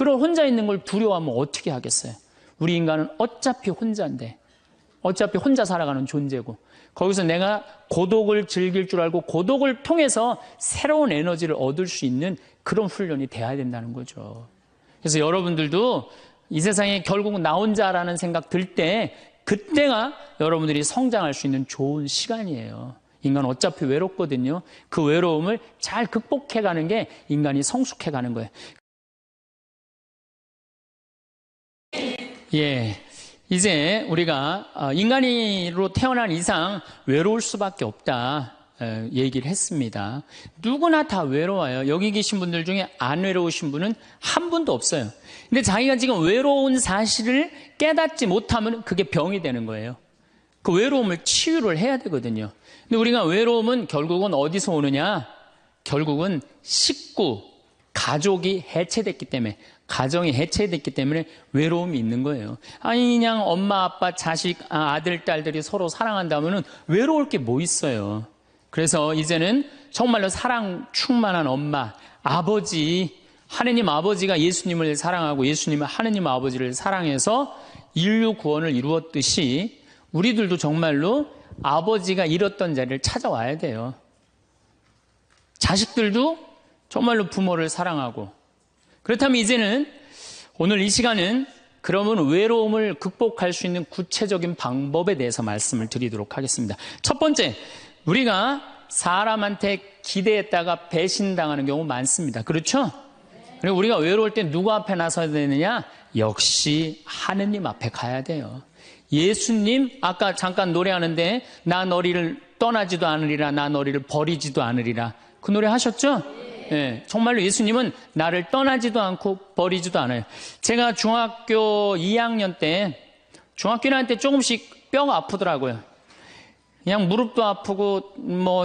그런 혼자 있는 걸 두려워하면 어떻게 하겠어요? 우리 인간은 어차피 혼자인데, 어차피 혼자 살아가는 존재고, 거기서 내가 고독을 즐길 줄 알고 고독을 통해서 새로운 에너지를 얻을 수 있는 그런 훈련이 돼야 된다는 거죠. 그래서 여러분들도 이 세상에 결국은 나 혼자라는 생각 들 때, 그때가 여러분들이 성장할 수 있는 좋은 시간이에요. 인간은 어차피 외롭거든요. 그 외로움을 잘 극복해가는 게 인간이 성숙해가는 거예요. 예, 이제 우리가 인간으로 태어난 이상 외로울 수밖에 없다 얘기를 했습니다. 누구나 다 외로워요. 여기 계신 분들 중에 안 외로우신 분은 한 분도 없어요. 근데 자기가 지금 외로운 사실을 깨닫지 못하면 그게 병이 되는 거예요. 그 외로움을 치유를 해야 되거든요. 근데 우리가 외로움은 결국은 어디서 오느냐? 결국은 식구, 가족이 해체됐기 때문에, 가정이 해체됐기 때문에 외로움이 있는 거예요. 아니 그냥 엄마, 아빠, 자식, 아들, 딸들이 서로 사랑한다면은 외로울 게 뭐 있어요. 그래서 이제는 정말로 사랑 충만한 엄마, 아버지, 하느님 아버지가 예수님을 사랑하고 예수님은 하느님 아버지를 사랑해서 인류 구원을 이루었듯이 우리들도 정말로 아버지가 잃었던 자리를 찾아와야 돼요. 자식들도 정말로 부모를 사랑하고, 그렇다면 이제는 오늘 이 시간은 그러면 외로움을 극복할 수 있는 구체적인 방법에 대해서 말씀을 드리도록 하겠습니다. 첫 번째, 우리가 사람한테 기대했다가 배신당하는 경우 많습니다. 그렇죠? 그리고 우리가 외로울 때 누구 앞에 나서야 되느냐? 역시 하느님 앞에 가야 돼요. 예수님, 아까 잠깐 노래하는데 나 너희를 떠나지도 않으리라, 나 너희를 버리지도 않으리라, 그 노래 하셨죠? 네, 정말로 예수님은 나를 떠나지도 않고 버리지도 않아요. 제가 중학교 2학년 때, 중학교 1학년 때 조금씩 뼈가 아프더라고요. 그냥 무릎도 아프고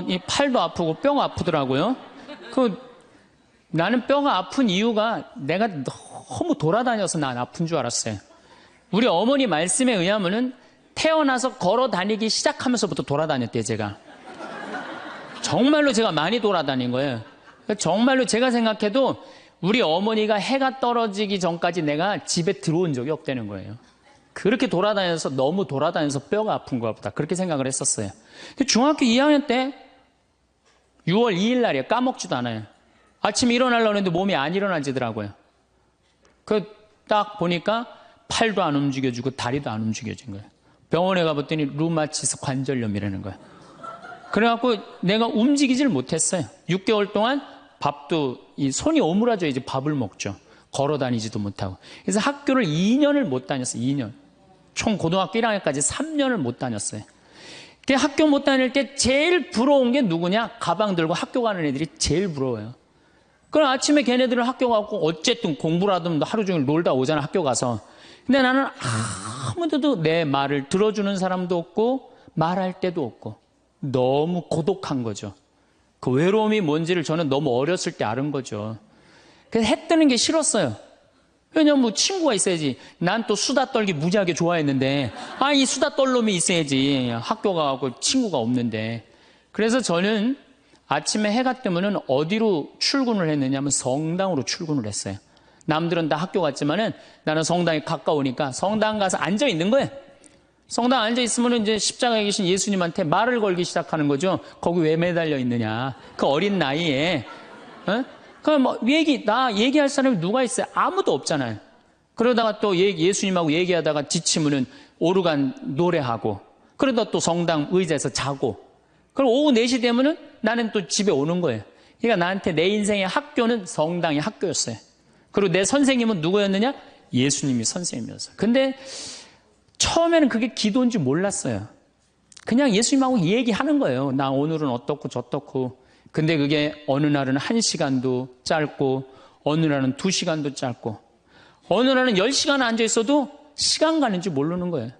이 팔도 아프고 뼈가 아프더라고요. 나는 뼈가 아픈 이유가 내가 너무 돌아다녀서 난 아픈 줄 알았어요. 우리 어머니 말씀에 의하면은 태어나서 걸어 다니기 시작하면서부터 돌아다녔대요, 제가. 정말로 제가 많이 돌아다닌 거예요. 정말로 제가 생각해도 우리 어머니가 해가 떨어지기 전까지 내가 집에 들어온 적이 없다는 거예요. 그렇게 돌아다녀서, 너무 돌아다녀서 뼈가 아픈 것 보다, 그렇게 생각을 했었어요. 중학교 2학년 때 6월 2일 날이에요. 까먹지도 않아요. 아침에 일어나려고 했는데 몸이 안 일어나지더라고요. 딱 보니까 팔도 안 움직여지고 다리도 안 움직여진 거예요. 병원에 가봤더니 루마티스 관절염이라는 거예요. 그래갖고 내가 움직이질 못했어요. 6개월 동안 밥도, 손이 오므라져 이제 밥을 먹죠. 걸어 다니지도 못하고. 그래서 학교를 2년을 못 다녔어요. 2년. 총 고등학교 1학년까지 3년을 못 다녔어요. 학교 못 다닐 때 제일 부러운 게 누구냐? 가방 들고 학교 가는 애들이 제일 부러워요. 그럼 아침에 걔네들은 학교 가고 어쨌든 공부를 하든 하루 종일 놀다 오잖아, 학교 가서. 근데 나는 아무데도 내 말을 들어주는 사람도 없고 말할 데도 없고 너무 고독한 거죠. 그 외로움이 뭔지를 저는 너무 어렸을 때 알은 거죠. 그래서 해 뜨는 게 싫었어요. 왜냐면 친구가 있어야지. 난 또 수다 떨기 무지하게 좋아했는데 이 수다 떨 놈이 있어야지. 학교 가고 친구가 없는데. 그래서 저는 아침에 해가 뜨면은 어디로 출근을 했느냐면 성당으로 출근을 했어요. 남들은 다 학교 갔지만은 나는 성당이 가까우니까 성당 가서 앉아 있는 거예요. 성당 앉아 있으면 이제 십자가에 계신 예수님한테 말을 걸기 시작하는 거죠. 거기 왜 매달려 있느냐. 그 어린 나이에. 그럼 나 얘기할 사람이 누가 있어요? 아무도 없잖아요. 그러다가 또 예수님하고 얘기하다가 지치면은 오르간 노래하고, 그러다 또 성당 의자에서 자고, 그럼 오후 4시 되면은 나는 또 집에 오는 거예요. 그러니까 나한테 내 인생의 학교는 성당이 학교였어요. 그리고 내 선생님은 누구였느냐? 예수님이 선생님이었어요. 근데 처음에는 그게 기도인지 몰랐어요. 그냥 예수님하고 얘기하는 거예요. 나 오늘은 어떻고 저떻고. 근데 그게 어느 날은 1시간도 짧고, 어느 날은 2시간도 짧고, 어느 날은 10시간 앉아있어도 시간 가는 줄 모르는 거예요.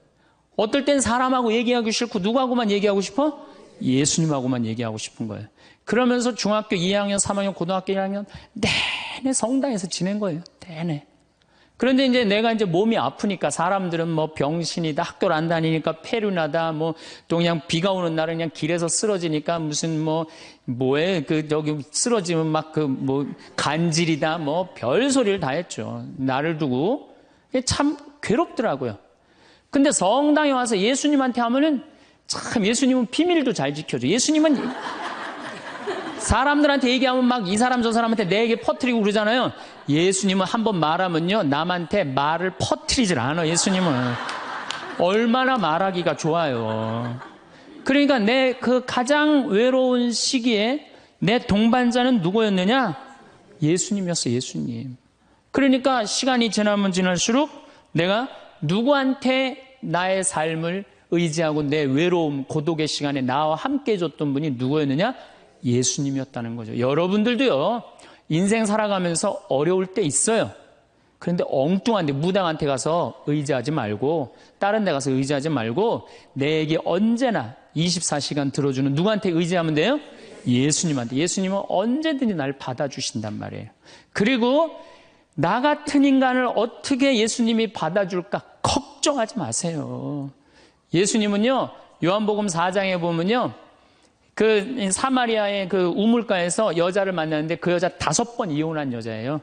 어떨 땐 사람하고 얘기하기 싫고 누구하고만 얘기하고 싶어? 예수님하고만 얘기하고 싶은 거예요. 그러면서 중학교 2학년, 3학년, 고등학교 1학년 내내 성당에서 지낸 거예요. 내내. 그런데 이제 내가 이제 몸이 아프니까 사람들은 뭐 병신이다, 학교를 안 다니니까 폐륜하다, 뭐 또 그냥 비가 오는 날은 그냥 길에서 쓰러지니까 무슨 저기 쓰러지면 막 간질이다, 뭐 별 소리를 다 했죠. 나를 두고. 참 괴롭더라고요. 근데 성당에 와서 예수님한테 하면은 참 예수님은 비밀도 잘 지켜줘. 예수님은 사람들한테 얘기하면 막 이 사람 저 사람한테 내 얘기 퍼뜨리고 그러잖아요. 예수님은 한번 말하면요, 남한테 말을 퍼뜨리질 않아. 예수님은 얼마나 말하기가 좋아요. 그러니까 내 그 가장 외로운 시기에 내 동반자는 누구였느냐? 예수님이었어. 예수님. 그러니까 시간이 지나면 지날수록 내가 누구한테 나의 삶을 의지하고 내 외로움, 고독의 시간에 나와 함께 해줬던 분이 누구였느냐? 예수님이었다는 거죠. 여러분들도요, 인생 살아가면서 어려울 때 있어요. 그런데 엉뚱한데 무당한테 가서 의지하지 말고, 다른 데 가서 의지하지 말고, 내게 언제나 24시간 들어주는 누구한테 의지하면 돼요? 예수님한테. 예수님은 언제든지 날 받아주신단 말이에요. 그리고 나 같은 인간을 어떻게 예수님이 받아줄까 걱정하지 마세요. 예수님은요, 요한복음 4장에 보면요, 그 사마리아의 그 우물가에서 여자를 만났는데 그 여자 5번 이혼한 여자예요.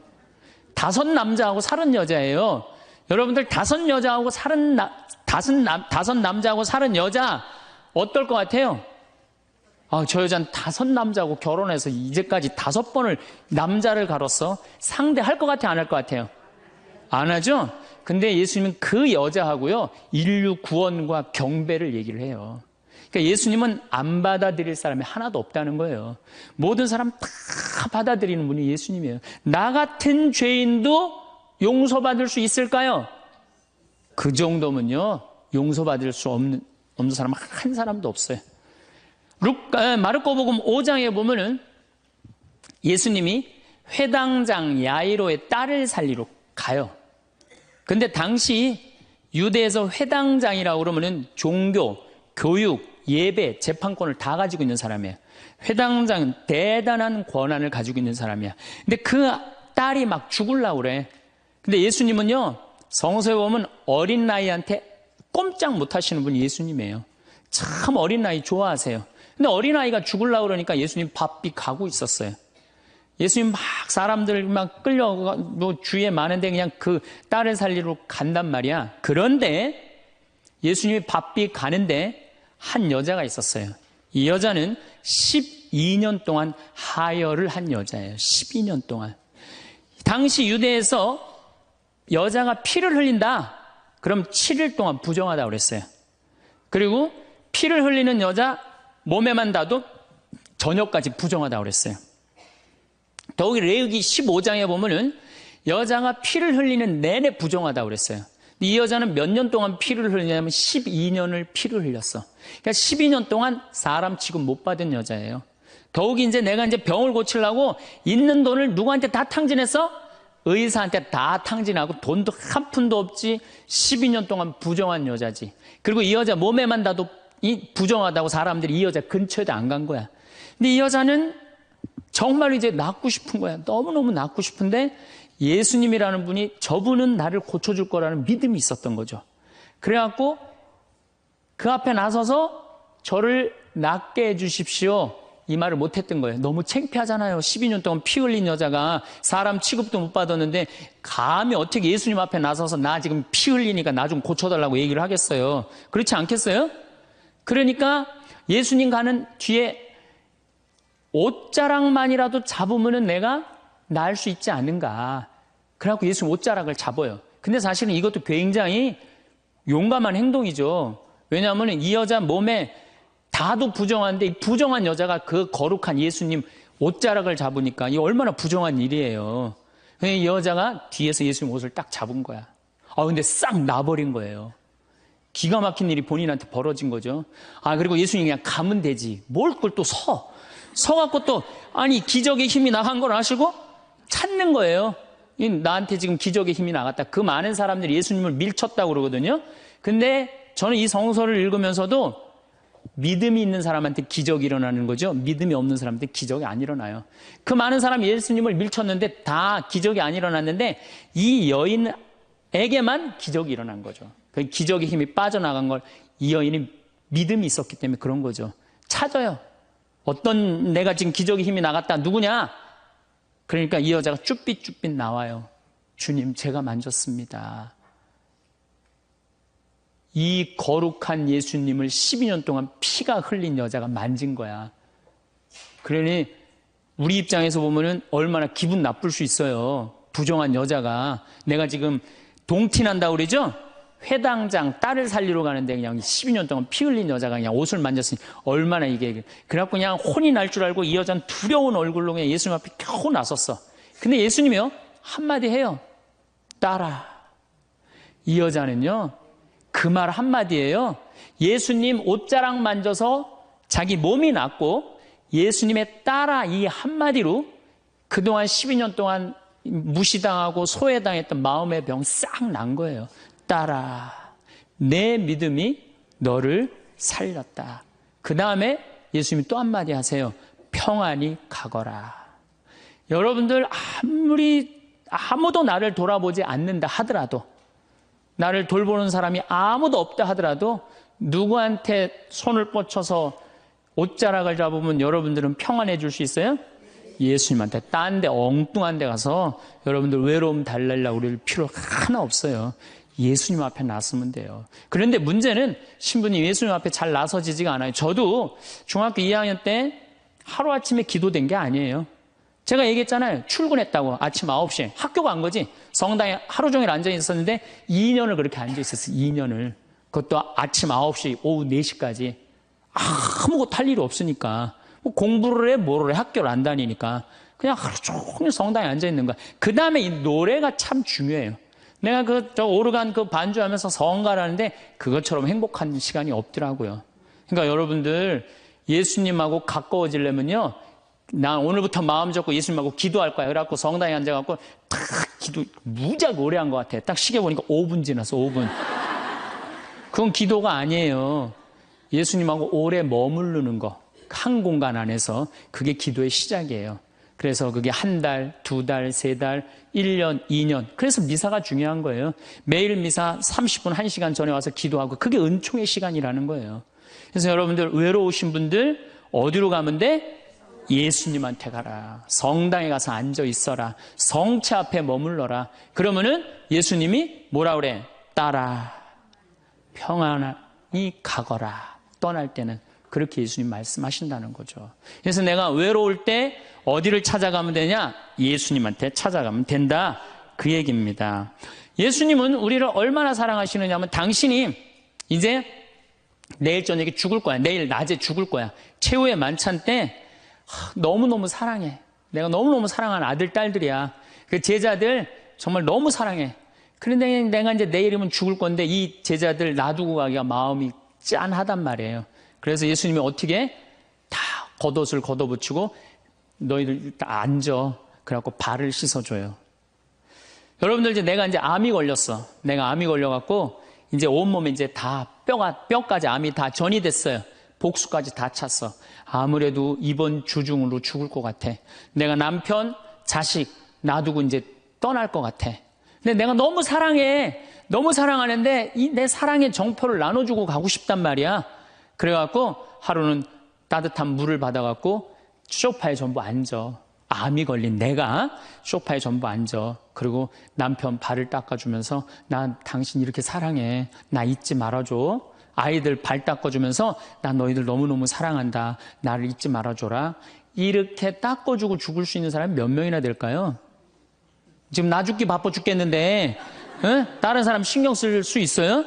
5 남자하고 살은 여자예요. 여러분들 5 여자하고 살은 5 남자하고 살은 여자 어떨 것 같아요? 저 여자는 5 남자하고 결혼해서 이제까지 5번을 남자를 가로써 상대할 것 같아요? 안 할 것 같아요? 안 하죠? 근데 예수님은 그 여자하고요, 인류 구원과 경배를 얘기를 해요. 그러니까 예수님은 안 받아들일 사람이 하나도 없다는 거예요. 모든 사람 다 받아들이는 분이 예수님이에요. 나 같은 죄인도 용서받을 수 있을까요? 그 정도면요, 용서받을 수 없는 사람 한 사람도 없어요. 마르코복음 5장에 보면은 예수님이 회당장 야이로의 딸을 살리러 가요. 근데 당시 유대에서 회당장이라고 그러면은 종교, 교육, 예배, 재판권을 다 가지고 있는 사람이에요. 회당장은 대단한 권한을 가지고 있는 사람이야. 근데 그 딸이 막 죽으려고 그래. 근데 예수님은요, 성서에 보면 어린 나이한테 꼼짝 못 하시는 분이 예수님이에요. 참 어린 나이 좋아하세요. 근데 어린아이가 죽으려고 그러니까 예수님 바삐 가고 있었어요. 예수님 막 사람들 막 주위에 많은데 그냥 그 딸을 살리러 간단 말이야. 그런데 예수님이 바삐 가는데 한 여자가 있었어요. 이 여자는 12년 동안 하혈을 한 여자예요. 12년 동안. 당시 유대에서 여자가 피를 흘린다, 그럼 7일 동안 부정하다고 그랬어요. 그리고 피를 흘리는 여자 몸에만 닿아도 저녁까지 부정하다고 그랬어요. 더욱이 레위기 15장에 보면은 여자가 피를 흘리는 내내 부정하다고 그랬어요. 이 여자는 몇 년 동안 피를 흘리냐면 12년을 피를 흘렸어. 그러니까 12년 동안 사람 취급 못 받은 여자예요. 더욱이 이제 내가 이제 병을 고치려고 있는 돈을 누구한테 다 탕진했어? 의사한테 다 탕진하고 돈도 한 푼도 없지. 12년 동안 부정한 여자지. 그리고 이 여자 몸에만 닿아도 부정하다고 사람들이 이 여자 근처에도 안 간 거야. 근데 이 여자는 정말 이제 낫고 싶은 거야. 너무너무 낫고 싶은데 예수님이라는 분이 저분은 나를 고쳐줄 거라는 믿음이 있었던 거죠. 그래갖고 그 앞에 나서서 저를 낫게 해주십시오, 이 말을 못했던 거예요. 너무 창피하잖아요. 12년 동안 피 흘린 여자가 사람 취급도 못 받았는데 감히 어떻게 예수님 앞에 나서서 나 지금 피 흘리니까 나 좀 고쳐달라고 얘기를 하겠어요? 그렇지 않겠어요? 그러니까 예수님 가는 뒤에 옷자락만이라도 잡으면 내가 나을 수 있지 않은가. 그래갖고 예수님 옷자락을 잡아요. 근데 사실은 이것도 굉장히 용감한 행동이죠. 왜냐하면 이 여자 몸에 다도 부정한데 이 부정한 여자가 그 거룩한 예수님 옷자락을 잡으니까 이 얼마나 부정한 일이에요. 이 여자가 뒤에서 예수님 옷을 딱 잡은 거야. 근데 싹 나버린 거예요. 기가 막힌 일이 본인한테 벌어진 거죠. 그리고 예수님이 그냥 가면 되지. 뭘 그걸 또 서갖고 또, 기적의 힘이 나간 걸 아시고 찾는 거예요. 나한테 지금 기적의 힘이 나갔다. 그 많은 사람들이 예수님을 밀쳤다고 그러거든요. 근데 저는 이 성서를 읽으면서도 믿음이 있는 사람한테 기적이 일어나는 거죠. 믿음이 없는 사람한테 기적이 안 일어나요. 그 많은 사람이 예수님을 밀쳤는데 다 기적이 안 일어났는데 이 여인 여인에게만 기적이 일어난 거죠. 그 기적의 힘이 빠져나간 걸 이 여인이 믿음이 있었기 때문에 그런 거죠. 찾아요. 어떤 내가 지금 기적의 힘이 나갔다. 누구냐? 그러니까 이 여자가 쭈삣쭈삣 나와요. 주님, 제가 만졌습니다. 이 거룩한 예수님을 12년 동안 피가 흘린 여자가 만진 거야. 그러니 우리 입장에서 보면은 얼마나 기분 나쁠 수 있어요. 부정한 여자가. 내가 지금 동티난다고 그러죠? 회당장 딸을 살리러 가는데 그냥 12년 동안 피 흘린 여자가 그냥 옷을 만졌으니 얼마나 이게. 그래갖고 그냥 혼이 날 줄 알고 이 여자는 두려운 얼굴로 그냥 예수님 앞에 겨우 나섰어. 근데 예수님이요, 한마디 해요. 딸아. 이 여자는요, 그 말 한마디예요. 예수님 옷자락 만져서 자기 몸이 낫고 예수님의 딸아 이 한마디로 그동안 12년 동안 무시당하고 소외당했던 마음의 병 싹 난 거예요. 딸아, 내 믿음이 너를 살렸다. 그 다음에 예수님이 또 한마디 하세요. 평안히 가거라. 여러분들 아무도 나를 돌아보지 않는다 하더라도, 나를 돌보는 사람이 아무도 없다 하더라도 누구한테 손을 뻗쳐서 옷자락을 잡으면 여러분들은 평안해질 수 있어요? 예수님한테. 딴 데 엉뚱한 데 가서 여러분들 외로움 달래려고 그럴 필요 하나 없어요. 예수님 앞에 나서면 돼요. 그런데 문제는 신부님 예수님 앞에 잘 나서지지가 않아요. 저도 중학교 2학년 때 하루아침에 기도된 게 아니에요. 제가 얘기했잖아요. 출근했다고 아침 9시에 학교 간 거지. 성당에 하루 종일 앉아 있었는데 2년을 그렇게 앉아 있었어요. 2년을. 그것도 아침 9시 오후 4시까지. 아무것도 할 일이 없으니까. 뭐 공부를 해 뭐를 해 학교를 안 다니니까. 그냥 하루 종일 성당에 앉아 있는 거야. 그 다음에 이 노래가 참 중요해요. 내가 저 오르간 반주하면서 성가라는데 그것처럼 행복한 시간이 없더라고요. 그러니까 여러분들 예수님하고 가까워지려면요. 난 오늘부터 마음 잡고 예수님하고 기도할 거야. 그래갖고 성당에 앉아갖고 딱 기도 무지하게 오래 한 것 같아. 딱 시계 보니까 5분 지났어. 5분. 그건 기도가 아니에요. 예수님하고 오래 머무르는 거. 한 공간 안에서 그게 기도의 시작이에요. 그래서 그게 한 달, 2달, 3달, 1년, 2년. 그래서 미사가 중요한 거예요. 매일 미사 30분, 1시간 전에 와서 기도하고 그게 은총의 시간이라는 거예요. 그래서 여러분들 외로우신 분들 어디로 가면 돼? 예수님한테 가라. 성당에 가서 앉아 있어라. 성체 앞에 머물러라. 그러면은 예수님이 뭐라 그래? 따라 평안히 가거라. 떠날 때는 그렇게 예수님 말씀하신다는 거죠. 그래서 내가 외로울 때 어디를 찾아가면 되냐? 예수님한테 찾아가면 된다. 그 얘기입니다. 예수님은 우리를 얼마나 사랑하시느냐 하면 당신이 이제 내일 저녁에 죽을 거야. 내일 낮에 죽을 거야. 최후의 만찬 때 너무너무 사랑해. 내가 너무너무 사랑하는 아들, 딸들이야. 그 제자들 정말 너무 사랑해. 그런데 내가 이제 내일이면 죽을 건데 이 제자들 놔두고 가기가 마음이 짠하단 말이에요. 그래서 예수님이 어떻게 다 겉옷을 걷어붙이고 너희들 다 앉아. 그래갖고 발을 씻어줘요. 여러분들 이제 내가 이제 암이 걸렸어. 내가 암이 걸려갖고 이제 온몸에 이제 다 뼈까지 암이 다 전이 됐어요. 복수까지 다 찼어. 아무래도 이번 주 중으로 죽을 것 같아. 내가 남편, 자식 놔두고 이제 떠날 것 같아. 근데 내가 너무 사랑해. 너무 사랑하는데 이 내 사랑의 정포를 나눠주고 가고 싶단 말이야. 그래갖고 하루는 따뜻한 물을 받아갖고 소파에 전부 앉아. 암이 걸린 내가 소파에 전부 앉아. 그리고 남편 발을 닦아주면서 나 당신 이렇게 사랑해. 나 잊지 말아줘. 아이들 발 닦아주면서 나 너희들 너무너무 사랑한다. 나를 잊지 말아줘라. 이렇게 닦아주고 죽을 수 있는 사람이 몇 명이나 될까요? 지금 나 죽기 바빠 죽겠는데 다른 사람 신경 쓸 수 있어요?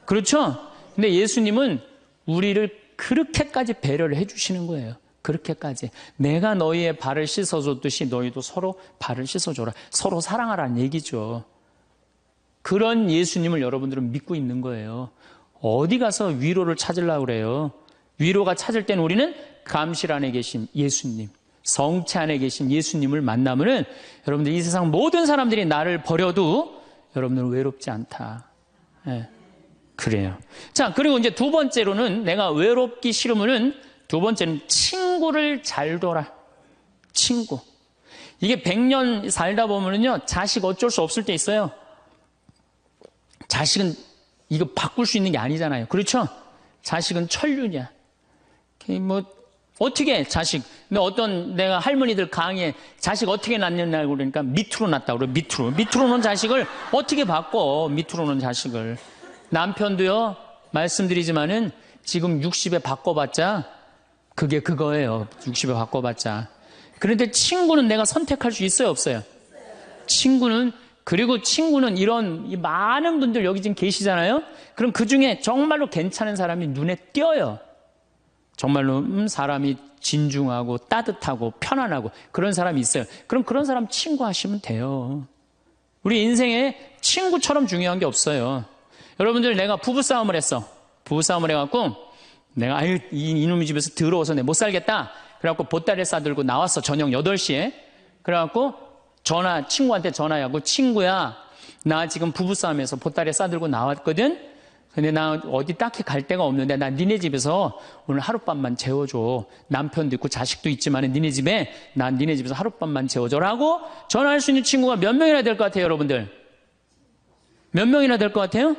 그렇죠? 근데 예수님은 우리를 그렇게까지 배려를 해주시는 거예요. 그렇게까지. 내가 너희의 발을 씻어줬듯이 너희도 서로 발을 씻어줘라. 서로 사랑하라는 얘기죠. 그런 예수님을 여러분들은 믿고 있는 거예요. 어디 가서 위로를 찾으려고 그래요? 위로가 찾을 때는 우리는 감실 안에 계신 예수님, 성체 안에 계신 예수님을 만나면은 여러분들 이 세상 모든 사람들이 나를 버려도 여러분들은 외롭지 않다. 네, 그래요. 자, 그리고 이제 두 번째로는 내가 외롭기 싫으면은 두 번째는 친구를 잘 둬라. 친구. 이게 100년 살다 보면은요, 자식 어쩔 수 없을 때 있어요. 자식은 이거 바꿀 수 있는 게 아니잖아요. 그렇죠? 자식은 천륜이야. 뭐 어떻게 자식, 근데 어떤 내가 할머니들 강의에 자식 어떻게 낳느냐고 그러니까 밑으로 낳다고 그래. 밑으로 놓은 자식을 어떻게 바꿔. 밑으로 놓은 자식을. 남편도요, 말씀드리지만은 지금 60에 바꿔봤자 그게 그거예요. 60에 바꿔봤자. 그런데 친구는 내가 선택할 수 있어요, 없어요? 그리고 친구는 이런 이 많은 분들 여기 지금 계시잖아요. 그럼 그 중에 정말로 괜찮은 사람이 눈에 띄어요. 정말로 사람이 진중하고 따뜻하고 편안하고 그런 사람이 있어요. 그럼 그런 사람 친구하시면 돼요. 우리 인생에 친구처럼 중요한 게 없어요. 여러분들, 내가 부부싸움을 했어. 부부싸움을 해갖고 내가 이놈의 집에서 더러워서 내가 못 살겠다. 그래갖고 보따리를 싸들고 나왔어. 저녁 8시에. 그래갖고 친구한테 전화하고, 친구야, 나 지금 부부싸움에서 보따리 싸들고 나왔거든. 근데 나 어디 딱히 갈 데가 없는데 나 니네 집에서 오늘 하룻밤만 재워줘. 남편도 있고 자식도 있지만 난 니네 집에서 하룻밤만 재워줘라고 전화할 수 있는 친구가 몇 명이나 될 것 같아요, 여러분들? 몇 명이나 될 것 같아요?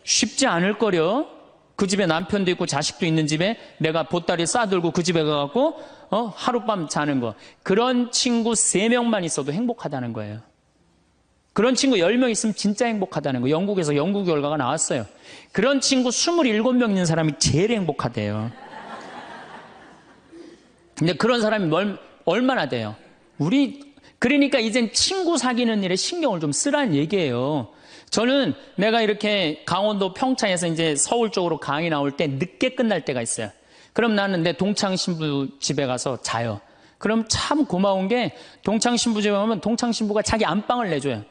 쉽지 않을 거려. 그 집에 남편도 있고 자식도 있는 집에 내가 보따리 싸들고 그 집에 가갖고 하룻밤 자는 거. 그런 친구 3명만 있어도 행복하다는 거예요. 그런 친구 10명 있으면 진짜 행복하다는 거. 영국에서 연구 결과가 나왔어요. 그런 친구 27명 있는 사람이 제일 행복하대요. 근데 그런 사람이 얼마나 돼요? 그러니까 이젠 친구 사귀는 일에 신경을 좀 쓰라는 얘기예요. 저는 내가 이렇게 강원도 평창에서 이제 서울 쪽으로 강의 나올 때 늦게 끝날 때가 있어요. 그럼 나는 내 동창 신부 집에 가서 자요. 그럼 참 고마운 게 동창 신부 집에 가면 동창 신부가 자기 안방을 내줘요.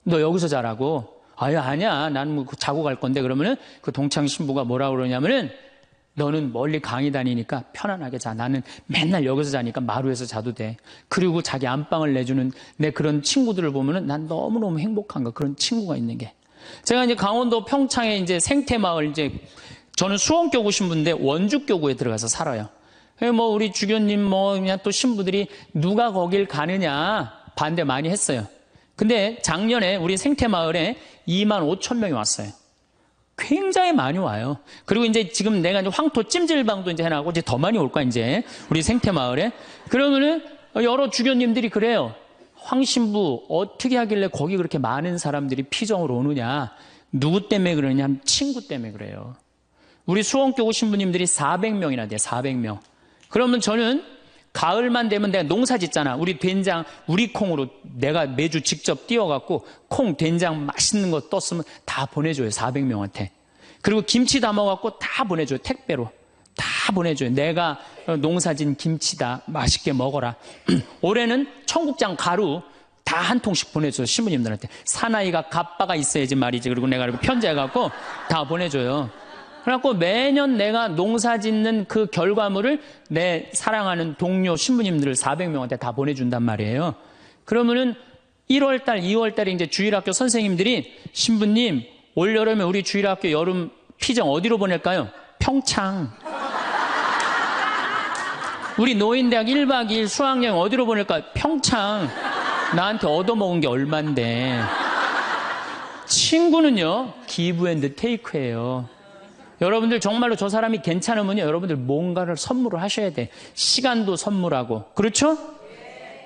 너 여기서 자라고. 아니야. 나는 뭐 자고 갈 건데. 그러면은 그 동창 신부가 뭐라고 그러냐면은 너는 멀리 강의 다니니까 편안하게 자. 나는 맨날 여기서 자니까 마루에서 자도 돼. 그리고 자기 안방을 내주는 내 그런 친구들을 보면은 난 너무너무 행복한 거. 그런 친구가 있는 게. 제가 이제 강원도 평창에 이제 생태마을 저는 수원교구 신부인데 원주교구에 들어가서 살아요. 뭐 우리 주교님 그냥 또 신부들이 누가 거길 가느냐 반대 많이 했어요. 근데 작년에 우리 생태마을에 25,000명이 왔어요. 굉장히 많이 와요. 그리고 이제 지금 내가 이제 황토 찜질방도 이제 해나가고 이제 더 많이 올 거야, 이제. 우리 생태마을에. 그러면은 여러 주교님들이 그래요. 황신부 어떻게 하길래 거기 그렇게 많은 사람들이 피정으로 오느냐. 누구 때문에 그러냐 하면 친구 때문에 그래요. 우리 수원교구 신부님들이 400명이나 돼요, 400명. 그러면 저는 가을만 되면 내가 농사 짓잖아. 우리 된장, 우리 콩으로 내가 매주 직접 띄워갖고 콩, 된장 맛있는 거 떴으면 다 보내줘요. 400명한테. 그리고 김치 담아갖고 다 보내줘요. 택배로. 다 보내줘요. 내가 농사진 김치다. 맛있게 먹어라. 올해는 청국장 가루 다 한 통씩 보내줘요. 신부님들한테. 사나이가 갑바가 있어야지 말이지. 그리고 내가 편지해갖고 다 보내줘요. 그래갖고 매년 내가 농사 짓는 그 결과물을 내 사랑하는 동료 신부님들을 400명한테 다 보내준단 말이에요. 그러면은 1월달, 2월달에 이제 주일학교 선생님들이 신부님, 올여름에 우리 주일학교 여름 피정 어디로 보낼까요? 평창. 우리 노인대학 1박 2일 수학여행 어디로 보낼까요? 평창. 나한테 얻어먹은 게 얼만데. 친구는요, 기브 앤드 테이크예요. 여러분들 정말로 저 사람이 괜찮으면요, 여러분들 뭔가를 선물을 하셔야 돼. 시간도 선물하고. 그렇죠?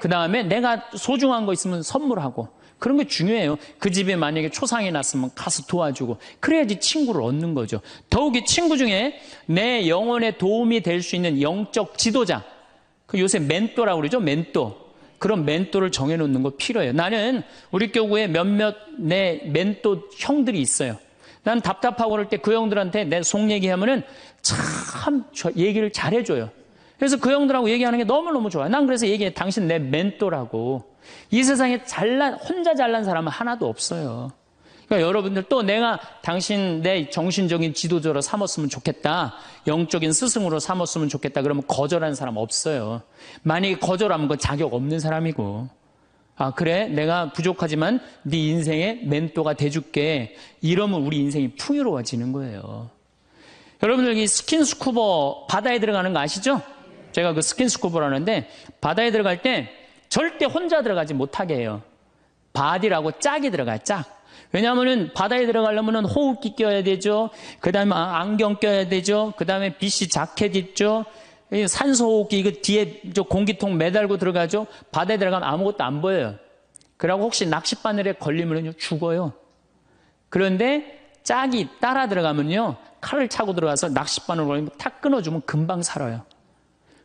그 다음에 내가 소중한 거 있으면 선물하고. 그런 게 중요해요. 그 집에 만약에 초상이 났으면 가서 도와주고. 그래야지 친구를 얻는 거죠. 더욱이 친구 중에 내 영혼에 도움이 될 수 있는 영적 지도자. 그 요새 멘토라고 그러죠? 멘토. 그런 멘토를 정해놓는 거 필요해요. 나는 우리 교구에 몇몇 내 멘토 형들이 있어요. 난 답답하고 그럴 때 그 형들한테 내 속 얘기하면은 참 얘기를 잘해줘요. 그래서 그 형들하고 얘기하는 게 너무너무 좋아요. 난 그래서 얘기해. 당신 내 멘토라고. 이 세상에 혼자 잘난 사람은 하나도 없어요. 그러니까 여러분들 또 내가 당신 내 정신적인 지도자로 삼았으면 좋겠다. 영적인 스승으로 삼았으면 좋겠다. 그러면 거절하는 사람 없어요. 만약에 거절하면 그 자격 없는 사람이고. 아, 그래? 내가 부족하지만 네 인생의 멘토가 돼줄게. 이러면 우리 인생이 풍요로워지는 거예요. 여러분들 이 스킨스쿠버 바다에 들어가는 거 아시죠? 제가 그 스킨스쿠버를 하는데 바다에 들어갈 때 절대 혼자 들어가지 못하게 해요. 바디라고 짝이 들어가요, 짝. 왜냐하면 바다에 들어가려면 호흡기 껴야 되죠. 그 다음에 안경 껴야 되죠. 그 다음에 BC 자켓 입죠. 산소호흡기 이거 뒤에 공기통 매달고 들어가죠. 바다에 들어가면 아무것도 안 보여요. 그러고 혹시 낚싯바늘에 걸리면 죽어요. 그런데 짝이 따라 들어가면요, 칼을 차고 들어가서 낚싯바늘 걸리면 탁 끊어주면 금방 살아요.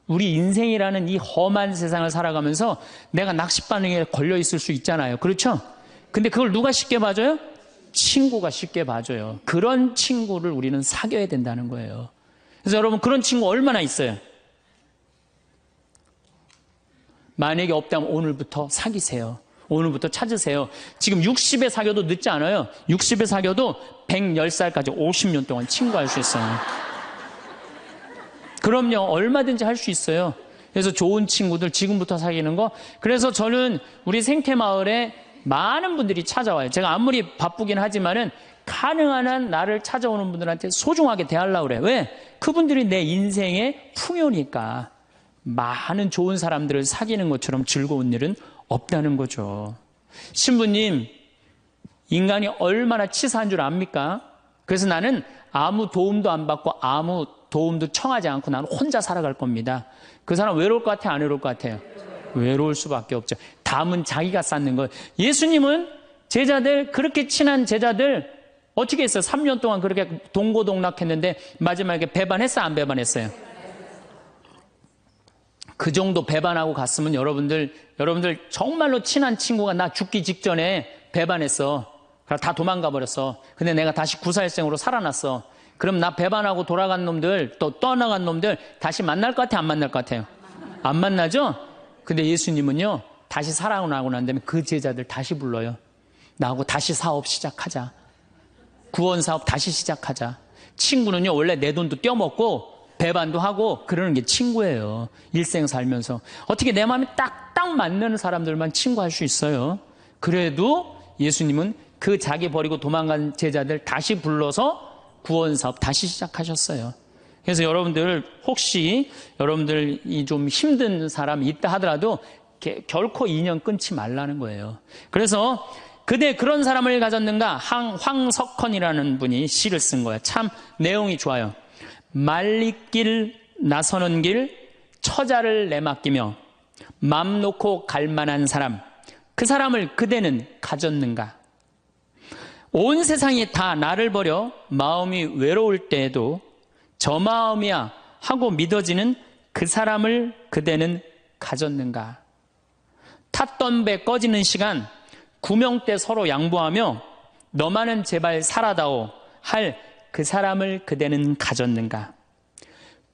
우리 인생이라는 이 험한 세상을 살아가면서 내가 낚싯바늘에 걸려 있을 수 있잖아요. 그렇죠? 근데 그걸 누가 쉽게 봐줘요? 친구가 쉽게 봐줘요. 그런 친구를 우리는 사귀어야 된다는 거예요. 그래서 여러분, 그런 친구 얼마나 있어요? 만약에 없다면 오늘부터 사귀세요. 오늘부터 찾으세요. 지금 60에 사귀어도 늦지 않아요. 60에 사귀어도 110살까지 50년 동안 친구할 수 있어요. 그럼요. 얼마든지 할 수 있어요. 그래서 좋은 친구들 지금부터 사귀는 거. 그래서 저는 우리 생태마을에 많은 분들이 찾아와요. 제가 아무리 바쁘긴 하지만은 가능한 한 나를 찾아오는 분들한테 소중하게 대하려고 그래요. 왜? 그분들이 내 인생의 풍요니까. 많은 좋은 사람들을 사귀는 것처럼 즐거운 일은 없다는 거죠. 신부님, 인간이 얼마나 치사한 줄 압니까? 그래서 나는 아무 도움도 안 받고 아무 도움도 청하지 않고 나는 혼자 살아갈 겁니다. 그 사람 외로울 것 같아요? 안 외로울 것 같아요? 외로울 수밖에 없죠. 담은 자기가 쌓는 거예요. 예수님은 제자들, 그렇게 친한 제자들 어떻게 했어요? 3년 동안 그렇게 동고동락했는데 마지막에 배반했어요? 안 배반했어요? 그 정도 배반하고 갔으면 여러분들 정말로 친한 친구가 나 죽기 직전에 배반했어. 다 도망가 버렸어. 근데 내가 다시 구사일생으로 살아났어. 그럼 나 배반하고 돌아간 놈들, 또 떠나간 놈들 다시 만날 것 같아요? 안 만날 것 같아요? 안 만나죠? 근데 예수님은요, 다시 살아나고 난 다음에 그 제자들 다시 불러요. 나하고 다시 사업 시작하자. 구원 사업 다시 시작하자. 친구는요, 원래 내 돈도 떼어먹고 배반도 하고 그러는 게 친구예요. 일생 살면서. 어떻게 내 마음에 딱딱 맞는 사람들만 친구할 수 있어요. 그래도 예수님은 그 자기 버리고 도망간 제자들 다시 불러서 구원 사업 다시 시작하셨어요. 그래서 여러분들, 혹시 여러분들이 좀 힘든 사람이 있다 하더라도 결코 인연 끊지 말라는 거예요. 그래서 그대 그런 사람을 가졌는가? 황석헌이라는 분이 시를 쓴 거예요. 참 내용이 좋아요. 말리길 나서는 길 처자를 내맡기며 맘 놓고 갈 만한 사람, 그 사람을 그대는 가졌는가? 온 세상이 다 나를 버려 마음이 외로울 때에도 저 마음이야 하고 믿어지는 그 사람을 그대는 가졌는가? 탔던 배 꺼지는 시간 구명대 서로 양보하며 너만은 제발 살아다오 할 그 사람을 그대는 가졌는가?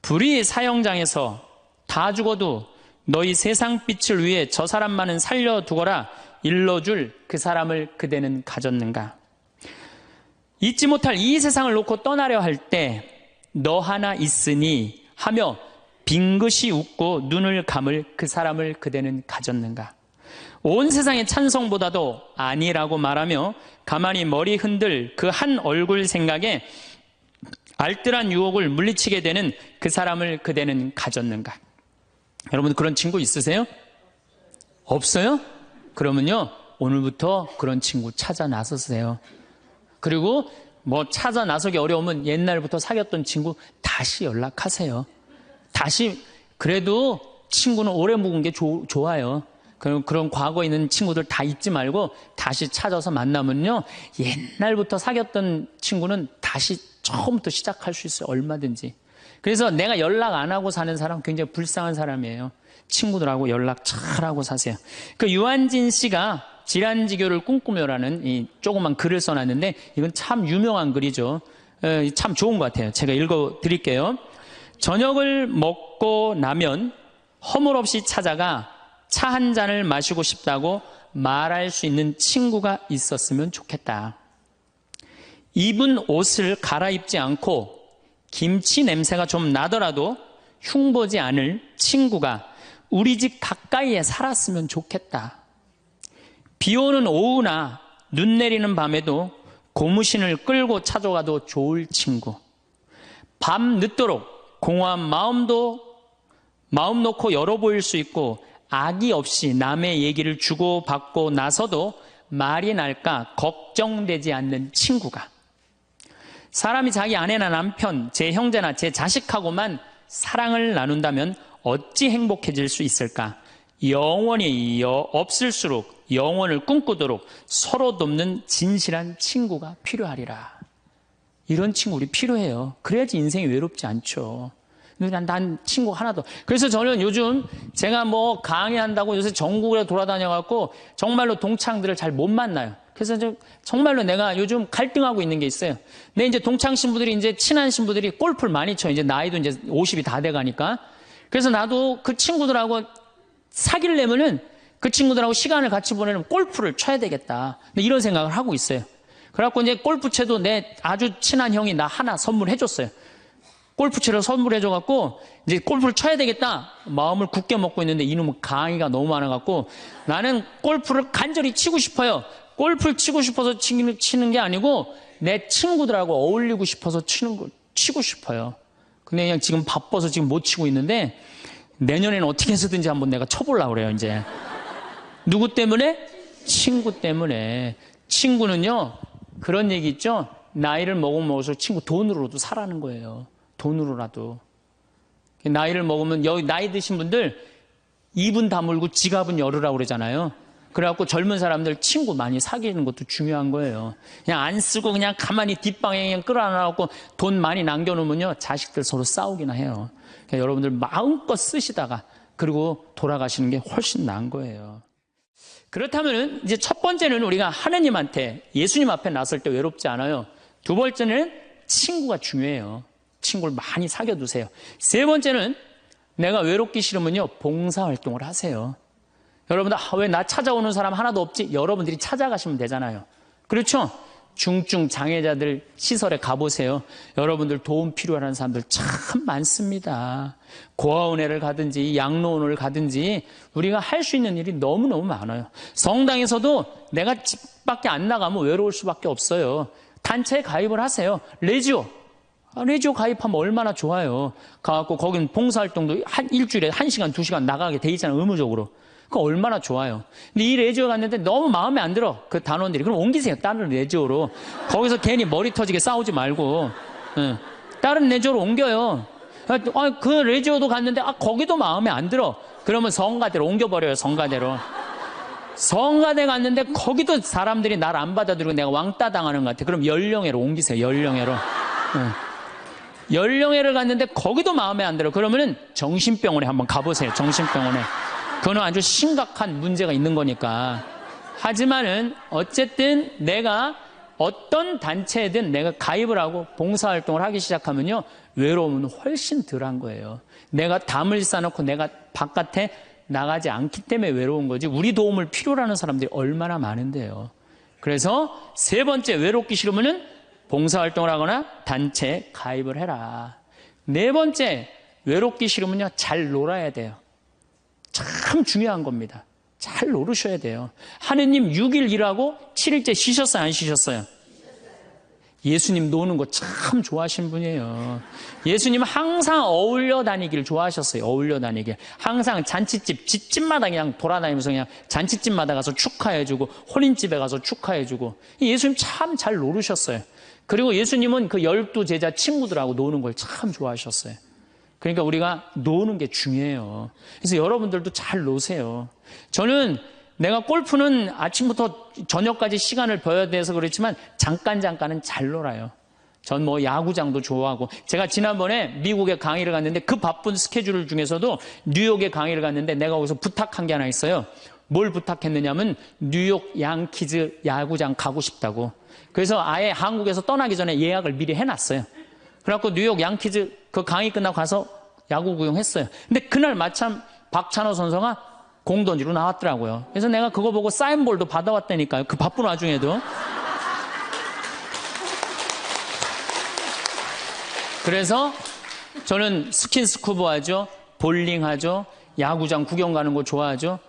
불의 사형장에서 다 죽어도 너희 세상 빛을 위해 저 사람만은 살려두거라 일러줄 그 사람을 그대는 가졌는가? 잊지 못할 이 세상을 놓고 떠나려 할 때 너 하나 있으니 하며 빙긋이 웃고 눈을 감을 그 사람을 그대는 가졌는가? 온 세상의 찬송보다도 아니라고 말하며 가만히 머리 흔들 그 한 얼굴 생각에 알뜰한 유혹을 물리치게 되는 그 사람을 그대는 가졌는가? 여러분 그런 친구 있으세요? 없어요? 그러면요, 오늘부터 그런 친구 찾아 나서세요. 그리고 뭐 찾아 나서기 어려우면 옛날부터 사귀었던 친구 다시 연락하세요. 다시. 그래도 친구는 오래 묵은 게 좋아요. 그런 과거에 있는 친구들 다 잊지 말고 다시 찾아서 만나면요, 옛날부터 사귀었던 친구는 다시 처음부터 시작할 수 있어요. 얼마든지. 그래서 내가 연락 안 하고 사는 사람 굉장히 불쌍한 사람이에요. 친구들하고 연락 잘하고 사세요. 그 유한진 씨가 질환지교를 꿈꾸며라는 이 조그만 글을 써놨는데 이건 참 유명한 글이죠. 참 좋은 것 같아요. 제가 읽어드릴게요. 저녁을 먹고 나면 허물없이 찾아가 차 한 잔을 마시고 싶다고 말할 수 있는 친구가 있었으면 좋겠다. 입은 옷을 갈아입지 않고 김치 냄새가 좀 나더라도 흉보지 않을 친구가 우리 집 가까이에 살았으면 좋겠다. 비 오는 오후나 눈 내리는 밤에도 고무신을 끌고 찾아가도 좋을 친구. 밤 늦도록 공허한 마음 놓고 열어 보일 수 있고 악의 없이 남의 얘기를 주고받고 나서도 말이 날까 걱정되지 않는 친구가. 사람이 자기 아내나 남편, 제 형제나 제 자식하고만 사랑을 나눈다면 어찌 행복해질 수 있을까? 영원히 없을수록 영원을 꿈꾸도록 서로 돕는 진실한 친구가 필요하리라. 이런 친구 우리 필요해요. 그래야지 인생이 외롭지 않죠. 난 친구 하나도. 그래서 저는 요즘 제가 뭐 강의한다고 요새 전국에 돌아다녀갖고 정말로 동창들을 잘 못 만나요. 그래서 정말로 내가 요즘 갈등하고 있는 게 있어요. 내 이제 동창 신부들이 이제 친한 신부들이 골프를 많이 쳐요. 이제 나이도 이제 50이 다 돼가니까. 그래서 나도 그 친구들하고 사귀려면은 그 친구들하고 시간을 같이 보내려면 골프를 쳐야 되겠다. 이런 생각을 하고 있어요. 그래갖고 이제 골프채도 내 아주 친한 형이 나 하나 선물해줬어요. 골프채를 선물해줘갖고 이제 골프를 쳐야 되겠다 마음을 굳게 먹고 있는데 이놈은 강의가 너무 많아갖고 나는 골프를 간절히 치고 싶어요. 골프를 치고 싶어서 치는 게 아니고 내 친구들하고 어울리고 싶어서 치고 싶어요. 근데 그냥 지금 바빠서 지금 못 치고 있는데 내년에는 어떻게 해서든지 한번 내가 쳐보려고 그래요, 이제. 누구 때문에? 친구 때문에. 친구는요, 그런 얘기 있죠? 나이를 먹으면 먹을수록 친구 돈으로도 사라는 거예요. 돈으로라도. 나이를 먹으면, 여기 나이 드신 분들 입은 다물고 지갑은 열으라고 그러잖아요. 그래갖고 젊은 사람들 친구 많이 사귀는 것도 중요한 거예요. 그냥 안 쓰고 그냥 가만히 뒷방에 그냥 끌어안아갖고 돈 많이 남겨놓으면요, 자식들 서로 싸우기나 해요. 그러니까 여러분들 마음껏 쓰시다가 그리고 돌아가시는 게 훨씬 나은 거예요. 그렇다면 이제 첫 번째는 우리가 하느님한테 예수님 앞에 나설 때 외롭지 않아요. 두 번째는 친구가 중요해요. 친구를 많이 사귀어두세요. 세 번째는 내가 외롭기 싫으면요, 봉사활동을 하세요. 여러분들 왜 나 찾아오는 사람 하나도 없지? 여러분들이 찾아가시면 되잖아요. 그렇죠? 중증 장애자들 시설에 가보세요. 여러분들 도움 필요한 사람들 참 많습니다. 고아원회를 가든지 양로원을 가든지 우리가 할 수 있는 일이 너무너무 많아요. 성당에서도 내가 집 밖에 안 나가면 외로울 수밖에 없어요. 단체에 가입을 하세요. 레지오 가입하면 얼마나 좋아요. 가갖고 거긴 봉사활동도 일주일에 1시간, 2시간 나가게 돼 있잖아요. 의무적으로. 그거 얼마나 좋아요. 근데 이 레지오 갔는데 너무 마음에 안 들어. 그 단원들이. 그럼 옮기세요. 다른 레지오로. 거기서 괜히 머리 터지게 싸우지 말고. 다른 레지오로 옮겨요. 그 레지오도 갔는데 거기도 마음에 안 들어. 그러면 성가대로 옮겨버려요. 성가대로. 성가대 갔는데 거기도 사람들이 날 안 받아들이고 내가 왕따 당하는 것 같아. 그럼 연령회로 옮기세요. 연령회로. 연령회를 갔는데 거기도 마음에 안 들어. 그러면은 정신병원에 한번 가보세요. 정신병원에. 그거는 아주 심각한 문제가 있는 거니까. 하지만은 어쨌든 내가 어떤 단체에든 내가 가입을 하고 봉사활동을 하기 시작하면요, 외로움은 훨씬 덜한 거예요. 내가 담을 쌓아놓고 내가 바깥에 나가지 않기 때문에 외로운 거지, 우리 도움을 필요로 하는 사람들이 얼마나 많은데요. 그래서 세 번째, 외롭기 싫으면은 봉사활동을 하거나 단체에 가입을 해라. 네 번째, 외롭기 싫으면요, 잘 놀아야 돼요. 참 중요한 겁니다. 잘 노르셔야 돼요. 하느님 6일 일하고 7일째 쉬셨어요? 안 쉬셨어요? 예수님 노는 거 참 좋아하신 분이에요. 예수님은 항상 어울려 다니길 좋아하셨어요. 어울려 다니길. 항상 집집마다 그냥 돌아다니면서 그냥 잔치집마다 가서 축하해주고 혼인집에 가서 축하해주고. 예수님 참 잘 노르셨어요. 그리고 예수님은 그 12제자 친구들하고 노는 걸 참 좋아하셨어요. 그러니까 우리가 노는 게 중요해요. 그래서 여러분들도 잘 노세요. 저는 내가 골프는 아침부터 저녁까지 시간을 버야 돼서 그렇지만 잠깐은 잘 놀아요. 전 뭐 야구장도 좋아하고, 제가 지난번에 미국에 강의를 갔는데 그 바쁜 스케줄 중에서도 뉴욕에 강의를 갔는데 내가 거기서 부탁한 게 하나 있어요. 뭘 부탁했느냐면 뉴욕 양키즈 야구장 가고 싶다고. 그래서 아예 한국에서 떠나기 전에 예약을 미리 해놨어요. 그래갖고 뉴욕 양키즈 그 강의 끝나고 가서 야구 구경했어요. 근데 그날 마침 박찬호 선수가 공 던지러 나왔더라고요. 그래서 내가 그거 보고 사인볼도 받아왔다니까요. 그 바쁜 와중에도. 그래서 저는 스킨스쿠버 하죠. 볼링 하죠. 야구장 구경 가는 거 좋아하죠.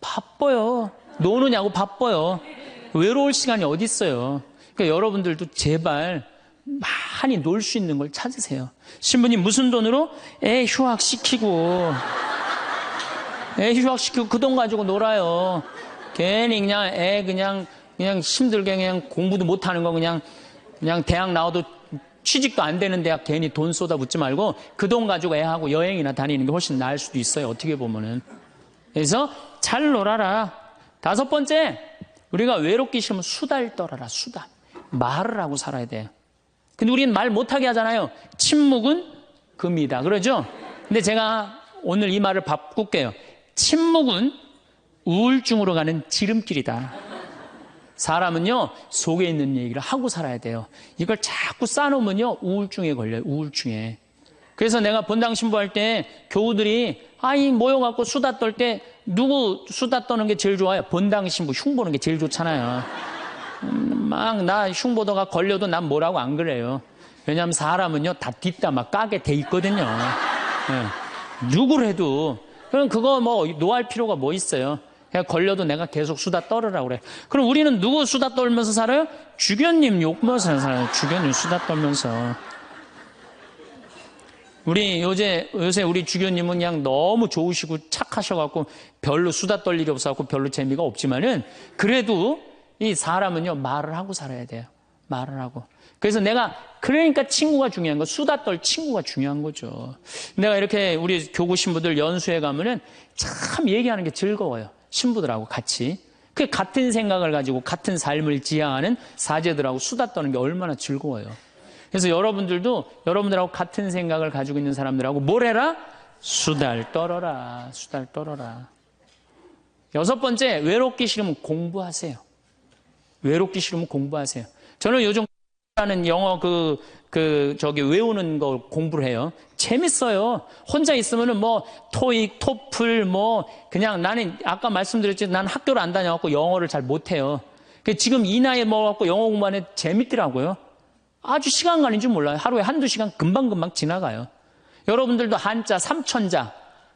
바빠요. 노느냐고 바빠요. 외로울 시간이 어디 있어요. 그러니까 여러분들도 제발 많이 놀 수 있는 걸 찾으세요. 신부님 무슨 돈으로? 애 휴학시키고 그 돈 가지고 놀아요. 괜히 그냥 애 그냥 그냥 힘들게 그냥 공부도 못하는 거 그냥 대학 나와도 취직도 안 되는 대학 괜히 돈 쏟아붓지 말고 그 돈 가지고 애하고 여행이나 다니는 게 훨씬 나을 수도 있어요. 어떻게 보면은. 그래서 잘 놀아라. 5번째, 우리가 외롭기 싫으면 수다를 떨어라. 수다. 말을 하고 살아야 돼요. 근데 우리는 말 못하게 하잖아요. 침묵은 금이다. 그러죠? 근데 제가 오늘 이 말을 바꿀게요. 침묵은 우울증으로 가는 지름길이다. 사람은요, 속에 있는 얘기를 하고 살아야 돼요. 이걸 자꾸 쌓아놓으면요, 우울증에 걸려요, 우울증에. 그래서 내가 본당 신부할 때 교우들이, 모여갖고 수다 떨 때, 누구 수다 떠는 게 제일 좋아요? 본당 신부 흉 보는 게 제일 좋잖아요. 나 흉 보다가 걸려도 난 뭐라고 안 그래요. 왜냐하면 사람은요, 다 뒷담화 까게 돼 있거든요. 네. 누구를 해도. 그럼 그거 노할 필요가 뭐 있어요? 그냥 걸려도 내가 계속 수다 떨으라고 그래. 그럼 우리는 누구 수다 떨면서 살아요? 주교님 욕면서 살아요. 주교님 수다 떨면서. 요새 우리 주교님은 그냥 너무 좋으시고 착하셔갖고 별로 수다 떨 일이 없어갖고 별로 재미가 없지만은 그래도 이 사람은요, 말을 하고 살아야 돼요. 말을 하고. 그래서 그러니까 친구가 중요한 거, 수다 떨 친구가 중요한 거죠. 내가 이렇게 우리 교구 신부들 연수회 가면은 참 얘기하는 게 즐거워요. 신부들하고 같이. 그 같은 생각을 가지고 같은 삶을 지향하는 사제들하고 수다 떠는 게 얼마나 즐거워요. 그래서 여러분들하고 같은 생각을 가지고 있는 사람들하고 뭘 해라? 수다를 떨어라. 수다를 떨어라. 6번째, 외롭기 싫으면 공부하세요. 외롭기 싫으면 공부하세요. 저는 요즘 하는 영어 외우는 거 공부를 해요. 재밌어요. 혼자 있으면은 토익, 토플, 그냥 나는 아까 말씀드렸지, 난 학교를 안 다녀갖고 영어를 잘 못해요. 지금 이 나이에 먹어갖고 영어 공부하는 재밌더라고요. 아주 시간 가는 줄 몰라요. 하루에 1-2시간 금방금방 지나가요. 여러분들도 한자, 3천자,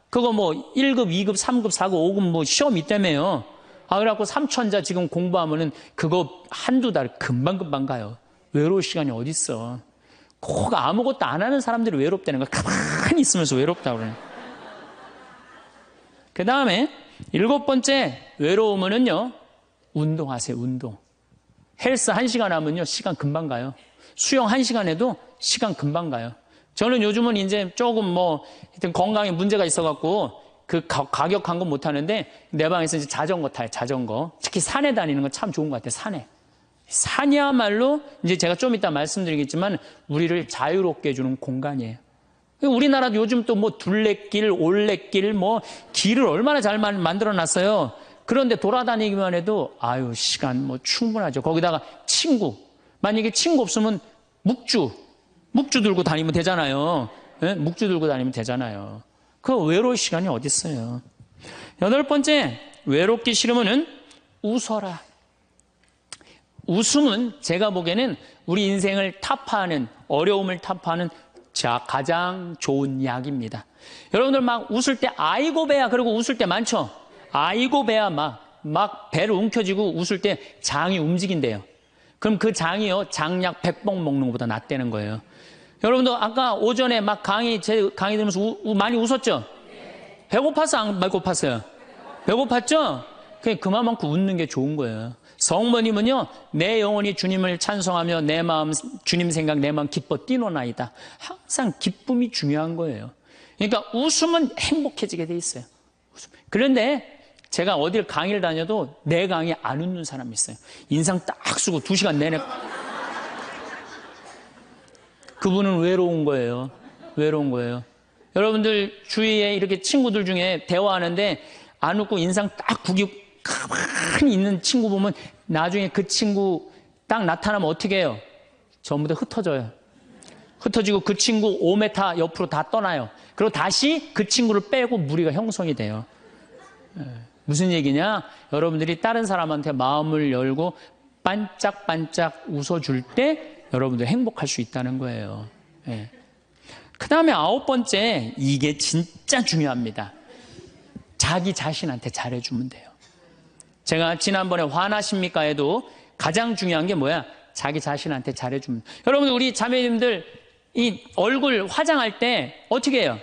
그거 1급, 2급, 3급, 4급, 5급 시험 있다며요. 그래갖고 3천자 지금 공부하면은 그거 1-2달 금방금방 가요. 외로울 시간이 어딨어. 꼭 아무것도 안 하는 사람들이 외롭다는 거야. 가만히 있으면서 외롭다고 그래요. 그 다음에 7번째, 외로우면은요, 운동하세요, 운동. 헬스 1시간 하면요, 시간 금방 가요. 수영 1시간 해도 시간 금방 가요. 저는 요즘은 이제 조금 하여튼 건강에 문제가 있어갖고 그 가격한 건 못하는데 내 방에서 이제 자전거 타요, 자전거. 특히 산에 다니는 건 참 좋은 것 같아요, 산에. 산이야말로 이제 제가 좀 이따 말씀드리겠지만 우리를 자유롭게 해주는 공간이에요. 우리나라도 요즘 또 둘레길, 올레길, 길을 얼마나 잘 만들어 놨어요. 그런데 돌아다니기만 해도 시간 충분하죠. 거기다가 친구. 만약에 친구 없으면 묵주 들고 다니면 되잖아요. 네? 묵주 들고 다니면 되잖아요. 그 외로울 시간이 어디 있어요. 8번째, 외롭기 싫으면은 웃어라. 웃음은 제가 보기에는 우리 인생을 타파하는, 어려움을 타파하는 가장 좋은 약입니다. 여러분들 막 웃을 때 아이고 배야 그러고 웃을 때 많죠? 아이고 배야 막 배를 움켜쥐고 웃을 때 장이 움직인대요. 그럼 그 장이요, 장약 100봉 먹는 것보다 낫다는 거예요. 여러분들 아까 오전에 제 강의 들으면서 많이 웃었죠? 배고파서 안 배고팠어요? 배고팠죠? 그만큼 웃는 게 좋은 거예요. 성모님은요, 내 영혼이 주님을 찬송하며 내 마음 주님 생각 내 마음 기뻐 뛰노나이다. 항상 기쁨이 중요한 거예요. 그러니까 웃으면 행복해지게 돼 있어요. 그런데 제가 어딜 강의를 다녀도 내 강의에 안 웃는 사람이 있어요. 인상 딱 쓰고 2시간 내내. 그분은 외로운 거예요. 외로운 거예요. 여러분들 주위에 이렇게 친구들 중에 대화하는데 안 웃고 인상 딱 구기고 가만히 있는 친구 보면 나중에 그 친구 딱 나타나면 어떻게 해요? 전부 다 흩어져요. 흩어지고 그 친구 5m 옆으로 다 떠나요. 그리고 다시 그 친구를 빼고 무리가 형성이 돼요. 무슨 얘기냐? 여러분들이 다른 사람한테 마음을 열고 반짝반짝 웃어줄 때 여러분들 행복할 수 있다는 거예요. 그 다음에 9번째, 이게 진짜 중요합니다. 자기 자신한테 잘해주면 돼요. 제가 지난번에 화나십니까 에도 가장 중요한 게 뭐야? 자기 자신한테 잘해주면. 여러분, 우리 자매님들 이 얼굴 화장할 때 어떻게 해요?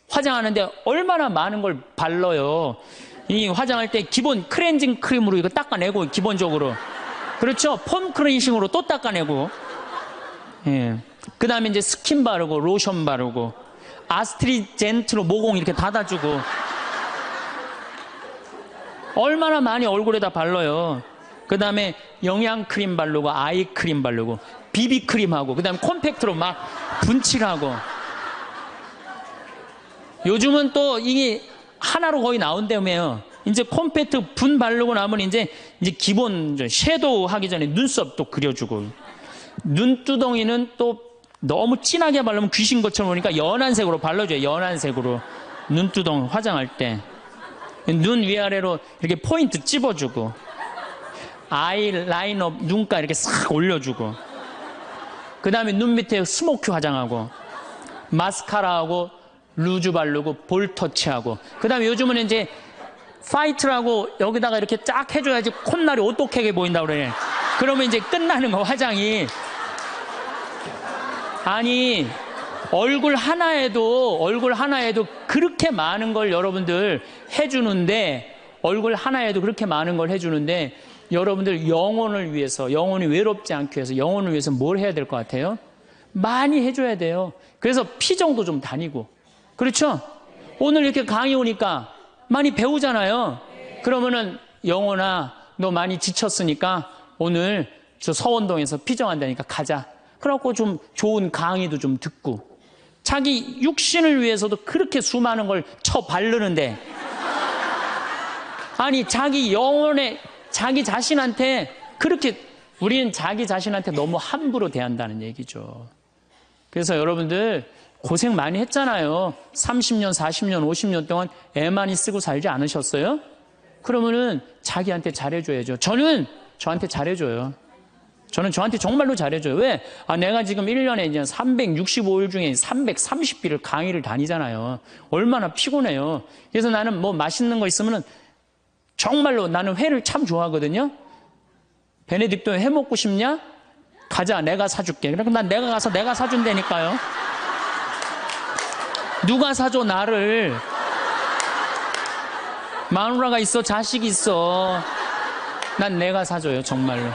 화장하는데 얼마나 많은 걸 발라요. 이 화장할 때 기본 클렌징 크림으로 이거 닦아내고, 기본적으로. 그렇죠? 폼 클렌징으로 또 닦아내고. 예. 그 다음에 이제 스킨 바르고, 로션 바르고, 아스트리젠트로 모공 이렇게 닫아주고. 얼마나 많이 얼굴에다 발라요. 그 다음에 영양크림 바르고, 아이크림 바르고, 비비크림하고, 그 다음에 콤팩트로 막 분칠하고. 요즘은 또 이게 하나로 거의 나온다며요. 이제 콤팩트 분 바르고 나면 이제 기본 섀도우 하기 전에 눈썹 또 그려주고, 눈두덩이는 또 너무 진하게 바르면 귀신 것처럼 보니까 연한 색으로 발라줘요. 연한 색으로. 눈두덩이 화장할 때. 눈 위아래로 이렇게 포인트 찝어주고, 아이라이너 눈가 이렇게 싹 올려주고, 그 다음에 눈 밑에 스모키 화장하고, 마스카라하고, 루즈 바르고, 볼 터치하고, 그 다음에 요즘은 이제 파이트라고 여기다가 이렇게 쫙 해줘야지 콧날이 오똑하게 보인다고 그래. 그러면 이제 끝나는 거, 화장이. 아니, 얼굴 하나에도 그렇게 많은 걸 여러분들 해주는데, 얼굴 하나에도 그렇게 많은 걸 해주는데, 여러분들 영혼을 위해서, 영혼이 외롭지 않기 위해서, 영혼을 위해서 뭘 해야 될 것 같아요? 많이 해줘야 돼요. 그래서 피정도 좀 다니고. 그렇죠? 오늘 이렇게 강의 오니까 많이 배우잖아요. 그러면은 영혼아, 너 많이 지쳤으니까 오늘 저 서원동에서 피정한다니까 가자. 그래갖고 좀 좋은 강의도 좀 듣고. 자기 육신을 위해서도 그렇게 수많은 걸 쳐 바르는데, 아니 자기 영혼에, 자기 자신한테 그렇게, 우리는 자기 자신한테 너무 함부로 대한다는 얘기죠. 그래서 여러분들 고생 많이 했잖아요. 30년, 40년, 50년 동안 애 많이 쓰고 살지 않으셨어요? 그러면은 자기한테 잘해줘야죠. 저는 저한테 잘해줘요. 저는 저한테 정말로 잘해줘요. 왜? 내가 지금 1년에 이제 365일 중에 330일을 강의를 다니잖아요. 얼마나 피곤해요. 그래서 나는 뭐 맛있는 거 있으면은 정말로, 나는 회를 참 좋아하거든요. 베네딕토 회 먹고 싶냐? 가자, 내가 사줄게. 그럼 난 내가 가서 내가 사준다니까요. 누가 사줘, 나를. 마누라가 있어, 자식이 있어. 난 내가 사줘요, 정말로.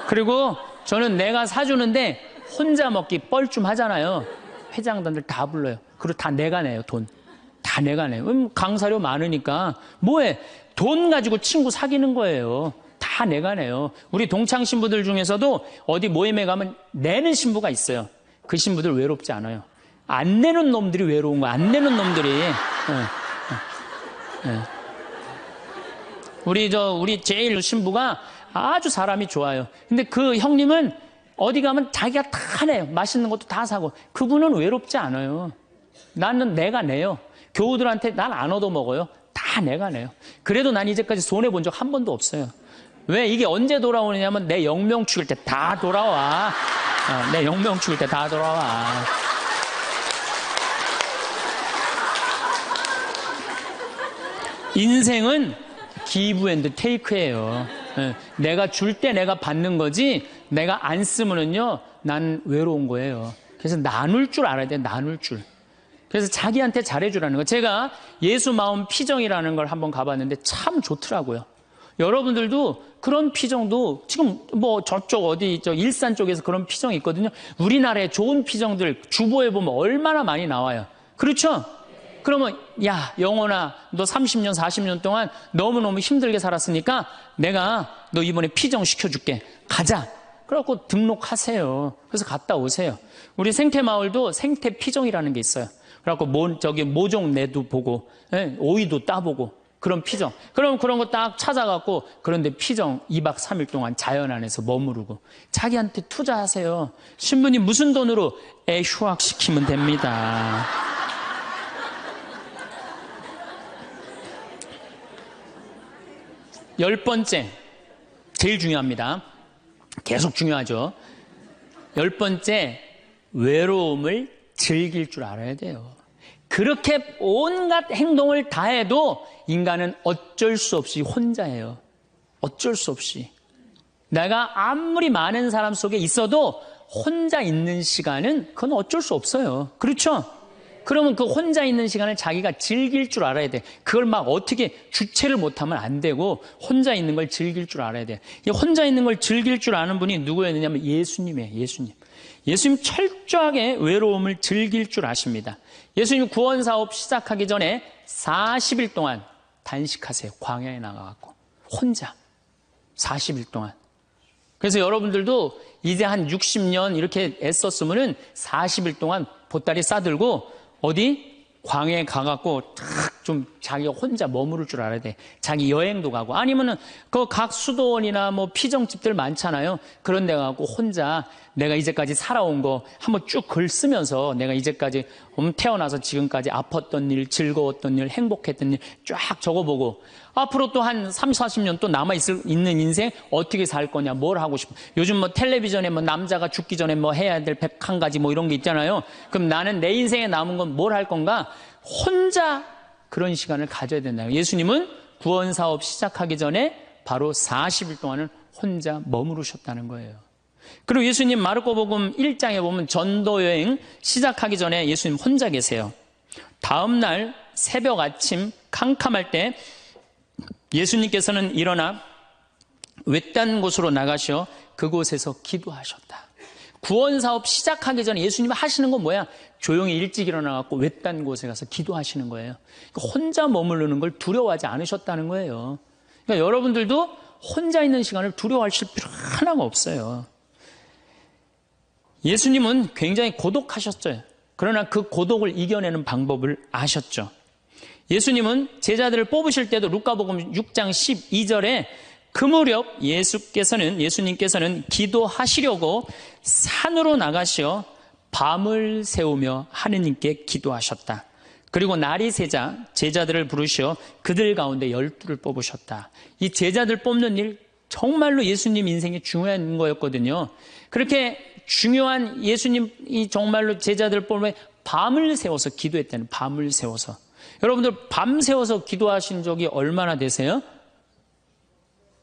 그리고 저는 내가 사주는데 혼자 먹기 뻘쭘하잖아요. 회장단들 다 불러요. 그리고 다 내가 내요, 돈. 다 내가 내요. 강사료 많으니까. 뭐해? 돈 가지고 친구 사귀는 거예요. 다 내가 내요. 우리 동창 신부들 중에서도 어디 모임에 가면 내는 신부가 있어요. 그 신부들 외롭지 않아요. 안 내는 놈들이 외로운 거야. 안 내는 놈들이. 우리 제일 신부가 아주 사람이 좋아요. 근데 그 형님은 어디 가면 자기가 다 내요. 맛있는 것도 다 사고. 그분은 외롭지 않아요. 나는 내가 내요. 교우들한테 난 안 얻어먹어요. 다 내가 내요. 그래도 난 이제까지 손해본 적 한 번도 없어요. 왜? 이게 언제 돌아오느냐면 내 영명 죽일 때 다 돌아와. 내 영명 죽일 때 다 돌아와. 인생은 기브 앤드 테이크예요. 내가 줄 때 내가 받는 거지, 내가 안 쓰면은요, 난 외로운 거예요. 그래서 나눌 줄 알아야 돼, 나눌 줄. 그래서 자기한테 잘해주라는 거. 제가 예수 마음 피정이라는 걸 한번 가봤는데 참 좋더라고요. 여러분들도 그런 피정도 지금 뭐 저쪽 어디 저 일산 쪽에서 그런 피정이 있거든요. 우리나라에 좋은 피정들 주보에 보면 얼마나 많이 나와요. 그렇죠? 그러면 야, 영혼아, 너 30년 40년 동안 너무너무 힘들게 살았으니까 내가 너 이번에 피정 시켜줄게. 가자. 그래갖고 등록하세요. 그래서 갔다 오세요. 우리 생태마을도 생태피정이라는 게 있어요. 그래갖고 모종내도 보고, 오이도 따보고, 그런 피정. 그럼 그런 거 딱 찾아갖고, 그런데 피정 2박 3일 동안 자연 안에서 머무르고, 자기한테 투자하세요. 신부님 무슨 돈으로? 애 휴학시키면 됩니다. 열 번째, 제일 중요합니다. 계속 중요하죠. 열 번째, 외로움을 즐길 줄 알아야 돼요. 그렇게 온갖 행동을 다 해도 인간은 어쩔 수 없이 혼자예요. 어쩔 수 없이. 내가 아무리 많은 사람 속에 있어도 혼자 있는 시간은 그건 어쩔 수 없어요. 그렇죠? 그러면 그 혼자 있는 시간을 자기가 즐길 줄 알아야 돼. 그걸 막 어떻게 주체를 못하면 안 되고 혼자 있는 걸 즐길 줄 알아야 돼. 이 혼자 있는 걸 즐길 줄 아는 분이 누구였느냐면 예수님이에요. 예수님. 예수님 철저하게 외로움을 즐길 줄 아십니다. 예수님 구원 사업 시작하기 전에 40일 동안 단식하세요. 광야에 나가갖고 혼자 40일 동안. 그래서 여러분들도 이제 한 60년 이렇게 애썼으면은 40일 동안 보따리 싸들고 어디 광야에 가갖고 탁 좀 자기가 혼자 머무를 줄 알아야 돼. 자기 여행도 가고 아니면은 그 각 수도원이나 뭐 피정집들 많잖아요. 그런 데 가고 혼자 내가 이제까지 살아온 거 한번 쭉 글 쓰면서 내가 이제까지 태어나서 지금까지 아팠던 일, 즐거웠던 일, 행복했던 일 쫙 적어보고 앞으로 또 한 3, 40년 또 있는 인생 어떻게 살 거냐, 뭘 하고 싶어. 요즘 뭐 텔레비전에 뭐 남자가 죽기 전에 뭐 해야 될 101가지 뭐 이런 게 있잖아요. 그럼 나는 내 인생에 남은 건 뭘 할 건가? 혼자 그런 시간을 가져야 된다. 예수님은 구원 사업 시작하기 전에 바로 40일 동안은 혼자 머무르셨다는 거예요. 그리고 예수님 마르코복음 1장에 보면 전도 여행 시작하기 전에 예수님 혼자 계세요. 다음 날 새벽 아침 캄캄할 때 예수님께서는 일어나 외딴 곳으로 나가셔 그곳에서 기도하셨다. 구원 사업 시작하기 전에 예수님이 하시는 건 뭐야? 조용히 일찍 일어나갖고 외딴 곳에 가서 기도하시는 거예요. 혼자 머무르는 걸 두려워하지 않으셨다는 거예요. 그러니까 여러분들도 혼자 있는 시간을 두려워하실 필요 하나가 없어요. 예수님은 굉장히 고독하셨어요. 그러나 그 고독을 이겨내는 방법을 아셨죠. 예수님은 제자들을 뽑으실 때도 루카복음 6장 12절에 그 무렵 예수님께서는 기도하시려고 산으로 나가시어 밤을 새우며 하느님께 기도하셨다. 그리고 날이 새자 제자들을 부르시어 그들 가운데 12를 뽑으셨다. 이 제자들 뽑는 일 정말로 예수님 인생에 중요한 거였거든요. 그렇게 중요한 예수님이 정말로 제자들 뽑으면 밤을 새워서 기도했다는, 밤을 새워서. 여러분들 밤 새워서 기도하신 적이 얼마나 되세요?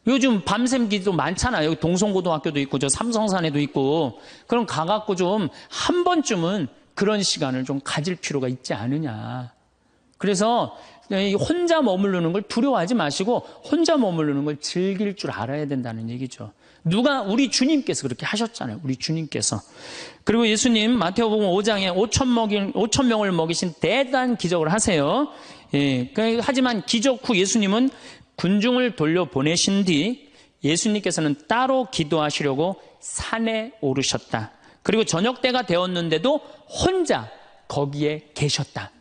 요즘 밤샘 기도 많잖아요. 여기 동성고등학교도 있고 저 삼성산에도 있고. 그럼 가갖고 좀 한 번쯤은 그런 시간을 좀 가질 필요가 있지 않느냐. 그래서 혼자 머무르는 걸 두려워하지 마시고 혼자 머무르는 걸 즐길 줄 알아야 된다는 얘기죠. 우리 주님께서 그렇게 하셨잖아요. 우리 주님께서. 그리고 예수님 마태복음 5장에 5천 명을 먹이신 대단한 기적을 하세요. 예, 하지만 기적 후 예수님은 군중을 돌려보내신 뒤 예수님께서는 따로 기도하시려고 산에 오르셨다. 그리고 저녁 때가 되었는데도 혼자 거기에 계셨다.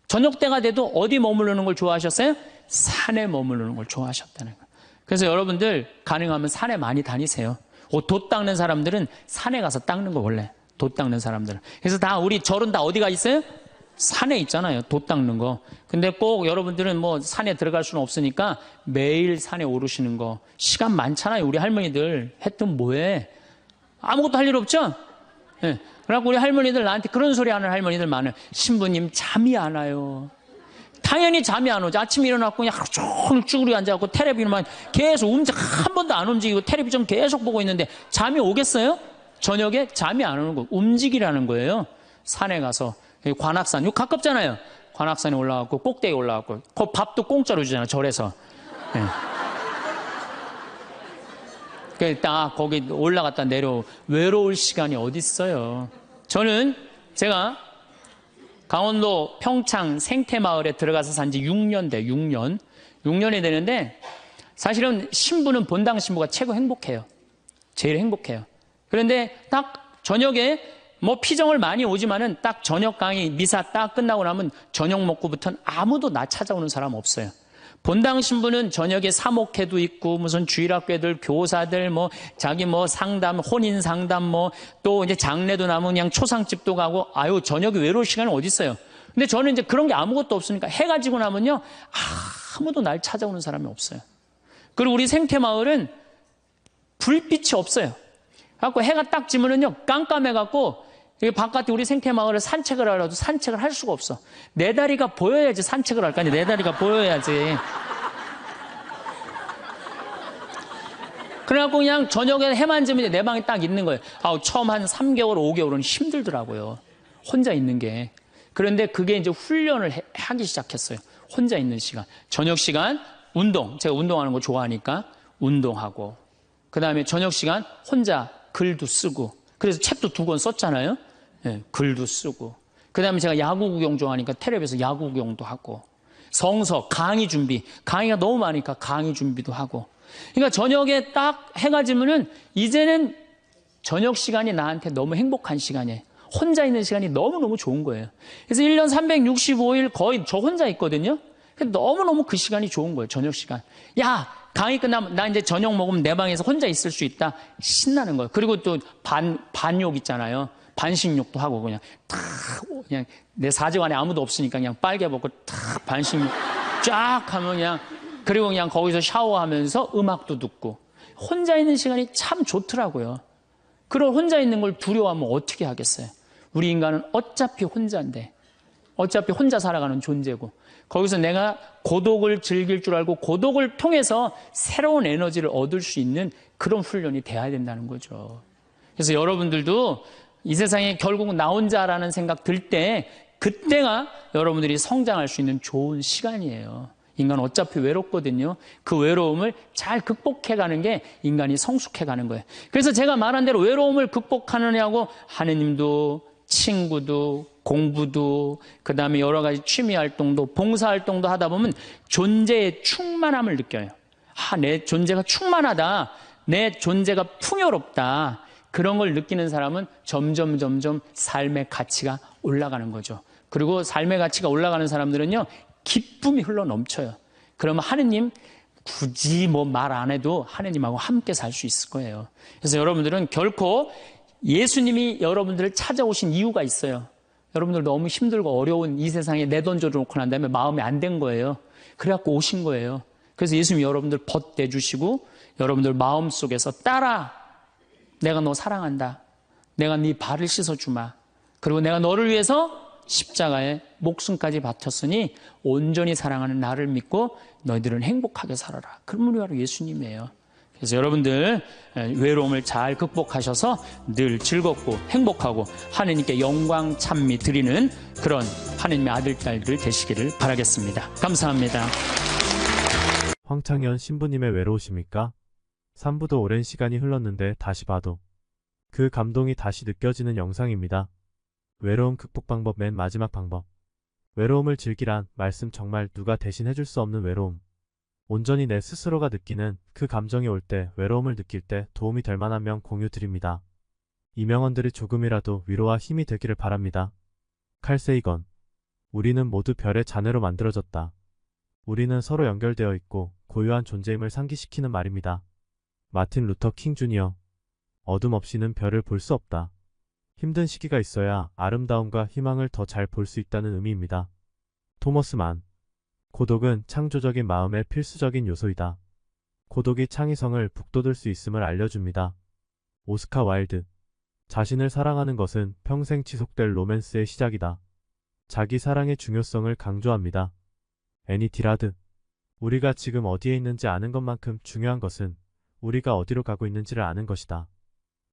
저녁 때가 돼도 어디 머무르는 걸 좋아하셨어요? 산에 머무르는 걸 좋아하셨다는 거예요. 그래서 여러분들 가능하면 산에 많이 다니세요. 돛 닦는 사람들은 산에 가서 닦는 거 원래. 돛 닦는 사람들은. 그래서 우리 절은 다 어디 가 있어요? 산에 있잖아요. 돛 닦는 거. 근데 꼭 여러분들은 뭐 산에 들어갈 수는 없으니까 매일 산에 오르시는 거. 시간 많잖아요. 우리 할머니들. 했던 뭐해? 아무것도 할 일 없죠? 네. 그래갖고 우리 할머니들 나한테 그런 소리 하는 할머니들 많아요. 신부님 잠이 안 와요. 당연히 잠이 안 오죠. 아침에 일어나고 그냥 하루 종일 쭈그리 앉아갖고 텔레비전만 계속 한 번도 안 움직이고 텔레비전 계속 보고 있는데 잠이 오겠어요? 저녁에 잠이 안 오는 거. 움직이라는 거예요. 산에 가서. 관악산, 이거 가깝잖아요. 관악산에 올라가고 꼭대기 올라가고 그 밥도 공짜로 주잖아요. 절에서. 네. 딱 거기 올라갔다 외로울 시간이 어디 있어요. 저는 제가 강원도 평창 생태마을에 들어가서 산 지 6년 돼. 6년이 되는데 사실은 신부는 본당 신부가 최고 행복해요. 제일 행복해요. 그런데 딱 저녁에 뭐 피정을 많이 오지만은 딱 저녁 강의 미사 딱 끝나고 나면 저녁 먹고부터는 아무도 나 찾아오는 사람 없어요. 본당 신부는 저녁에 사목회도 있고 무슨 주일학교들 교사들 뭐 자기 뭐 상담 혼인 상담 뭐 또 이제 장례도 나면 그냥 초상집도 가고 저녁에 외로울 시간은 어디 있어요. 근데 저는 이제 그런 게 아무것도 없으니까 해가 지고 나면요 아무도 날 찾아오는 사람이 없어요. 그리고 우리 생태마을은 불빛이 없어요. 그래갖고 해가 딱 지면은요 깜깜해갖고 바깥에 우리 생태마을을 산책을 하려도 산책을 할 수가 없어. 내 다리가 보여야지 산책을 할 거 아니야. 내 다리가 보여야지. 그래갖고 그냥 저녁에 해만 지면 내 방에 딱 있는 거예요. 처음 한 3개월, 5개월은 힘들더라고요. 혼자 있는 게. 그런데 그게 이제 훈련을 하기 시작했어요. 혼자 있는 시간. 저녁 시간 운동. 제가 운동하는 거 좋아하니까 운동하고. 그 다음에 저녁 시간 혼자 글도 쓰고. 그래서 책도 2권 썼잖아요. 네, 글도 쓰고. 그 다음에 제가 야구 구경 좋아하니까 텔레비에서 야구 구경도 하고. 성서, 강의 준비. 강의가 너무 많으니까 강의 준비도 하고. 그러니까 저녁에 딱 해가 지면은 이제는 저녁 시간이 나한테 너무 행복한 시간이에요. 혼자 있는 시간이 너무너무 좋은 거예요. 그래서 1년 365일 거의 저 혼자 있거든요. 너무너무 그 시간이 좋은 거예요. 저녁 시간. 야, 강의 끝나면 나 이제 저녁 먹으면 내 방에서 혼자 있을 수 있다. 신나는 거예요. 그리고 또 반욕 있잖아요. 반신욕도 하고 그냥 내 사정 안에 아무도 없으니까 그냥 빨개 벗고 탁 반신욕 쫙 하면 그냥 그리고 그냥 거기서 샤워하면서 음악도 듣고 혼자 있는 시간이 참 좋더라고요. 그런 혼자 있는 걸 두려워하면 어떻게 하겠어요? 우리 인간은 어차피 혼자인데 어차피 혼자 살아가는 존재고 거기서 내가 고독을 즐길 줄 알고 고독을 통해서 새로운 에너지를 얻을 수 있는 그런 훈련이 돼야 된다는 거죠. 그래서 여러분들도 이 세상에 결국 나 혼자라는 생각 들 때 그때가 여러분들이 성장할 수 있는 좋은 시간이에요. 인간은 어차피 외롭거든요. 그 외로움을 잘 극복해가는 게 인간이 성숙해가는 거예요. 그래서 제가 말한 대로 외로움을 극복하느냐고 하느님도 친구도 공부도 그 다음에 여러 가지 취미활동도 봉사활동도 하다 보면 존재의 충만함을 느껴요. 내 존재가 충만하다. 내 존재가 풍요롭다. 그런 걸 느끼는 사람은 점점 삶의 가치가 올라가는 거죠. 그리고 삶의 가치가 올라가는 사람들은요. 기쁨이 흘러 넘쳐요. 그러면 하느님 굳이 뭐 말 안 해도 하느님하고 함께 살 수 있을 거예요. 그래서 여러분들은 결코 예수님이 여러분들을 찾아오신 이유가 있어요. 여러분들 너무 힘들고 어려운 이 세상에 내던져 놓고 난 다음에 마음이 안 된 거예요. 그래갖고 오신 거예요. 그래서 예수님이 여러분들 벗대주시고 여러분들 마음속에서 딸아 내가 너 사랑한다. 내가 네 발을 씻어주마. 그리고 내가 너를 위해서 십자가에 목숨까지 바쳤으니 온전히 사랑하는 나를 믿고 너희들은 행복하게 살아라. 그런 분이 바로 예수님이에요. 그래서 여러분들 외로움을 잘 극복하셔서 늘 즐겁고 행복하고 하느님께 영광 찬미 드리는 그런 하느님의 아들 딸들 되시기를 바라겠습니다. 감사합니다. 황창현 신부님의 외로우십니까? 3부도 오랜 시간이 흘렀는데 다시 봐도 그 감동이 다시 느껴지는 영상입니다. 외로움 극복 방법 맨 마지막 방법. 외로움을 즐기란 말씀 정말 누가 대신 해줄 수 없는 외로움. 온전히 내 스스로가 느끼는 그 감정이 올 때 외로움을 느낄 때 도움이 될 만한 명 공유 드립니다. 이 명언들이 조금이라도 위로와 힘이 되기를 바랍니다. 칼 세이건. 우리는 모두 별의 자녀로 만들어졌다. 우리는 서로 연결되어 있고 고유한 존재임을 상기시키는 말입니다. 마틴 루터 킹 주니어. 어둠 없이는 별을 볼 수 없다. 힘든 시기가 있어야 아름다움과 희망을 더 잘 볼 수 있다는 의미입니다. 토머스 만. 고독은 창조적인 마음의 필수적인 요소이다. 고독이 창의성을 북돋을 수 있음을 알려줍니다. 오스카 와일드. 자신을 사랑하는 것은 평생 지속될 로맨스의 시작이다. 자기 사랑의 중요성을 강조합니다. 애니 디라드. 우리가 지금 어디에 있는지 아는 것만큼 중요한 것은 우리가 어디로 가고 있는지를 아는 것이다.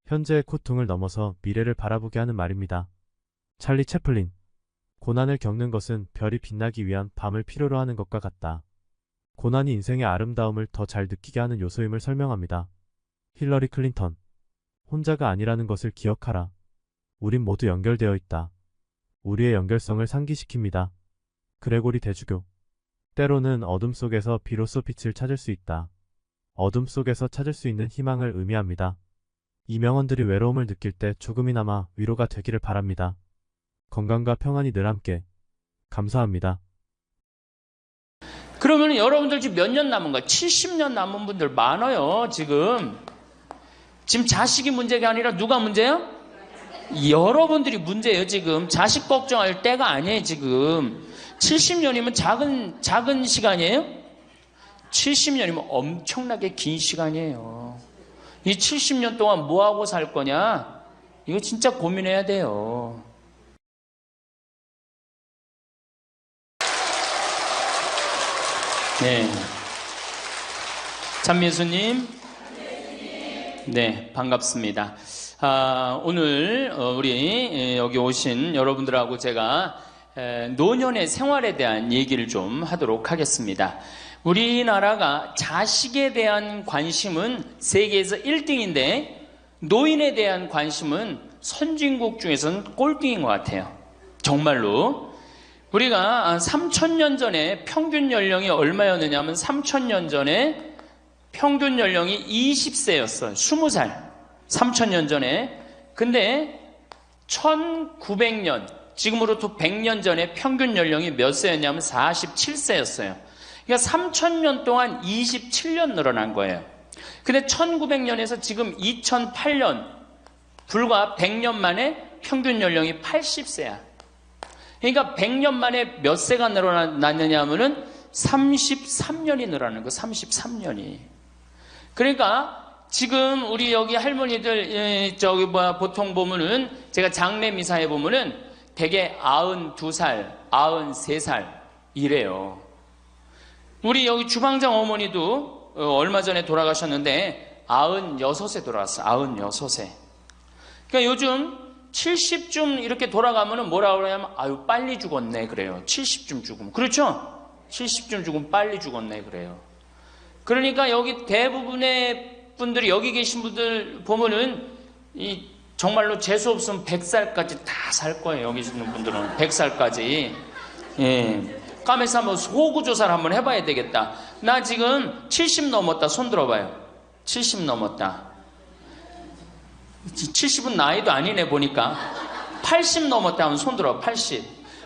현재의 고통을 넘어서 미래를 바라보게 하는 말입니다. 찰리 채플린. 고난을 겪는 것은 별이 빛나기 위한 밤을 필요로 하는 것과 같다. 고난이 인생의 아름다움을 더 잘 느끼게 하는 요소임을 설명합니다. 힐러리 클린턴. 혼자가 아니라는 것을 기억하라. 우린 모두 연결되어 있다. 우리의 연결성을 상기시킵니다. 그레고리 대주교. 때로는 어둠 속에서 비로소 빛을 찾을 수 있다. 어둠 속에서 찾을 수 있는 희망을 의미합니다. 이 명언들이 외로움을 느낄 때 조금이나마 위로가 되기를 바랍니다. 건강과 평안이 늘 함께. 감사합니다. 그러면 여러분들 지금 몇 년 남은 거야? 70년 남은 분들 많아요. 지금 자식이 문제가 아니라 누가 문제예요? 여러분들이 문제예요. 지금 자식 걱정할 때가 아니에요. 지금 70년이면 작은 시간이에요? 70년이면 엄청나게 긴 시간이에요. 이 70년 동안 뭐하고 살 거냐? 이거 진짜 고민해야 돼요. 네. 찬민수님. 네, 반갑습니다. 오늘 우리 여기 오신 여러분들하고 제가 노년의 생활에 대한 얘기를 좀 하도록 하겠습니다. 우리나라가 자식에 대한 관심은 세계에서 1등인데 노인에 대한 관심은 선진국 중에서는 꼴등인 것 같아요. 정말로. 우리가 3,000년 전에 평균 연령이 얼마였느냐 하면 3,000년 전에 평균 연령이 20세였어요. 20살. 3,000년 전에. 근데 1900년, 지금으로부터 100년 전에 평균 연령이 몇 세였냐면 47세였어요. 그러니까 3,000년 동안 27년 늘어난 거예요. 근데 1900년에서 지금 2008년, 불과 100년 만에 평균 연령이 80세야. 그러니까 100년 만에 몇 세가 늘어났느냐 하면은 33년이 늘어나는 거, 33년이. 그러니까 지금 우리 여기 할머니들, 보통 보면은, 제가 장례 미사에 보면은 대개 92살, 93살 이래요. 우리 여기 주방장 어머니도 얼마 전에 돌아가셨는데 96세 돌아갔어요. 96세. 그러니까 요즘 70쯤 이렇게 돌아가면은 뭐라 그러냐면 아유 빨리 죽었네 그래요. 70쯤 죽으면. 그렇죠? 70쯤 죽으면 빨리 죽었네 그래요. 그러니까 여기 대부분의 분들이 여기 계신 분들 보면은 이 정말로 재수 없으면 100살까지 다 살 거예요. 여기 있는 분들은 100살까지. 예. 까매서 한번 소구조사를 한번 해봐야 되겠다. 나 지금 70 넘었다. 손 들어봐요. 70 넘었다. 70은 나이도 아니네 보니까. 80 넘었다 하면 손 들어. 80.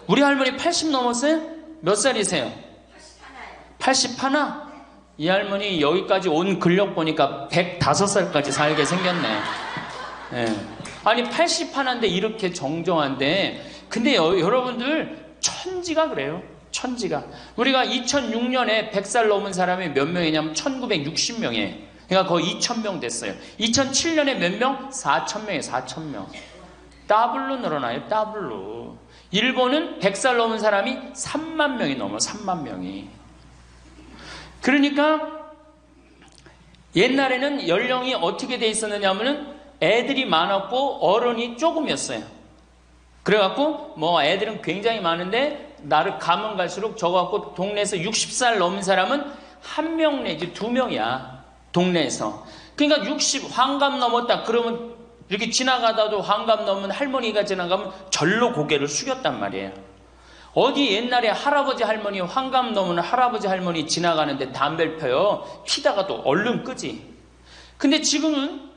우리 할머니 80 넘었어요? 몇 살이세요? 81? 이 할머니 여기까지 온 근력 보니까 105살까지 살게 생겼네. 예. 아니 81인데 이렇게 정정한데, 근데 여러분들 천지가 그래요. 천지가. 우리가 2006년에 100살 넘은 사람이 몇 명이냐면 1960명이에요. 그러니까 거의 2,000명 됐어요. 2007년에 몇 명? 4,000명이에요. 4,000명. 더블로 늘어나요. 더블로. 일본은 100살 넘은 사람이 3만 명이 넘어. 3만 명이. 그러니까 옛날에는 연령이 어떻게 돼 있었느냐 하면은 애들이 많았고 어른이 조금이었어요. 그래갖고 뭐 애들은 굉장히 많은데 나를 가면 갈수록 저거갖고 동네에서 60살 넘은 사람은 1명 내지 2명이야. 동네에서. 그러니까 60 환갑 넘었다 그러면 이렇게 지나가다도 환갑 넘은 할머니가 지나가면 절로 고개를 숙였단 말이에요. 어디 옛날에 할아버지 할머니 환갑 넘은 할아버지 할머니 지나가는데 담배를 펴요. 피다가도 얼른 끄지. 근데 지금은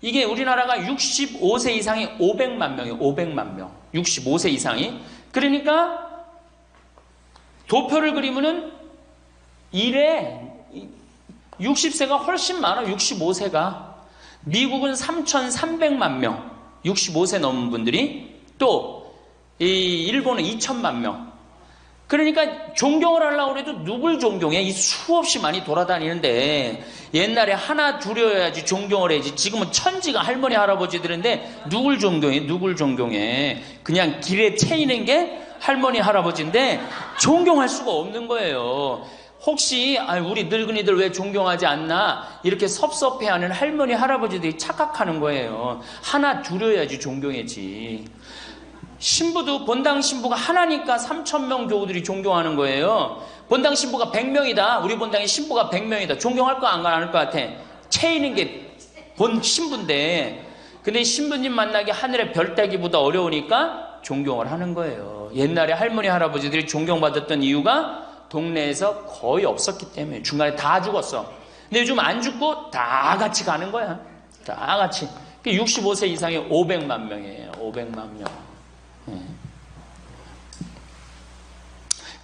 이게 우리나라가 65세 이상이 500만 명이에요. 500만 명. 65세 이상이. 그러니까 도표를 그리면은 이래 60세가 훨씬 많아. 65세가. 미국은 3,300만 명. 65세 넘은 분들이. 또 이 일본은 2천만 명. 그러니까 존경을 하려고 해도 누굴 존경해? 이 수없이 많이 돌아다니는데 옛날에 하나 둘이어야지 존경을 해야지. 지금은 천지가 할머니 할아버지들인데 누굴 존경해? 누굴 존경해? 그냥 길에 채이는 게 할머니 할아버지인데 존경할 수가 없는 거예요. 혹시 우리 늙은이들 왜 존경하지 않나 이렇게 섭섭해하는 할머니 할아버지들이 착각하는 거예요. 하나 둘이어야지 존경해지. 신부도 본당 신부가 하나니까 3,000명 교우들이 존경하는 거예요. 본당 신부가 100명이다. 우리 본당에 신부가 100명이다. 존경할 거 안 할 것 같아. 채이는 게 본 신부인데, 근데 신부님 만나기 하늘의 별 따기보다 어려우니까 존경을 하는 거예요. 옛날에 할머니 할아버지들이 존경받았던 이유가 동네에서 거의 없었기 때문에. 중간에 다 죽었어. 근데 요즘 안 죽고 다 같이 가는 거야. 다 같이. 65세 이상이 500만 명이에요. 500만 명.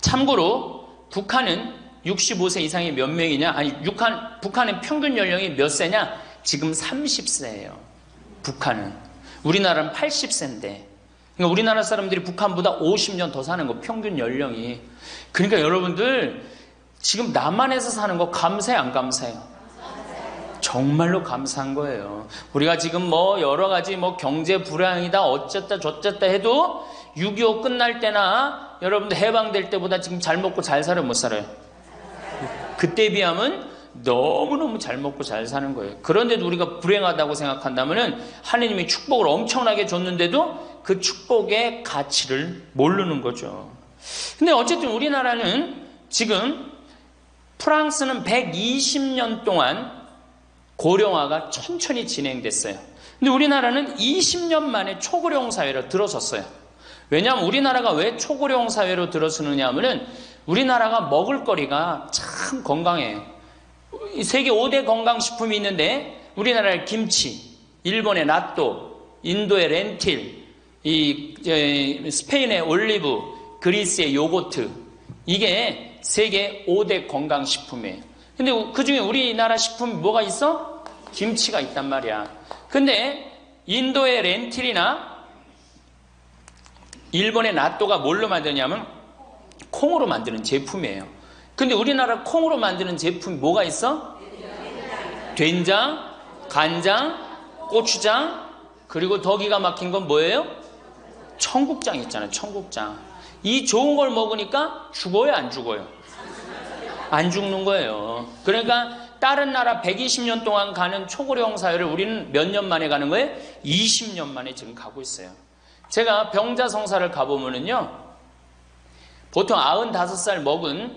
참고로 북한은 65세 이상이 몇 명이냐? 아니, 북한은 평균 연령이 몇 세냐? 지금 30세예요. 북한은. 우리나라는 80세인데. 그러니까 우리나라 사람들이 북한보다 50년 더 사는 거, 평균 연령이. 그러니까 여러분들 지금 남한에서 사는 거 감사해 안 감사해요? 정말로 감사한 거예요. 우리가 지금 뭐 여러 가지 뭐 경제 불황이다 어쨌다 저쨌다 해도 6.25 끝날 때나 여러분들 해방될 때보다 지금 잘 먹고 잘 살아요, 못 살아요? 그때 비하면 너무너무 잘 먹고 잘 사는 거예요. 그런데도 우리가 불행하다고 생각한다면은 하느님이 축복을 엄청나게 줬는데도 그 축복의 가치를 모르는 거죠. 근데 어쨌든 우리나라는 지금 프랑스는 120년 동안 고령화가 천천히 진행됐어요. 근데 우리나라는 20년 만에 초고령 사회로 들어섰어요. 왜냐하면 우리나라가 왜 초고령 사회로 들어서느냐 하면은 우리나라가 먹을 거리가 참 건강해요. 세계 5대 건강식품이 있는데 우리나라의 김치, 일본의 나또, 인도의 렌틸, 스페인의 올리브, 그리스의 요거트, 이게 세계 5대 건강식품이에요. 근데 그 중에 우리나라 식품이 뭐가 있어? 김치가 있단 말이야. 근데 인도의 렌틸이나 일본의 나또가 뭘로 만드냐면 콩으로 만드는 제품이에요. 근데 우리나라 콩으로 만드는 제품이 뭐가 있어? 된장, 간장, 고추장, 그리고 더 기가 막힌 건 뭐예요? 청국장 있잖아요. 청국장. 이 좋은 걸 먹으니까 죽어요, 안 죽어요? 안 죽는 거예요. 그러니까 다른 나라 120년 동안 가는 초고령 사회를 우리는 몇 년 만에 가는 거예요? 20년 만에 지금 가고 있어요. 제가 병자성사를 가보면은요, 보통 95살 먹은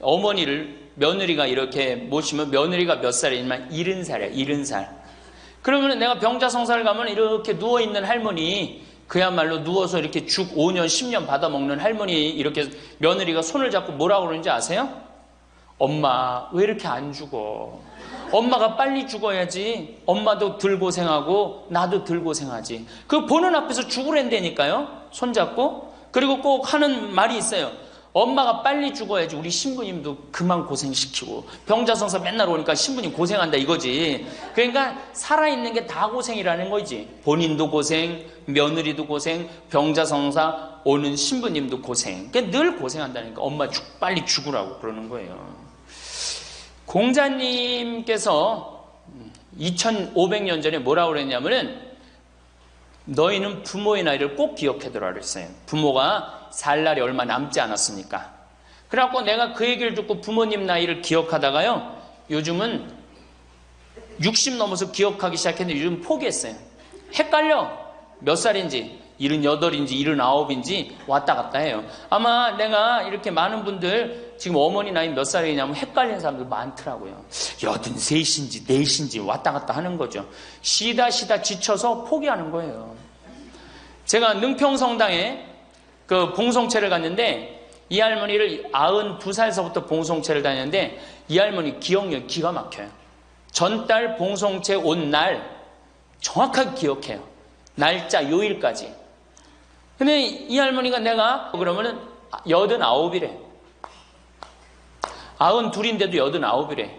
어머니를 며느리가 이렇게 모시면 며느리가 몇 살이냐면 70살이야, 70살. 그러면 내가 병자성사를 가면 이렇게 누워있는 할머니, 그야말로 누워서 이렇게 죽 5년, 10년 받아먹는 할머니, 이렇게 며느리가 손을 잡고 뭐라고 그러는지 아세요? 엄마, 왜 이렇게 안 죽어? 엄마가 빨리 죽어야지. 엄마도 덜 고생하고 나도 덜 고생하지. 그 보는 앞에서 죽으랜다니까요. 손잡고. 그리고 꼭 하는 말이 있어요. 엄마가 빨리 죽어야지 우리 신부님도 그만 고생시키고. 병자성사 맨날 오니까 신부님 고생한다 이거지. 그러니까 살아있는 게 다 고생이라는 거지. 본인도 고생, 며느리도 고생, 병자성사 오는 신부님도 고생. 그러니까 늘 고생한다니까. 엄마 빨리 죽으라고 그러는 거예요. 공자님께서 2500년 전에 뭐라고 그랬냐면은 너희는 부모의 나이를 꼭 기억해두라 그랬어요. 부모가 살 날이 얼마 남지 않았으니까. 그래갖고 내가 그 얘기를 듣고 부모님 나이를 기억하다가요, 요즘은 60 넘어서 기억하기 시작했는데 요즘 포기했어요. 헷갈려. 몇 살인지 78인지 79인지 왔다 갔다 해요. 아마 내가 이렇게 많은 분들 지금 어머니 나이 몇 살이냐면 헷갈리는 사람들 많더라고요. 83인지 4인지 왔다 갔다 하는 거죠. 쉬다 지쳐서 포기하는 거예요. 제가 능평성당에 그 봉송체를 갔는데 이 할머니를 92살서부터 봉송체를 다녔는데 이 할머니 기억력이 기가 막혀요. 전달 봉송체 온 날 정확하게 기억해요. 날짜 요일까지. 근데 이 할머니가 내가 그러면은 89이래. 92인데도 89이래.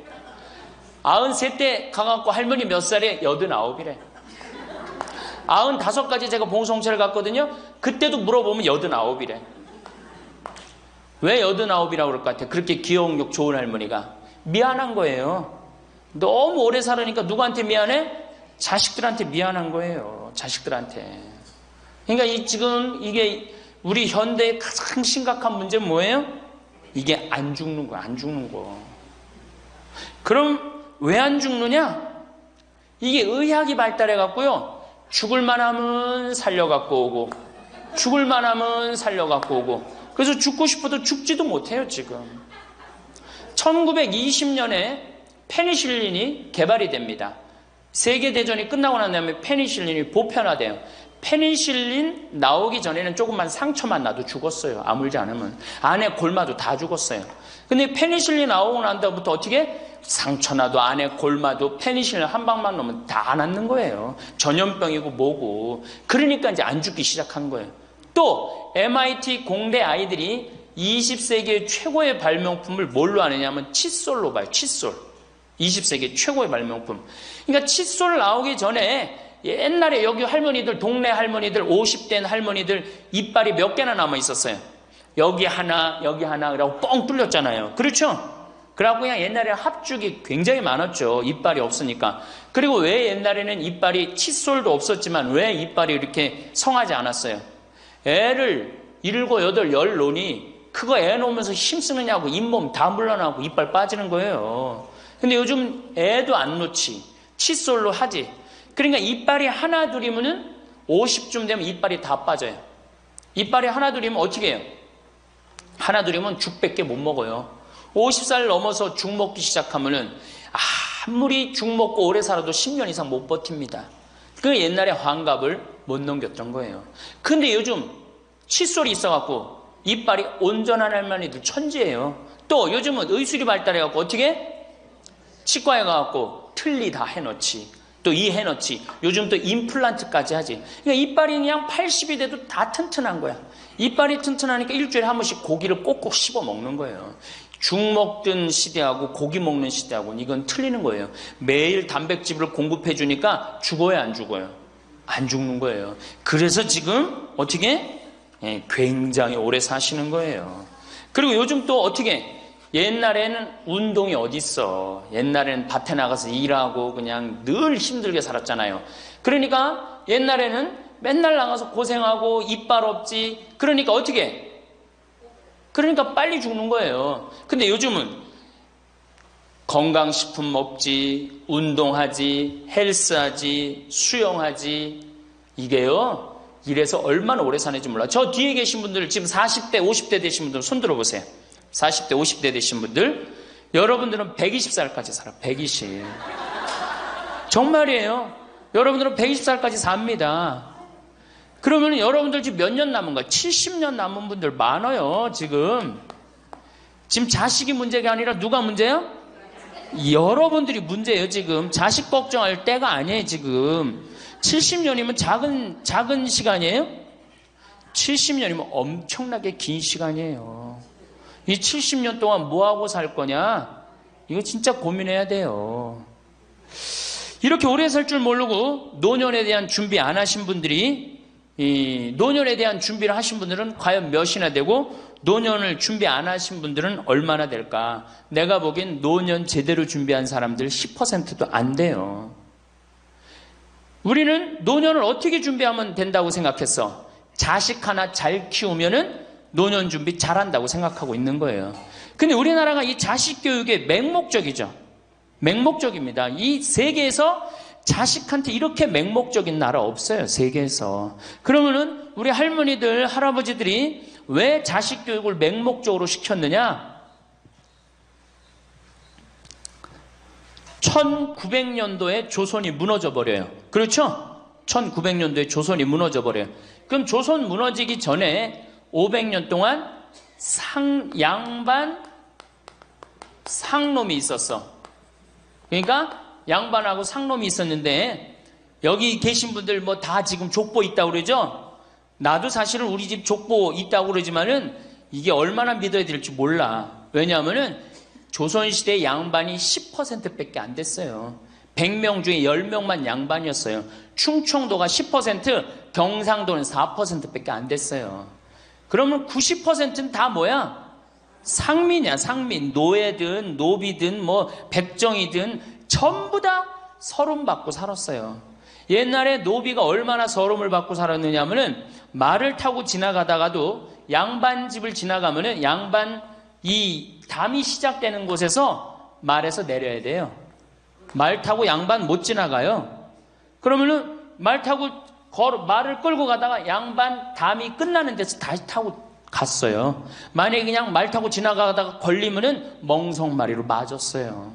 93때 가갖고 할머니 몇 살에 89이래. 95까지 제가 봉송체를 갔거든요. 그때도 물어보면 89이래. 왜 89이라고 그럴 것 같아? 그렇게 기억력 좋은 할머니가. 미안한 거예요. 너무 오래 살으니까 누구한테 미안해? 자식들한테 미안한 거예요. 자식들한테. 그러니까 지금 이게 우리 현대의 가장 심각한 문제는 뭐예요? 이게 안 죽는 거, 안 죽는 거. 그럼 왜 안 죽느냐? 이게 의학이 발달해갖고요. 죽을만 하면 살려갖고 오고, 죽을만 하면 살려갖고 오고, 그래서 죽고 싶어도 죽지도 못해요, 지금. 1920년에 페니실린이 개발이 됩니다. 세계대전이 끝나고 난 다음에 페니실린이 보편화돼요. 페니실린 나오기 전에는 조금만 상처만 나도 죽었어요. 아물지 않으면. 안에 골마도 다 죽었어요. 근데 페니실린 나오고 난 다음부터 어떻게? 상처나도 안에 골마도 페니실린 한 방만 넣으면 다 낫는 거예요. 전염병이고 뭐고. 그러니까 이제 안 죽기 시작한 거예요. 또 MIT 공대 아이들이 20세기의 최고의 발명품을 뭘로 아느냐면 칫솔로 봐요. 칫솔. 20세기 최고의 발명품. 그러니까 칫솔 나오기 전에 옛날에 여기 할머니들, 동네 할머니들, 50된 할머니들 이빨이 몇 개나 남아 있었어요. 여기 하나, 그러고 뻥 뚫렸잖아요. 그렇죠? 그래갖고 그냥 옛날에 합죽이 굉장히 많았죠. 이빨이 없으니까. 그리고 왜 옛날에는 이빨이, 칫솔도 없었지만 왜 이빨이 이렇게 성하지 않았어요? 애를 7, 8, 10 놓으니 그거 애 놓으면서 힘쓰느냐고 잇몸 다 물러나고 이빨 빠지는 거예요. 근데 요즘 애도 안 놓지. 칫솔로 하지. 그러니까 이빨이 하나 둘이면은 50쯤 되면 이빨이 다 빠져요. 이빨이 하나 둘이면 어떻게 해요? 하나둘이면 죽밖에 못 먹어요. 50살 넘어서 죽 먹기 시작하면은 아무리 죽 먹고 오래 살아도 10년 이상 못 버팁니다. 그 옛날에 환갑을 못 넘겼던 거예요. 근데 요즘 칫솔이 있어갖고 이빨이 온전한 할머니들 천지예요. 또 요즘은 의술이 발달해갖고 어떻게? 치과에 가갖고 틀니 다 해놓지. 또 이 해놓지. 요즘 또 임플란트까지 하지. 그러니까 이빨이 그냥 80이 돼도 다 튼튼한 거야. 이빨이 튼튼하니까 일주일에 한 번씩 고기를 꼭꼭 씹어 먹는 거예요. 죽 먹던 시대하고 고기 먹는 시대하고는 이건 틀리는 거예요. 매일 단백질을 공급해 주니까 죽어요, 안 죽어요? 안 죽는 거예요. 그래서 지금 어떻게? 굉장히 오래 사시는 거예요. 그리고 요즘 또 어떻게? 옛날에는 운동이 어딨어. 옛날에는 밭에 나가서 일하고 그냥 늘 힘들게 살았잖아요. 그러니까 옛날에는 맨날 나가서 고생하고 이빨 없지. 그러니까 어떻게? 그러니까 빨리 죽는 거예요. 근데 요즘은 건강식품 먹지, 운동하지, 헬스하지, 수영하지. 이게요, 이래서 얼마나 오래 사는지 몰라. 저 뒤에 계신 분들, 지금 40대, 50대 되신 분들 손 들어보세요. 40대, 50대 되신 분들, 여러분들은 120살까지 살아. 120. 정말이에요. 여러분들은 120살까지 삽니다. 그러면 여러분들 지금 몇 년 남은 거야? 70년 남은 분들 많아요, 지금. 지금 자식이 문제가 아니라 누가 문제예요? 여러분들이 문제예요, 지금. 자식 걱정할 때가 아니에요, 지금. 70년이면 작은 시간이에요? 70년이면 엄청나게 긴 시간이에요. 이 70년 동안 뭐하고 살 거냐? 이거 진짜 고민해야 돼요. 이렇게 오래 살 줄 모르고 노년에 대한 준비 안 하신 분들이, 이 노년에 대한 준비를 하신 분들은 과연 몇이나 되고, 노년을 준비 안 하신 분들은 얼마나 될까? 내가 보기엔 노년 제대로 준비한 사람들 10%도 안 돼요. 우리는 노년을 어떻게 준비하면 된다고 생각했어? 자식 하나 잘 키우면은 노년 준비 잘한다고 생각하고 있는 거예요. 근데 우리나라가 이 자식 교육의 맹목적이죠. 맹목적입니다. 이 세계에서 자식한테 이렇게 맹목적인 나라 없어요, 세계에서. 그러면은 우리 할머니들, 할아버지들이 왜 자식 교육을 맹목적으로 시켰느냐? 1900년도에 조선이 무너져 버려요. 그렇죠? 1900년도에 조선이 무너져 버려요. 그럼 조선 무너지기 전에 500년 동안 양반 상놈이 있었어. 그러니까 양반하고 상놈이 있었는데, 여기 계신 분들 뭐 다 지금 족보 있다고 그러죠? 나도 사실은 우리 집 족보 있다고 그러지만은 이게 얼마나 믿어야 될지 몰라. 왜냐하면은 조선시대 양반이 10%밖에 안 됐어요. 100명 중에 10명만 양반이었어요. 충청도가 10%, 경상도는 4%밖에 안 됐어요. 그러면 90%는 다 뭐야? 상민이야, 상민. 노예든 노비든 뭐 백정이든 전부 다 서름 받고 살았어요. 옛날에 노비가 얼마나 서름을 받고 살았느냐 하면은, 말을 타고 지나가다가도 양반 집을 지나가면은 양반 이 담이 시작되는 곳에서 말에서 내려야 돼요. 말 타고 양반 못 지나가요. 그러면은 말 타고 말을 끌고 가다가 양반 담이 끝나는 데서 다시 타고 갔어요. 만약에 그냥 말 타고 지나가다가 걸리면은 멍석마리로 맞았어요.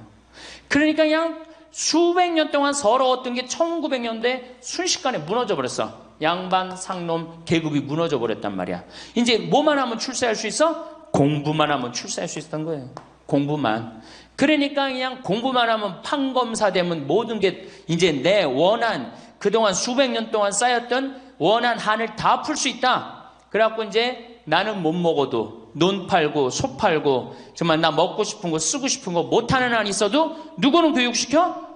그러니까 그냥 수백 년 동안 서러웠던 게 1900년대 순식간에 무너져 버렸어. 양반, 상놈, 계급이 무너져 버렸단 말이야. 이제 뭐만 하면 출세할 수 있어? 공부만 하면 출세할 수 있었던 거예요. 공부만. 그러니까 그냥 공부만 하면 판검사 되면 모든 게 이제 내 원한, 그동안 수백 년 동안 쌓였던 원한 한을 다 풀 수 있다. 그래갖고 이제 나는 못 먹어도 논 팔고 소 팔고 정말 나 먹고 싶은 거 쓰고 싶은 거 못하는 한 있어도 누구는 교육시켜?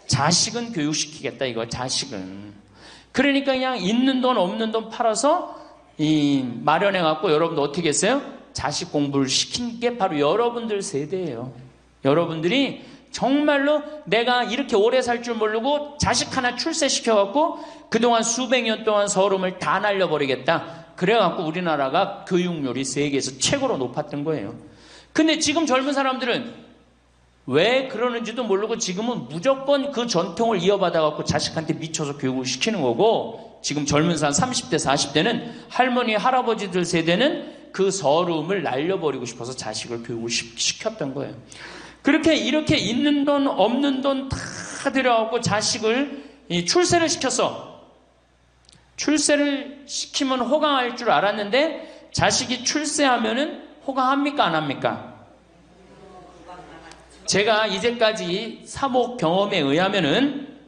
자식은 교육시키겠다, 이거. 자식은. 그러니까 그냥 있는 돈 없는 돈 팔아서 마련해갖고 여러분들 어떻게 했어요? 자식 공부를 시킨 게 바로 여러분들 세대예요. 여러분들이 정말로 내가 이렇게 오래 살 줄 모르고 자식 하나 출세시켜갖고 그동안 수백 년 동안 서름을 다 날려버리겠다. 그래갖고 우리나라가 교육률이 세계에서 최고로 높았던 거예요. 근데 지금 젊은 사람들은 왜 그러는지도 모르고 지금은 무조건 그 전통을 이어받아갖고 자식한테 미쳐서 교육을 시키는 거고, 지금 젊은 사람 30대, 40대는 할머니, 할아버지들 세대는 그 서러움을 날려버리고 싶어서 자식을 교육을 시켰던 거예요. 그렇게 이렇게 있는 돈 없는 돈 다 들여갖고 자식을 출세를 시켰어. 출세를 시키면 호강할 줄 알았는데 자식이 출세하면은 호강합니까 안 합니까? 제가 이제까지 사목 경험에 의하면은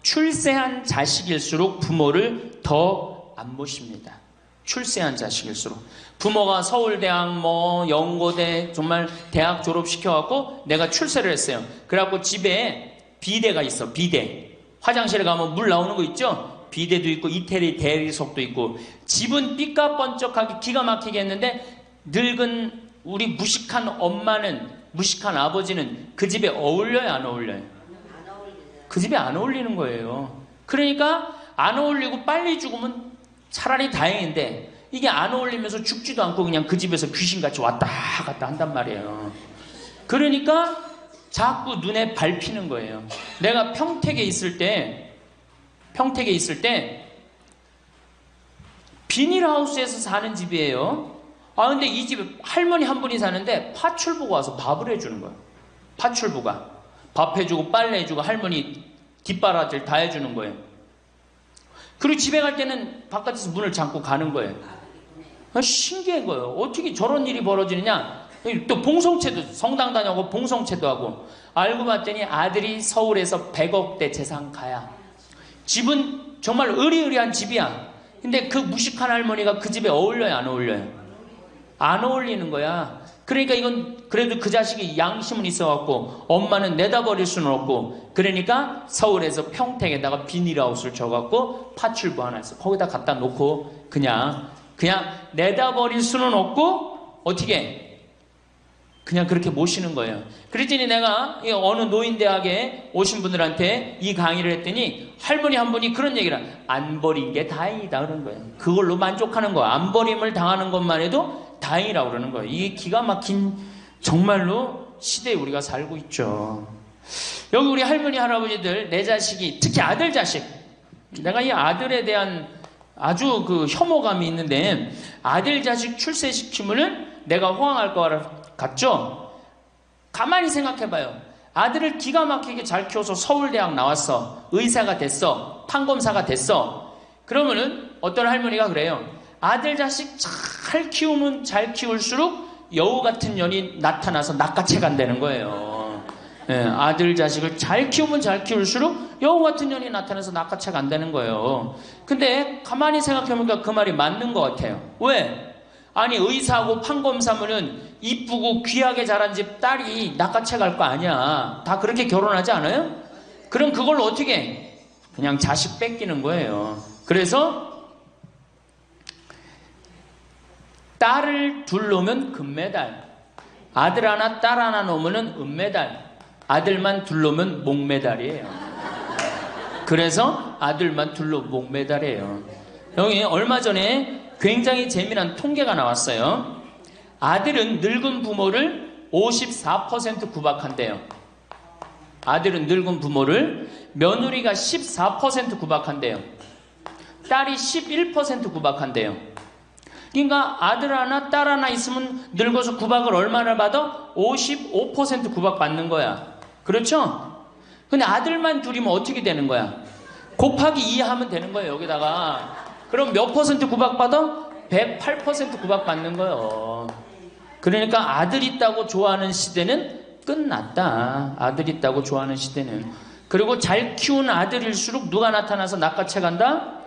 출세한 자식일수록 부모를 더 안 모십니다. 출세한 자식일수록. 부모가 서울대학 연고대 정말 대학 졸업시켜갖고 내가 출세를 했어요. 그래갖고 집에 비데가 있어. 비데. 화장실에 가면 물 나오는 거 있죠? 비데도 있고 이태리 대리석도 있고. 집은 삐까번쩍하게 기가 막히게 했는데 늙은 우리 무식한 엄마는, 무식한 아버지는 그 집에 어울려요 안 어울려요? 그 집에 안 어울리는 거예요. 그러니까 안 어울리고 빨리 죽으면 차라리 다행인데 이게 안 어울리면서 죽지도 않고 그냥 그 집에서 귀신같이 왔다 갔다 한단 말이에요. 그러니까 자꾸 눈에 밟히는 거예요. 내가 평택에 있을 때 비닐하우스에서 사는 집이에요. 근데 이 집에 할머니 한 분이 사는데 파출부가 와서 밥을 해주는 거예요. 파출부가 밥 해주고 빨래 해주고 할머니 뒷바라지를 다 해주는 거예요. 그리고 집에 갈 때는 바깥에서 문을 잠고 가는 거예요. 신기한 거예요. 어떻게 저런 일이 벌어지느냐. 또 봉송체도, 성당 다녀고 봉송체도 하고. 알고 봤더니 아들이 서울에서 100억대 재산가야. 집은 정말 으리으리한 집이야. 근데 그 무식한 할머니가 그 집에 어울려요 안 어울려요? 안 어울리는 거야. 그러니까 이건 그래도 그 자식이 양심은 있어갖고 엄마는 내다버릴 수는 없고, 그러니까 서울에서 평택에다가 비닐하우스를 줘갖고 파출부 하나 있어. 거기다 갖다 놓고 그냥 내다버릴 수는 없고 어떻게 그냥 그렇게 모시는 거예요. 그랬더니 내가 어느 노인대학에 오신 분들한테 이 강의를 했더니 할머니 한 분이 그런 얘기를 안 버린 게 다행이다 그런 거예요. 그걸로 만족하는 거야. 안 버림을 당하는 것만 해도 다행이라고 그러는 거예요. 이게 기가 막힌 정말로 시대에 우리가 살고 있죠. 여기 우리 할머니 할아버지들 내 자식이, 특히 아들 자식, 내가 이 아들에 대한 아주 그 혐오감이 있는데, 아들 자식 출세시키면은 내가 호강할 것 같죠? 가만히 생각해봐요. 아들을 기가 막히게 잘 키워서 서울대학 나왔어, 의사가 됐어, 판검사가 됐어. 그러면은 어떤 할머니가 그래요. 아들 자식 잘 키우면 잘 키울수록 여우 같은 년이 나타나서 낚아채 간다는 거예요. 아들 자식을 잘 키우면 잘 키울수록 여우 같은 년이 나타나서 낚아채 간다는 거예요. 근데 가만히 생각해보니까 그 말이 맞는 것 같아요. 왜? 아니 의사하고 판검사면은 이쁘고 귀하게 자란 집 딸이 낚아채 갈 거 아니야. 다 그렇게 결혼하지 않아요? 그럼 그걸 어떻게 해? 그냥 자식 뺏기는 거예요. 그래서 딸을 둘 놓으면 금메달, 아들 하나 딸 하나 놓으면 은메달, 아들만 둘 놓으면 목메달이에요. 그래서 아들만 둘 놓으면 목메달이에요. 여기 얼마 전에 굉장히 재미난 통계가 나왔어요. 아들은 늙은 부모를 54% 구박한대요. 아들은 늙은 부모를, 며느리가 14% 구박한대요. 딸이 11% 구박한대요. 그러니까 아들 하나 딸 하나 있으면 늙어서 구박을 얼마나 받아? 55% 구박받는 거야. 그렇죠? 근데 아들만 둘이면 어떻게 되는 거야? 곱하기 2 하면 되는 거예요. 여기다가. 그럼 몇 퍼센트 구박받아? 108% 구박받는 거예요. 그러니까 아들 있다고 좋아하는 시대는 끝났다. 아들 있다고 좋아하는 시대는. 그리고 잘 키운 아들일수록 누가 나타나서 낚아채 간다?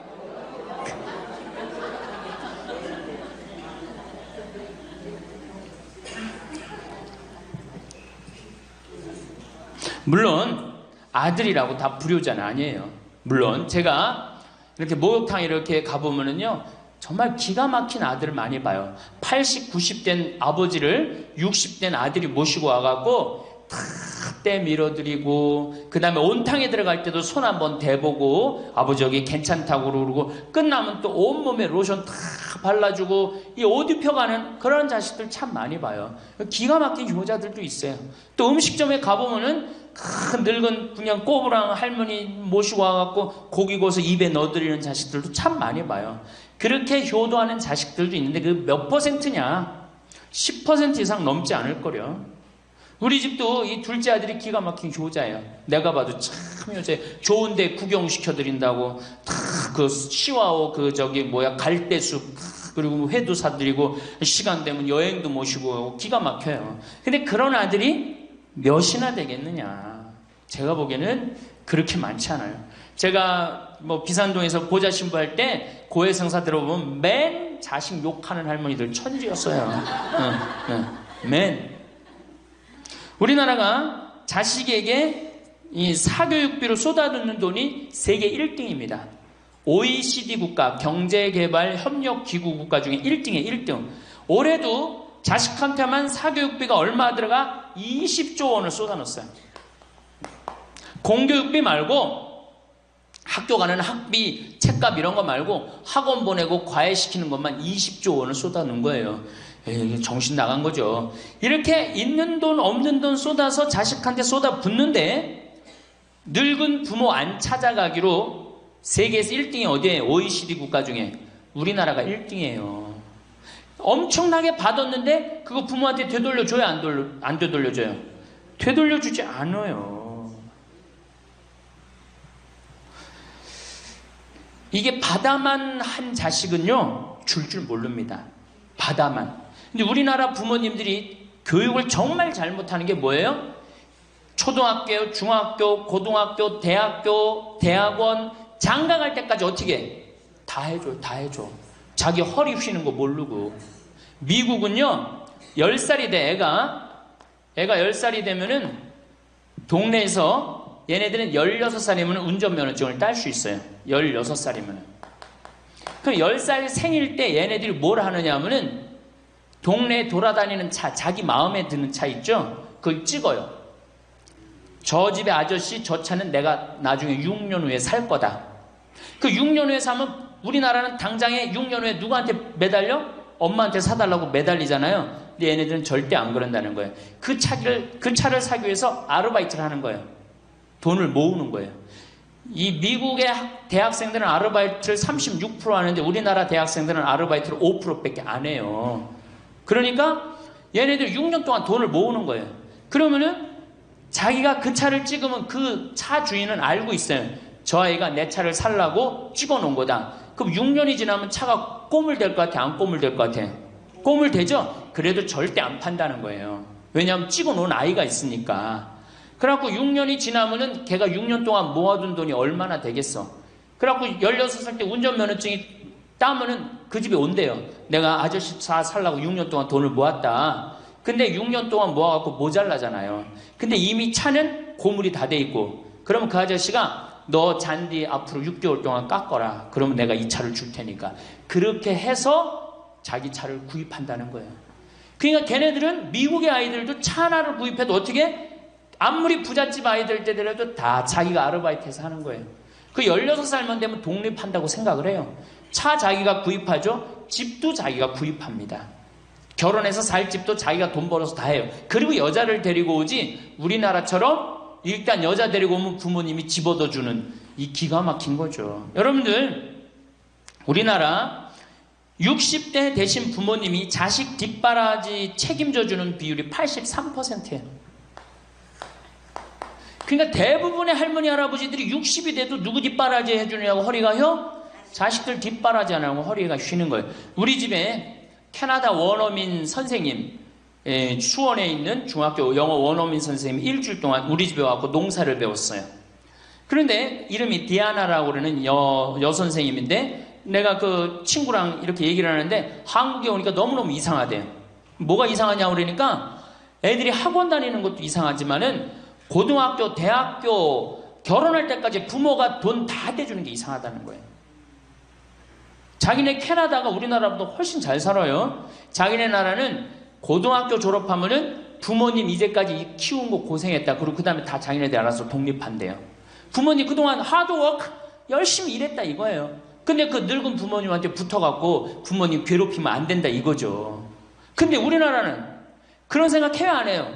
물론 아들이라고 다 불효자는 아니에요. 물론 제가 이렇게 목욕탕 이렇게 가보면은요 정말 기가 막힌 아들을 많이 봐요. 80, 90된 아버지를 60된 아들이 모시고 와갖고 때 밀어드리고, 그 다음에 온탕에 들어갈 때도 손 한번 대보고, 아버지 여기 괜찮다고 그러고, 끝나면 또 온몸에 로션 탁 발라주고, 이 옷 입혀가는 그런 자식들 참 많이 봐요. 기가 막힌 효자들도 있어요. 또 음식점에 가보면은 큰 늙은 그냥 꼬부랑 할머니 모시고 와갖고 고기 구워서 입에 넣어드리는 자식들도 참 많이 봐요. 그렇게 효도하는 자식들도 있는데 그 몇 %냐? 10% 이상 넘지 않을 거려. 우리 집도 이 둘째 아들이 기가 막힌 효자예요. 내가 봐도 참 효자예요. 좋은데 구경시켜드린다고 그 시와오 갈대숲 그리고 회도 사드리고 시간 되면 여행도 모시고 기가 막혀요. 근데 그런 아들이 몇이나 되겠느냐? 제가 보기에는 그렇게 많지 않아요. 제가 비산동에서 보좌 신부할 때 고해성사 들어보면 맨 자식 욕하는 할머니들 천지였어요. 맨. 우리나라가 자식에게 이 사교육비로 쏟아붓는 돈이 세계 1등입니다. OECD 국가, 경제개발협력기구 국가 중에 1등이에요. 1등. 올해도 자식한테만 사교육비가 얼마 들어가? 20조 원을 쏟아넣었어요. 공교육비 말고 학교 가는 학비, 책값 이런 거 말고 학원 보내고 과외시키는 것만 20조 원을 쏟아놓은 거예요. 정신 나간 거죠. 이렇게 있는 돈 없는 돈 쏟아서 자식한테 쏟아붓는데 늙은 부모 안 찾아가기로 세계에서 1등이 어디에? OECD 국가 중에 우리나라가 1등이에요. 엄청나게 받았는데 그거 부모한테 되돌려줘요? 안 되돌려줘요? 되돌려주지 않아요. 이게 받아만 한 자식은요 줄 모릅니다. 받아만. 근데 우리나라 부모님들이 교육을 정말 잘못하는 게 뭐예요? 초등학교, 중학교, 고등학교, 대학교, 대학원, 장가 갈 때까지 어떻게 해? 다 해줘, 다 해줘. 자기 허리 휘는 거 모르고. 미국은요 10살이 돼 애가 10살이 되면은 동네에서 얘네들은 16살이면 운전면허증을 딸 수 있어요. 16살이면. 그럼 10살 생일 때 얘네들이 뭘 하느냐 하면은 동네에 돌아다니는 차, 자기 마음에 드는 차 있죠? 그걸 찍어요. 저 집의 아저씨 저 차는 내가 나중에 6년 후에 살 거다. 그 6년 후에 사면 우리나라는 당장에 6년 후에 누구한테 매달려? 엄마한테 사달라고 매달리잖아요. 근데 얘네들은 절대 안 그런다는 거예요. 그 차를 사기 위해서 아르바이트를 하는 거예요. 돈을 모으는 거예요. 이 미국의 대학생들은 아르바이트를 36% 하는데 우리나라 대학생들은 아르바이트를 5%밖에 안 해요. 그러니까 얘네들 6년 동안 돈을 모으는 거예요. 그러면은 자기가 그 차를 찍으면 그 차 주인은 알고 있어요. 저 아이가 내 차를 살라고 찍어 놓은 거다. 그럼 6년이 지나면 차가 꼬물될 것 같아? 안 꼬물될 것 같아? 꼬물되죠? 그래도 절대 안 판다는 거예요. 왜냐하면 찍어 놓은 아이가 있으니까. 그래갖고 6년이 지나면은 걔가 6년 동안 모아둔 돈이 얼마나 되겠어. 그래갖고 16살 때 운전면허증이 따면은 그 집에 온대요. 내가 아저씨 차 살라고 6년 동안 돈을 모았다. 근데 6년 동안 모아갖고 모자라잖아요. 근데 이미 차는 고물이 다 돼 있고, 그러면 그 아저씨가 너 잔디 앞으로 6개월 동안 깎어라. 그러면 내가 이 차를 줄 테니까. 그렇게 해서 자기 차를 구입한다는 거예요. 그러니까 걔네들은 미국의 아이들도 차 하나를 구입해도 어떻게? 아무리 부잣집 아이들 때더라도 다 자기가 아르바이트해서 하는 거예요. 그 16살만 되면 독립한다고 생각을 해요. 차 자기가 구입하죠. 집도 자기가 구입합니다. 결혼해서 살 집도 자기가 돈 벌어서 다 해요. 그리고 여자를 데리고 오지 우리나라처럼 일단 여자 데리고 오면 부모님이 집 얻어주는 이 기가 막힌 거죠. 여러분들 우리나라 60대 되신 부모님이 자식 뒷바라지 책임져주는 비율이 83%예요. 그러니까 대부분의 할머니 할아버지들이 60이 돼도 누구 뒷바라지 해주느냐고 허리가 휘어? 자식들 뒷바라지 안 하고 허리가 휘는 거예요. 우리 집에 캐나다 원어민 선생님, 수원에 있는 중학교 영어 원어민 선생님이 일주일 동안 우리 집에 와서 농사를 배웠어요. 그런데 이름이 디아나라고 그러는 여선생님인데 내가 그 친구랑 이렇게 얘기를 하는데 한국에 오니까 너무너무 이상하대요. 뭐가 이상하냐고 그러니까 애들이 학원 다니는 것도 이상하지만은 고등학교, 대학교 결혼할 때까지 부모가 돈 다 대주는 게 이상하다는 거예요. 자기네 캐나다가 우리나라보다 훨씬 잘 살아요. 자기네 나라는 고등학교 졸업하면은 부모님 이제까지 키운 거 고생했다. 그리고 그 다음에 다 자기네들 알아서 독립한대요. 부모님 그동안 하드워크 열심히 일했다 이거예요. 근데 그 늙은 부모님한테 붙어갖고 부모님 괴롭히면 안 된다 이거죠. 근데 우리나라는 그런 생각 해야 안 해요.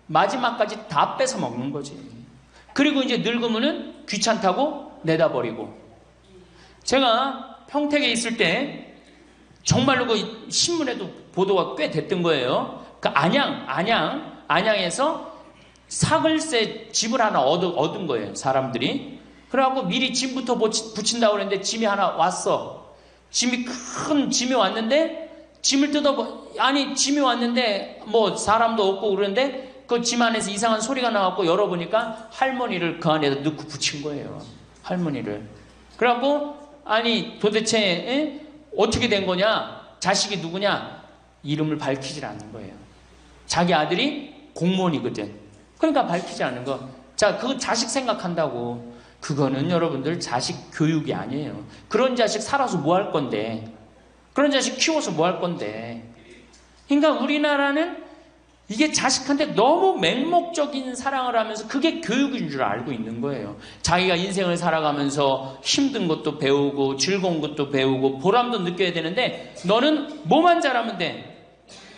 마지막까지 다 뺏어 먹는 거지. 그리고 이제 늙으면은 귀찮다고 내다버리고. 제가 평택에 있을 때 정말로 그 신문에도 보도가 꽤 됐던 거예요. 그 안양에서 사글세 집을 하나 얻은 거예요, 사람들이. 그래갖고 미리 짐부터 붙인다고 그랬는데 짐이 하나 왔어. 큰 짐이 왔는데 짐을 짐이 왔는데 뭐 사람도 없고 그러는데 그 짐 안에서 이상한 소리가 나갖고 열어보니까 할머니를 그 안에다 넣고 붙인 거예요. 할머니를. 그래갖고 아니 도대체 어떻게 된 거냐? 자식이 누구냐? 이름을 밝히질 않는 거예요. 자기 아들이 공무원이거든. 그러니까 밝히지 않는 거. 자, 그거 자식 생각한다고. 그거는 여러분들 자식 교육이 아니에요. 그런 자식 살아서 뭐 할 건데. 그런 자식 키워서 뭐 할 건데. 그러니까 우리나라는 이게 자식한테 너무 맹목적인 사랑을 하면서 그게 교육인 줄 알고 있는 거예요. 자기가 인생을 살아가면서 힘든 것도 배우고 즐거운 것도 배우고 보람도 느껴야 되는데 너는 뭐만 잘하면 돼?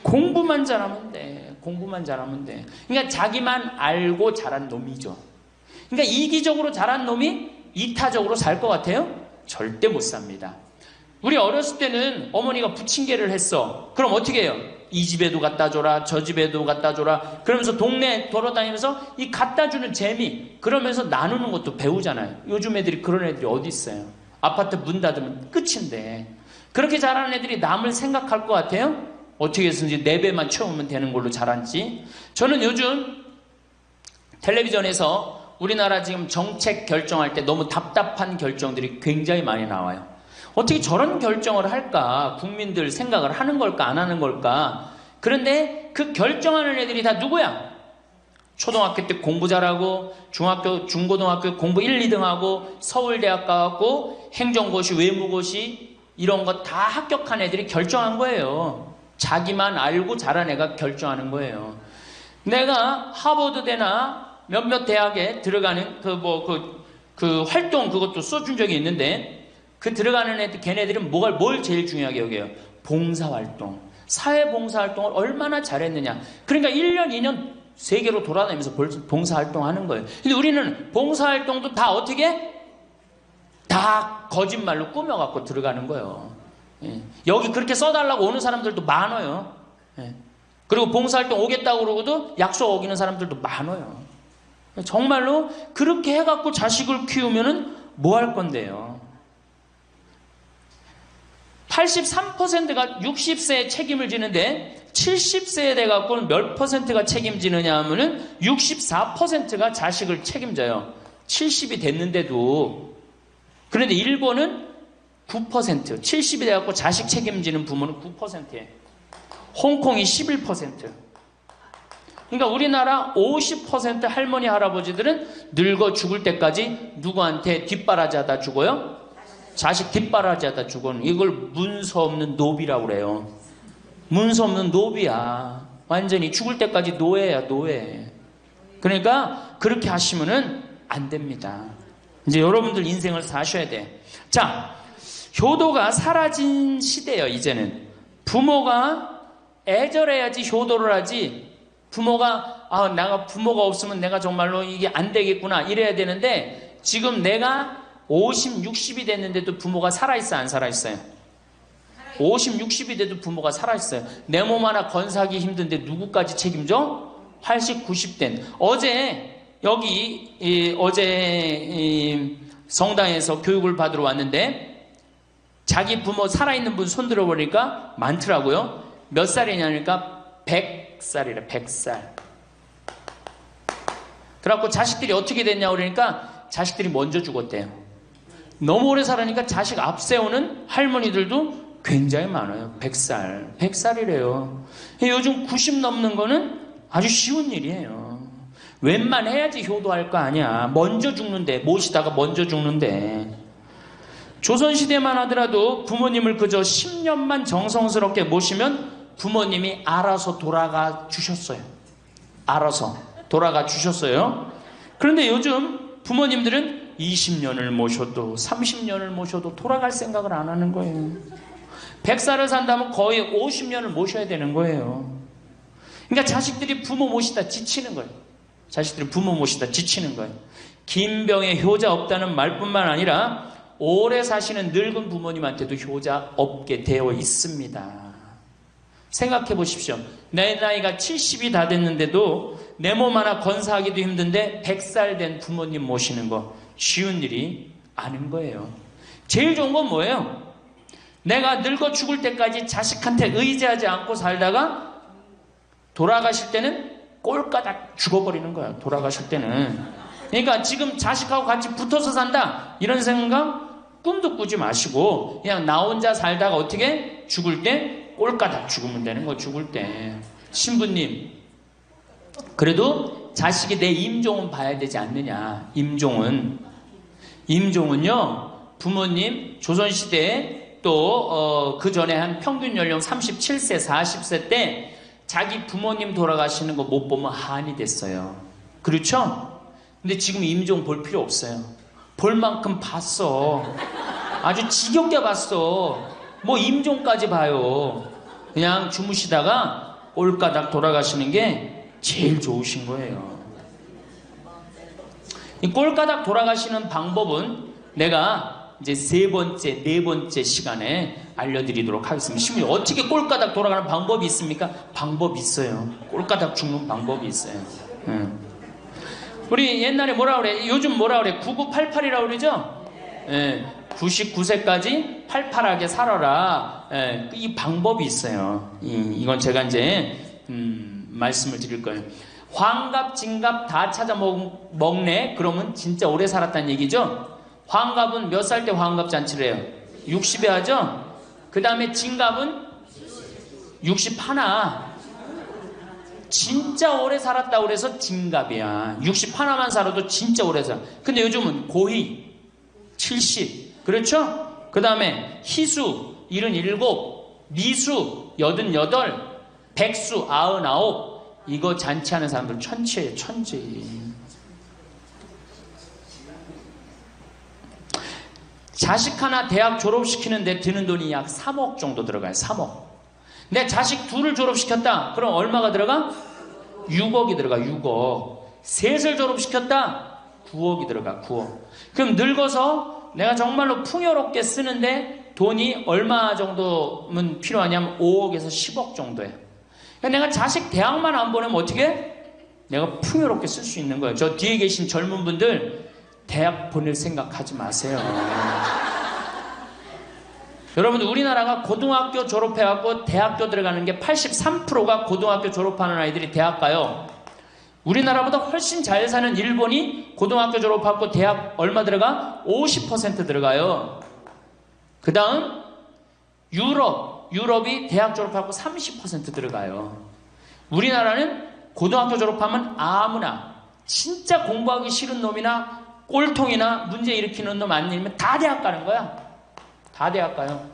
공부만 잘하면 돼. 공부만 잘하면 돼. 그러니까 자기만 알고 자란 놈이죠. 그러니까 이기적으로 자란 놈이 이타적으로 살 것 같아요? 절대 못 삽니다. 우리 어렸을 때는 어머니가 부침개를 했어. 그럼 어떻게 해요? 이 집에도 갖다 줘라, 저 집에도 갖다 줘라. 그러면서 동네 돌아다니면서 이 갖다 주는 재미, 그러면서 나누는 것도 배우잖아요. 요즘 애들이 그런 애들이 어디 있어요? 아파트 문 닫으면 끝인데. 그렇게 자라는 애들이 남을 생각할 것 같아요? 어떻게 해서든지 4배만 채우면 되는 걸로 자란지. 저는 요즘 텔레비전에서 우리나라 지금 정책 결정할 때 너무 답답한 결정들이 굉장히 많이 나와요. 어떻게 저런 결정을 할까? 국민들 생각을 하는 걸까? 안 하는 걸까? 그런데 그 결정하는 애들이 다 누구야? 초등학교 때 공부 잘하고 중학교, 중고등학교 공부 1, 2등 하고 서울대학 가고 행정고시, 외무고시 이런 거 다 합격한 애들이 결정한 거예요. 자기만 알고 자란 애가 결정하는 거예요. 내가 하버드대나 몇몇 대학에 들어가는 그 활동 그것도 써준 적이 있는데 그 들어가는 애들, 걔네들은 뭘 제일 중요하게 여겨요? 봉사활동. 사회봉사활동을 얼마나 잘했느냐. 그러니까 1년, 2년 세계로 돌아다니면서 봉사활동 하는 거예요. 근데 우리는 봉사활동도 다 어떻게? 다 거짓말로 꾸며갖고 들어가는 거예요. 예. 여기 그렇게 써달라고 오는 사람들도 많아요. 예. 그리고 봉사활동 오겠다고 그러고도 약속 어기는 사람들도 많아요. 정말로 그렇게 해갖고 자식을 키우면은 뭐 할 건데요? 83%가 60세에 책임을 지는데 70세에 돼갖고는 몇 %가 책임지느냐 하면은 64%가 자식을 책임져요. 70이 됐는데도. 그런데 일본은 9%, 70이 돼갖고 자식 책임지는 부모는 9%예요. 홍콩이 11%. 그러니까 우리나라 50% 할머니, 할아버지들은 늙어 죽을 때까지 누구한테 뒷바라지 하다 죽어요? 자식 뒷바라지 하다 죽어는 이걸 문서 없는 노비라고 그래요. 문서 없는 노비야. 완전히 죽을 때까지 노예야, 노예. 그러니까 그렇게 하시면은 안 됩니다. 이제 여러분들 인생을 사셔야 돼. 자, 효도가 사라진 시대예요, 이제는. 부모가 애절해야지 효도를 하지. 부모가 내가 부모가 없으면 내가 정말로 이게 안 되겠구나 이래야 되는데 지금 내가 50, 60이 됐는데도 부모가 살아있어, 안 살아있어요? 50, 60이 돼도 부모가 살아있어요. 내 몸 하나 건사하기 힘든데 누구까지 책임져? 80, 90된. 어제 성당에서 교육을 받으러 왔는데 자기 부모 살아있는 분 손들어 보니까 많더라고요. 몇 살이냐니까 100살이래, 100살. 그래갖고 자식들이 어떻게 됐냐고 그러니까 자식들이 먼저 죽었대요. 너무 오래 살으니까 자식 앞세우는 할머니들도 굉장히 많아요. 100살. 100살이래요. 요즘 90 넘는 거는 아주 쉬운 일이에요. 웬만해야지 효도할 거 아니야. 먼저 죽는데, 모시다가 먼저 죽는데. 조선시대만 하더라도 부모님을 그저 10년만 정성스럽게 모시면 부모님이 알아서 돌아가 주셨어요. 알아서 돌아가 주셨어요. 그런데 요즘 부모님들은 20년을 모셔도 30년을 모셔도 돌아갈 생각을 안 하는 거예요. 100살을 산다면 거의 50년을 모셔야 되는 거예요. 그러니까 자식들이 부모 모시다 지치는 거예요. 자식들이 부모 모시다 지치는 거예요. 김병에 효자 없다는 말뿐만 아니라 오래 사시는 늙은 부모님한테도 효자 없게 되어 있습니다. 생각해 보십시오. 내 나이가 70이 다 됐는데도 내 몸 하나 건사하기도 힘든데 100살 된 부모님 모시는 거 쉬운 일이 아닌 거예요. 제일 좋은 건 뭐예요? 내가 늙어 죽을 때까지 자식한테 의지하지 않고 살다가 돌아가실 때는 꼴까닥 죽어버리는 거야. 돌아가실 때는. 그러니까 지금 자식하고 같이 붙어서 산다 이런 생각 꿈도 꾸지 마시고 그냥 나 혼자 살다가 어떻게 죽을 때 꼴까닥 죽으면 되는 거. 죽을 때 신부님 그래도 자식이 내 임종은 봐야 되지 않느냐. 임종은요 부모님 조선시대에 또 그 전에 한 평균 연령 37세 40세 때 자기 부모님 돌아가시는 거 못 보면 한이 됐어요. 그렇죠? 근데 지금 임종 볼 필요 없어요. 볼 만큼 봤어. 아주 지겹게 봤어. 뭐 임종까지 봐요. 그냥 주무시다가 꼴까닥 돌아가시는 게 제일 좋으신 거예요. 이 꼴까닥 돌아가시는 방법은 내가 이제 네 번째 시간에 알려드리도록 하겠습니다. 신부님 어떻게 꼴까닥 돌아가는 방법이 있습니까? 방법이 있어요. 꼴까닥 죽는 방법이 있어요. 우리 옛날에 뭐라 그래? 요즘 뭐라 그래? 9988이라고 그러죠? 99세까지 팔팔하게 살아라. 이 방법이 있어요. 이건 제가 이제 말씀을 드릴 거예요. 환갑, 진갑 다 찾아 먹네? 그러면 진짜 오래 살았다는 얘기죠? 환갑은 몇 살 때 환갑 잔치를 해요? 60에 하죠? 그 다음에 진갑은 61. 진짜 오래 살았다고 그래서 진갑이야. 61만 살아도 진짜 오래 살아. 근데 요즘은 고희 70. 그렇죠? 그 다음에 희수 77, 미수 88, 백수 99. 이거 잔치하는 사람들 천치예요. 천지. 자식 하나 대학 졸업시키는데 드는 돈이 약 3억 정도 들어가요. 3억. 내 자식 둘을 졸업시켰다. 그럼 얼마가 들어가? 6억이 들어가. 6억. 셋을 졸업시켰다. 9억이 들어가. 9억. 그럼 늙어서 내가 정말로 풍요롭게 쓰는데 돈이 얼마 정도면 필요하냐면 5억에서 10억 정도예요. 그러니까 내가 자식 대학만 안 보내면 어떻게? 내가 풍요롭게 쓸 수 있는 거예요. 저 뒤에 계신 젊은 분들 대학 보낼 생각하지 마세요. 여러분 우리나라가 고등학교 졸업해갖고 대학교 들어가는 게 83%가 고등학교 졸업하는 아이들이 대학 가요. 우리나라보다 훨씬 잘 사는 일본이 고등학교 졸업하고 대학 얼마 들어가? 50% 들어가요. 그 다음 유럽이 대학 졸업하고 30% 들어가요. 우리나라는 고등학교 졸업하면 아무나 진짜 공부하기 싫은 놈이나 꼴통이나 문제 일으키는 놈 아니면 다 대학 가는 거야. 다 대학 가요.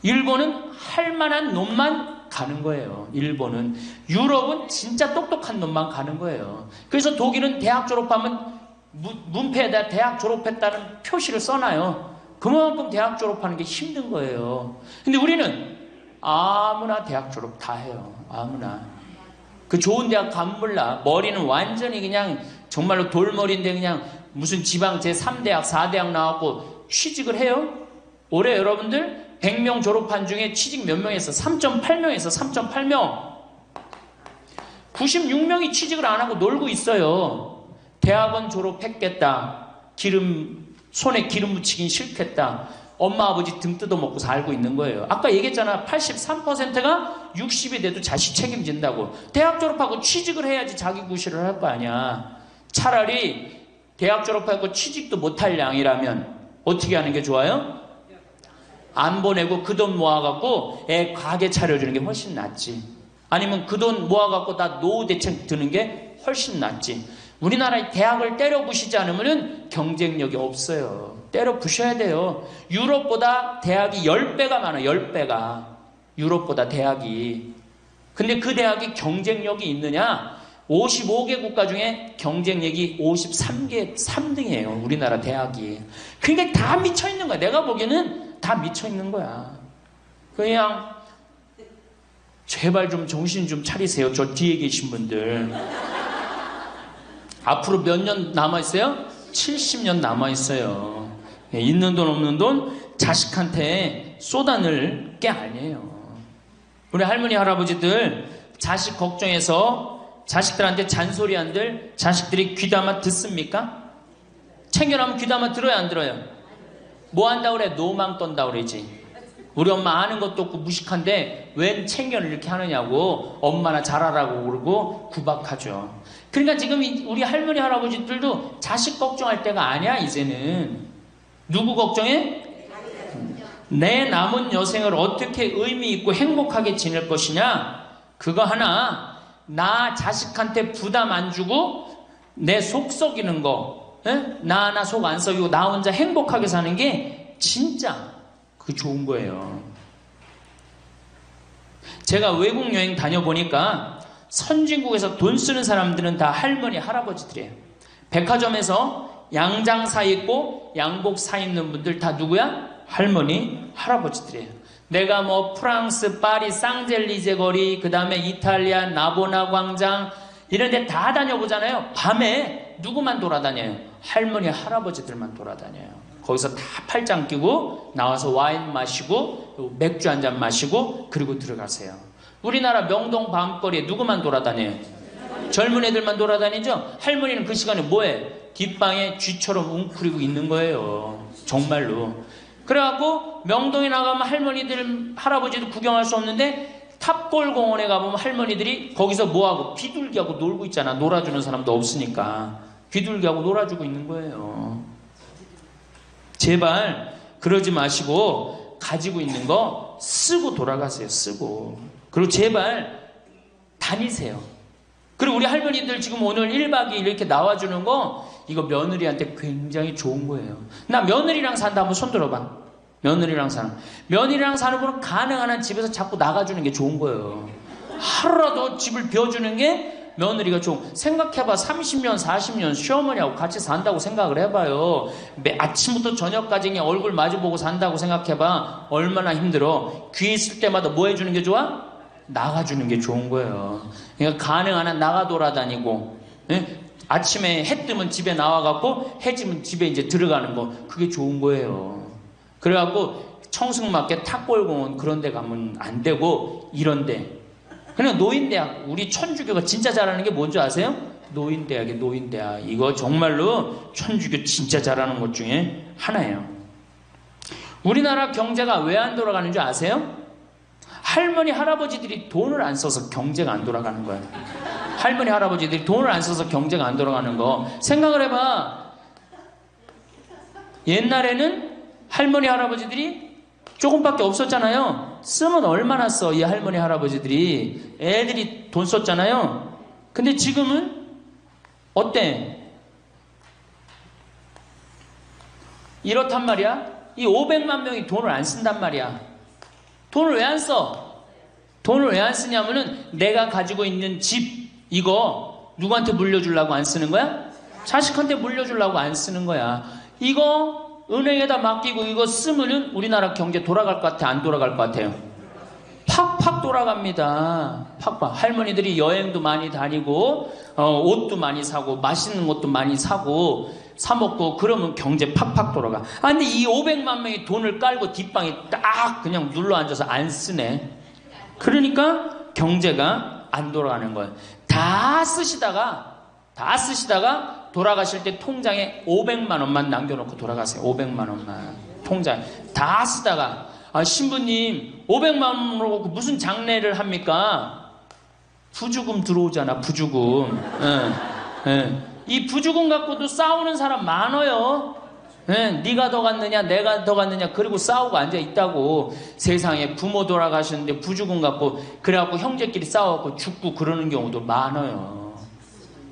일본은 할 만한 놈만 가는 거예요. 일본은. 유럽은 진짜 똑똑한 놈만 가는 거예요. 그래서 독일은 대학 졸업하면 문패에다 대학 졸업했다는 표시를 써놔요. 그만큼 대학 졸업하는 게 힘든 거예요. 근데 우리는 아무나 대학 졸업 다 해요. 아무나. 그 좋은 대학 가면 몰라. 머리는 완전히 그냥 정말로 돌머리인데 그냥 무슨 지방 제3대학, 4대학 나왔고 취직을 해요? 올해 여러분들 100명 졸업한 중에 취직 몇 명 했어? 3.8명에서 3.8명. 96명이 취직을 안 하고 놀고 있어요. 대학원 졸업했겠다. 손에 기름 묻히긴 싫겠다. 엄마 아버지 등 뜯어먹고 살고 있는 거예요. 아까 얘기했잖아. 83%가 60이 돼도 자식 책임진다고. 대학 졸업하고 취직을 해야지 자기 구실을 할 거 아니야. 차라리 대학 졸업하고 취직도 못할 양이라면 어떻게 하는 게 좋아요? 안 보내고 그 돈 모아갖고 애 가게 차려주는 게 훨씬 낫지. 아니면 그 돈 모아갖고 나 노후 대책 드는 게 훨씬 낫지. 우리나라의 대학을 때려 부시지 않으면 경쟁력이 없어요. 때려 부셔야 돼요. 유럽보다 대학이 10배가 많아요. 10배가. 유럽보다 대학이. 근데 그 대학이 경쟁력이 있느냐? 55개 국가 중에 경쟁력이 53개 3등이에요. 우리나라 대학이. 그러니까 다 미쳐 있는 거야. 내가 보기에는 다 미쳐 있는 거야. 그냥 제발 좀 정신 좀 차리세요. 저 뒤에 계신 분들. 앞으로 몇 년 남아있어요? 70년 남아있어요. 있는 돈 없는 돈 자식한테 쏟아낼 게 아니에요. 우리 할머니 할아버지들 자식 걱정해서 자식들한테 잔소리한들 자식들이 귀담아 듣습니까? 챙겨나면 귀담아 들어야 안 들어요? 뭐 한다고 그래? 노망 떤다 그러지. 우리 엄마 아는 것도 없고 무식한데 웬 챙겨를 이렇게 하느냐고 엄마나 잘하라고 그러고 구박하죠. 그러니까 지금 우리 할머니 할아버지들도 자식 걱정할 때가 아니야. 이제는 누구 걱정해? 내 남은 여생을 어떻게 의미 있고 행복하게 지낼 것이냐. 그거 하나. 나 자식한테 부담 안 주고 내 속 썩이는 거, 나 하나 속 안 썩이고 나 혼자 행복하게 사는 게 진짜 그 좋은 거예요. 제가 외국 여행 다녀보니까 선진국에서 돈 쓰는 사람들은 다 할머니 할아버지들이에요. 백화점에서 양장 사 입고 양복 사 입는 분들 다 누구야? 할머니 할아버지들이에요. 내가 뭐 프랑스 파리 쌍젤리제 거리, 그 다음에 이탈리아 나보나 광장 이런 데 다 다녀보잖아요. 밤에 누구만 돌아다녀요? 할머니 할아버지들만 돌아다녀요. 거기서 다 팔짱 끼고 나와서 와인 마시고 맥주 한 잔 마시고 그리고 들어가세요. 우리나라 명동 밤거리에 누구만 돌아다녀요? 젊은 애들만 돌아다니죠? 할머니는 그 시간에 뭐해? 뒷방에 쥐처럼 웅크리고 있는 거예요. 정말로. 그래갖고 명동에 나가면 할머니들 할아버지도 구경할 수 없는데 탑골 공원에 가보면 할머니들이 거기서 뭐하고 비둘기하고 놀고 있잖아. 놀아주는 사람도 없으니까 비둘기하고 놀아주고 있는 거예요. 제발 그러지 마시고 가지고 있는 거 쓰고 돌아가세요. 쓰고. 그리고 제발 다니세요. 그리고 우리 할머니들 지금 오늘 1박 2일 이렇게 나와주는 거 이거 며느리한테 굉장히 좋은 거예요. 나 며느리랑 산다 한번 손 들어봐. 며느리랑 사는 분은 가능한 한 집에서 자꾸 나가주는 게 좋은 거예요. 하루라도 집을 비워주는 게 며느리가 좋은. 생각해봐. 30년 40년 시어머니하고 같이 산다고 생각을 해봐요. 아침부터 저녁까지 그냥 얼굴 마주보고 산다고 생각해봐. 얼마나 힘들어. 귀 있을 때마다 뭐 해주는 게 좋아? 나가주는 게 좋은 거예요. 그러니까 가능한 한 나가 돌아다니고, 아침에 해 뜨면 집에 나와갖고 해 지면 집에 이제 들어가는 거, 그게 좋은 거예요. 그래갖고 청승맞게 탑골공원 그런 데 가면 안 되고 이런 데. 그냥 노인대학. 우리 천주교가 진짜 잘하는 게 뭔지 아세요? 노인대학이에요. 노인대학. 이거 정말로 천주교 진짜 잘하는 것 중에 하나예요. 우리나라 경제가 왜 안 돌아가는 줄 아세요? 할머니 할아버지들이 돈을 안 써서 경제가 안 돌아가는 거예요. 할머니 할아버지들이 돈을 안 써서 경제가 안 돌아가는 거 생각을 해봐. 옛날에는 할머니 할아버지들이 조금밖에 없었잖아요. 쓰면 얼마나 써, 이 할머니 할아버지들이. 애들이 돈 썼잖아요. 근데 지금은 어때? 이렇단 말이야. 이 500만 명이 돈을 안 쓴단 말이야. 돈을 왜 안 써? 돈을 왜 안 쓰냐면은 내가 가지고 있는 집 이거 누구한테 물려주려고 안 쓰는 거야? 자식한테 물려주려고 안 쓰는 거야. 이거 은행에다 맡기고 이거 쓰면은 우리나라 경제 돌아갈 것 같아? 안 돌아갈 것 같아요? 팍팍 돌아갑니다. 팍팍. 할머니들이 여행도 많이 다니고 옷도 많이 사고 맛있는 것도 많이 사고 사 먹고 그러면 경제 팍팍 돌아가. 아 근데 이 500만 명이 돈을 깔고 뒷방에 딱 그냥 눌러 앉아서 안 쓰네. 그러니까 경제가 안 돌아가는 거예요. 다 쓰시다가 돌아가실 때 통장에 500만 원만 남겨놓고 돌아가세요. 500만 원만 통장에 다 쓰다가 신부님 500만 원으로 무슨 장례를 합니까? 부주금 들어오잖아. 부주금. 이 부주금 갖고도 싸우는 사람 많아요. 네가 더 갔느냐 내가 더 갔느냐 그리고 싸우고 앉아 있다고. 세상에 부모 돌아가셨는데 부주금 갖고 그래갖고 형제끼리 싸워갖고 죽고 그러는 경우도 많아요.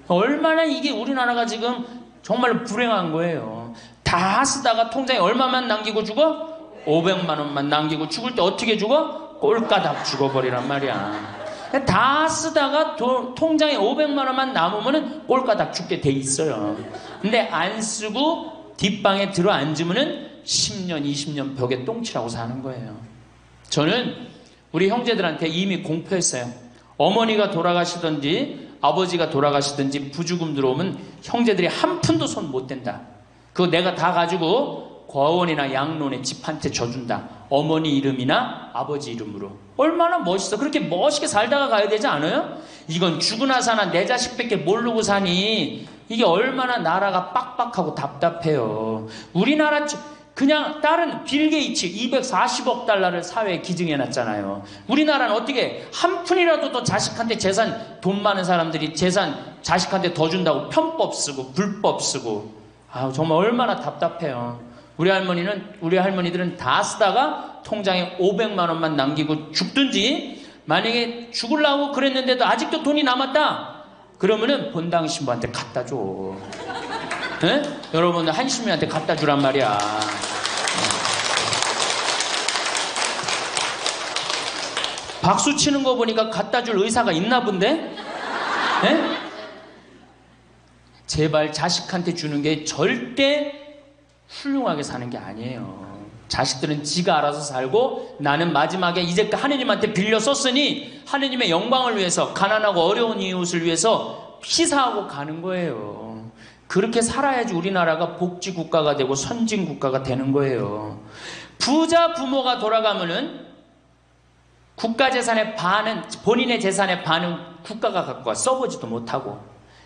얼마나 이게 우리나라가 지금 정말 불행한 거예요. 다 쓰다가 통장에 얼마만 남기고 죽어? 500만 원만 남기고 죽을 때 어떻게 죽어? 꼴까닥 죽어버리란 말이야. 다 쓰다가 통장에 500만 원만 남으면은 꼴까닥 죽게 돼 있어요. 근데 안 쓰고 뒷방에 들어 앉으면은 10년, 20년 벽에 똥치라고 사는 거예요. 저는 우리 형제들한테 이미 공표했어요. 어머니가 돌아가시든지 아버지가 돌아가시든지 부주금 들어오면 형제들이 한 푼도 손 못 댄다. 그거 내가 다 가지고 과원이나 양론에 집 한 채 져준다. 어머니 이름이나 아버지 이름으로. 얼마나 멋있어. 그렇게 멋있게 살다가 가야 되지 않아요? 이건 죽으나 사나 내 자식밖에 모르고 사니 이게 얼마나 나라가 빡빡하고 답답해요. 우리나라 그냥 다른 빌 게이츠 240억 달러를 사회에 기증해놨잖아요. 우리나라는 어떻게 한 푼이라도 더 자식한테 재산, 돈 많은 사람들이 재산 자식한테 더 준다고 편법 쓰고 불법 쓰고. 아, 정말 얼마나 답답해요. 우리 할머니들은 다 쓰다가 통장에 500만 원만 남기고 죽든지, 만약에 죽으려고 그랬는데도 아직도 돈이 남았다 그러면은 본당 신부한테 갖다 줘. 네? 여러분들 한신민한테 갖다 주란 말이야. 박수 치는 거 보니까 갖다 줄 의사가 있나 본데? 네? 제발 자식한테 주는 게 절대 훌륭하게 사는 게 아니에요. 자식들은 지가 알아서 살고 나는 마지막에 이제까지 하느님한테 빌려 썼으니 하느님의 영광을 위해서 가난하고 어려운 이웃을 위해서 희사하고 가는 거예요. 그렇게 살아야지 우리나라가 복지국가가 되고 선진국가가 되는 거예요. 부자 부모가 돌아가면은 국가재산의 반은, 본인의 재산의 반은 국가가 갖고 와 써보지도 못하고,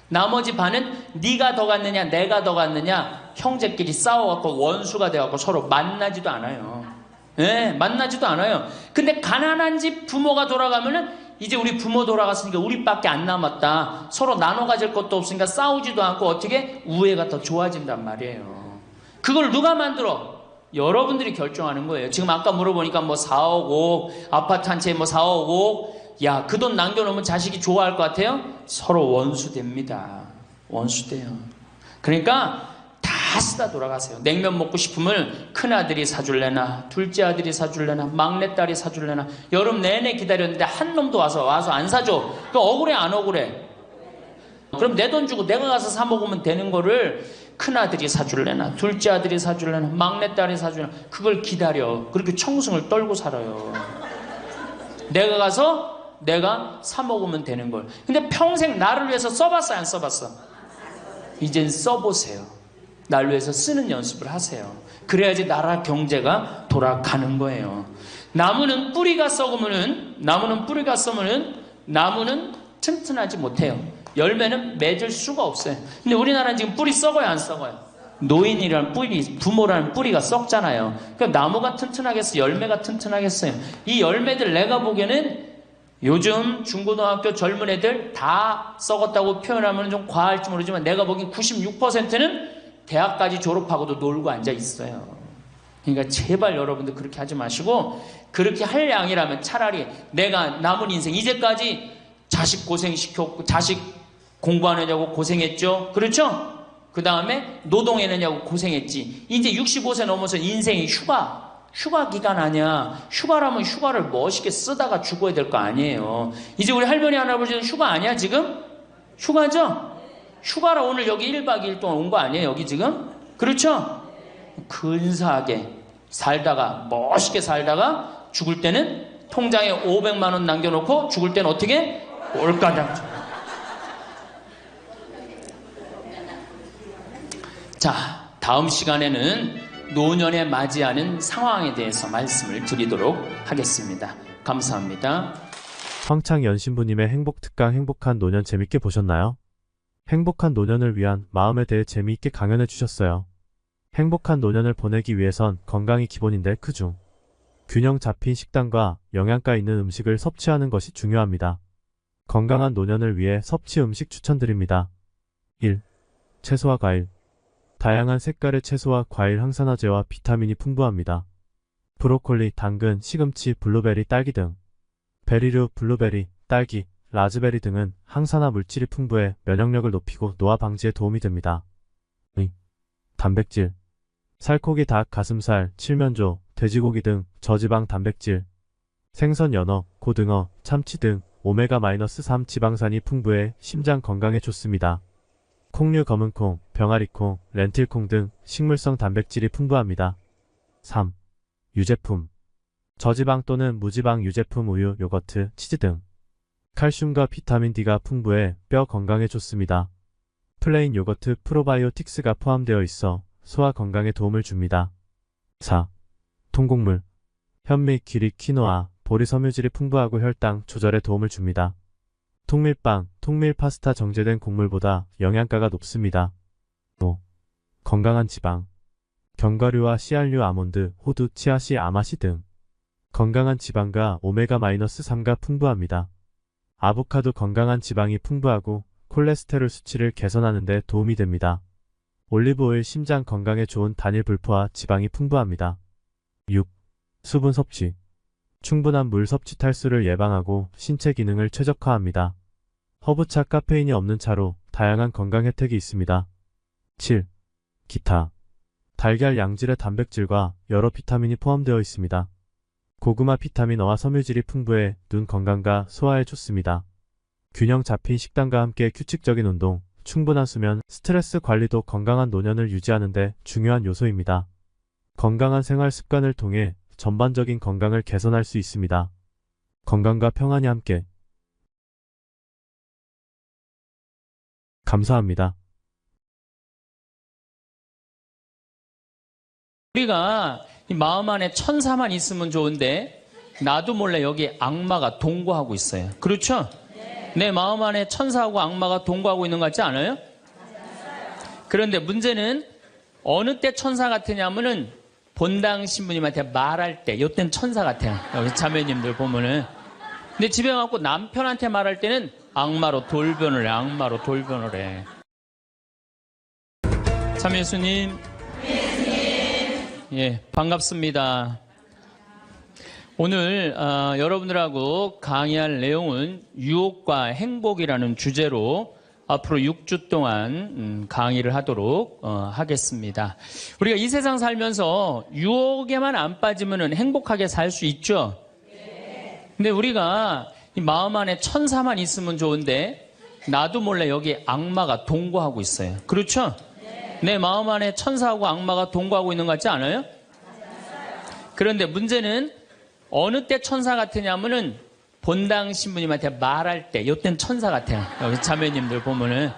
나머지 반은 네가 더 갖느냐 내가 더 갖느냐 형제끼리 싸워갖고 원수가 돼갖고 서로 만나지도 않아요. 예, 만나지도 않아요. 근데 가난한 집 부모가 돌아가면은 이제 우리 부모 돌아갔으니까 우리밖에 안 남았다. 서로 나눠 가질 것도 없으니까 싸우지도 않고 어떻게 우애가 더 좋아진단 말이에요. 그걸 누가 만들어? 여러분들이 결정하는 거예요. 지금 아까 물어보니까 뭐 4억 5억 아파트 한 채에 뭐 4억 5억, 야, 그 돈 남겨놓으면 자식이 좋아할 것 같아요? 서로 원수됩니다. 원수돼요. 그러니까 다 쓰다 돌아가세요. 냉면 먹고 싶으면 큰아들이 사줄래나 둘째 아들이 사줄래나 막내딸이 사줄래나 여름 내내 기다렸는데 한 놈도 와서 안 사줘. 그 억울해 안 억울해? 그럼 내 돈 주고 내가 가서 사 먹으면 되는 거를 큰아들이 사줄래나 둘째 아들이 사줄래나 막내딸이 사줄래나 그걸 기다려. 그렇게 청승을 떨고 살아요. 내가 가서 내가 사 먹으면 되는 걸. 근데 평생 나를 위해서 써봤어 안 써봤어? 이젠 써보세요. 나를 위해서 쓰는 연습을 하세요. 그래야지 나라 경제가 돌아가는 거예요. 나무는 뿌리가 썩으면은 나무는 튼튼하지 못해요. 열매는 맺을 수가 없어요. 근데 우리나라는 지금 뿌리 썩어요 안 썩어요? 노인이라는 뿌리, 부모라는 뿌리가 썩잖아요. 그러니까 나무가 튼튼하겠어요? 열매가 튼튼하겠어요? 이 열매들 내가 보기에는 요즘 중고등학교 젊은 애들 다 썩었다고 표현하면 좀 과할지 모르지만 내가 보기엔 96%는 대학까지 졸업하고도 놀고 앉아 있어요. 그러니까 제발 여러분들 그렇게 하지 마시고, 그렇게 할 양이라면 차라리 내가 남은 인생 이제까지 자식 고생시켰고 자식 공부 안 하냐고 고생했죠. 그렇죠? 그 다음에 노동해내냐고 고생했지. 이제 65세 넘어서 인생이 휴가 기간 아니야. 휴가라면 휴가를 멋있게 쓰다가 죽어야 될 거 아니에요. 이제 우리 할머니 할아버지는 휴가 아니야 지금? 휴가죠? 휴가라 오늘 여기 1박 2일 동안 온 거 아니에요 여기 지금? 그렇죠? 근사하게 살다가 멋있게 살다가 죽을 때는 통장에 500만 원 남겨놓고 죽을 때는 어떻게? 올가장. 자, 다음 시간에는 노년에 맞이하는 상황에 대해서 말씀을 드리도록 하겠습니다. 감사합니다. 황창연신부님의 행복특강 행복한 노년 재밌게 보셨나요? 행복한 노년을 위한 마음에 대해 재미있게 강연해 주셨어요. 행복한 노년을 보내기 위해선 건강이 기본인데 그중 균형 잡힌 식단과 영양가 있는 음식을 섭취하는 것이 중요합니다. 건강한 노년을 위해 섭취 음식 추천드립니다. 1. 채소와 과일. 다양한 색깔의 채소와 과일 항산화제와 비타민이 풍부합니다. 브로콜리, 당근, 시금치, 블루베리, 딸기 등 베리류, 블루베리, 딸기, 라즈베리 등은 항산화 물질이 풍부해 면역력을 높이고 노화 방지에 도움이 됩니다. 2. 단백질. 살코기, 닭, 가슴살, 칠면조, 돼지고기 등 저지방 단백질, 생선, 연어, 고등어, 참치 등 오메가-3 지방산이 풍부해 심장 건강에 좋습니다. 콩류 검은콩, 병아리콩, 렌틸콩 등 식물성 단백질이 풍부합니다. 3. 유제품. 저지방 또는 무지방 유제품 우유, 요거트, 치즈 등. 칼슘과 비타민 D가 풍부해 뼈 건강에 좋습니다. 플레인 요거트 프로바이오틱스가 포함되어 있어 소화 건강에 도움을 줍니다. 4. 통곡물. 현미, 귀리, 키노아, 보리 섬유질이 풍부하고 혈당 조절에 도움을 줍니다. 통밀빵, 통밀 파스타 정제된 곡물보다 영양가가 높습니다. 5. 건강한 지방. 견과류와 씨알류, 아몬드, 호두, 치아씨, 아마씨 등. 건강한 지방과 오메가-3가 풍부합니다. 아보카도 건강한 지방이 풍부하고 콜레스테롤 수치를 개선하는 데 도움이 됩니다. 올리브오일 심장 건강에 좋은 단일 불포화 지방이 풍부합니다. 6. 수분 섭취. 충분한 물 섭취 탈수를 예방하고 신체 기능을 최적화합니다. 허브차 카페인이 없는 차로 다양한 건강 혜택이 있습니다. 7. 기타. 달걀 양질의 단백질과 여러 비타민이 포함되어 있습니다. 고구마 비타민어와 섬유질이 풍부해 눈 건강과 소화에 좋습니다. 균형 잡힌 식단과 함께 규칙적인 운동, 충분한 수면, 스트레스 관리도 건강한 노년을 유지하는 데 중요한 요소입니다. 건강한 생활 습관을 통해 전반적인 건강을 개선할 수 있습니다. 건강과 평안이 함께. 감사합니다. 우리가 이 마음 안에 천사만 있으면 좋은데 나도 몰래 여기 악마가 동거하고 있어요. 그렇죠? 내 마음 안에 천사하고 악마가 동거하고 있는 것 같지 않아요? 그런데 문제는 어느 때 천사 같으냐면은 본당 신부님한테 말할 때, 이때는 천사 같아요. 여기 자매님들 보면은. 근데 집에 가고 남편한테 말할 때는 악마로 돌변을 해, 악마로 돌변을 해. 참 예수님. 예, 반갑습니다. 오늘 여러분들하고 강의할 내용은 유혹과 행복이라는 주제로 앞으로 6주 동안 강의를 하도록 하겠습니다. 우리가 이 세상 살면서 유혹에만 안 빠지면 행복하게 살 수 있죠? 근데 우리가 이 마음 안에 천사만 있으면 좋은데 나도 몰래 여기 악마가 동거하고 있어요. 그렇죠? 내 마음 안에 천사하고 악마가 동거하고 있는 것 같지 않아요? 그런데 문제는 어느 때 천사 같으냐면은 본당 신부님한테 말할 때, 이때는 천사 같아요. 여기 자매님들 보면은.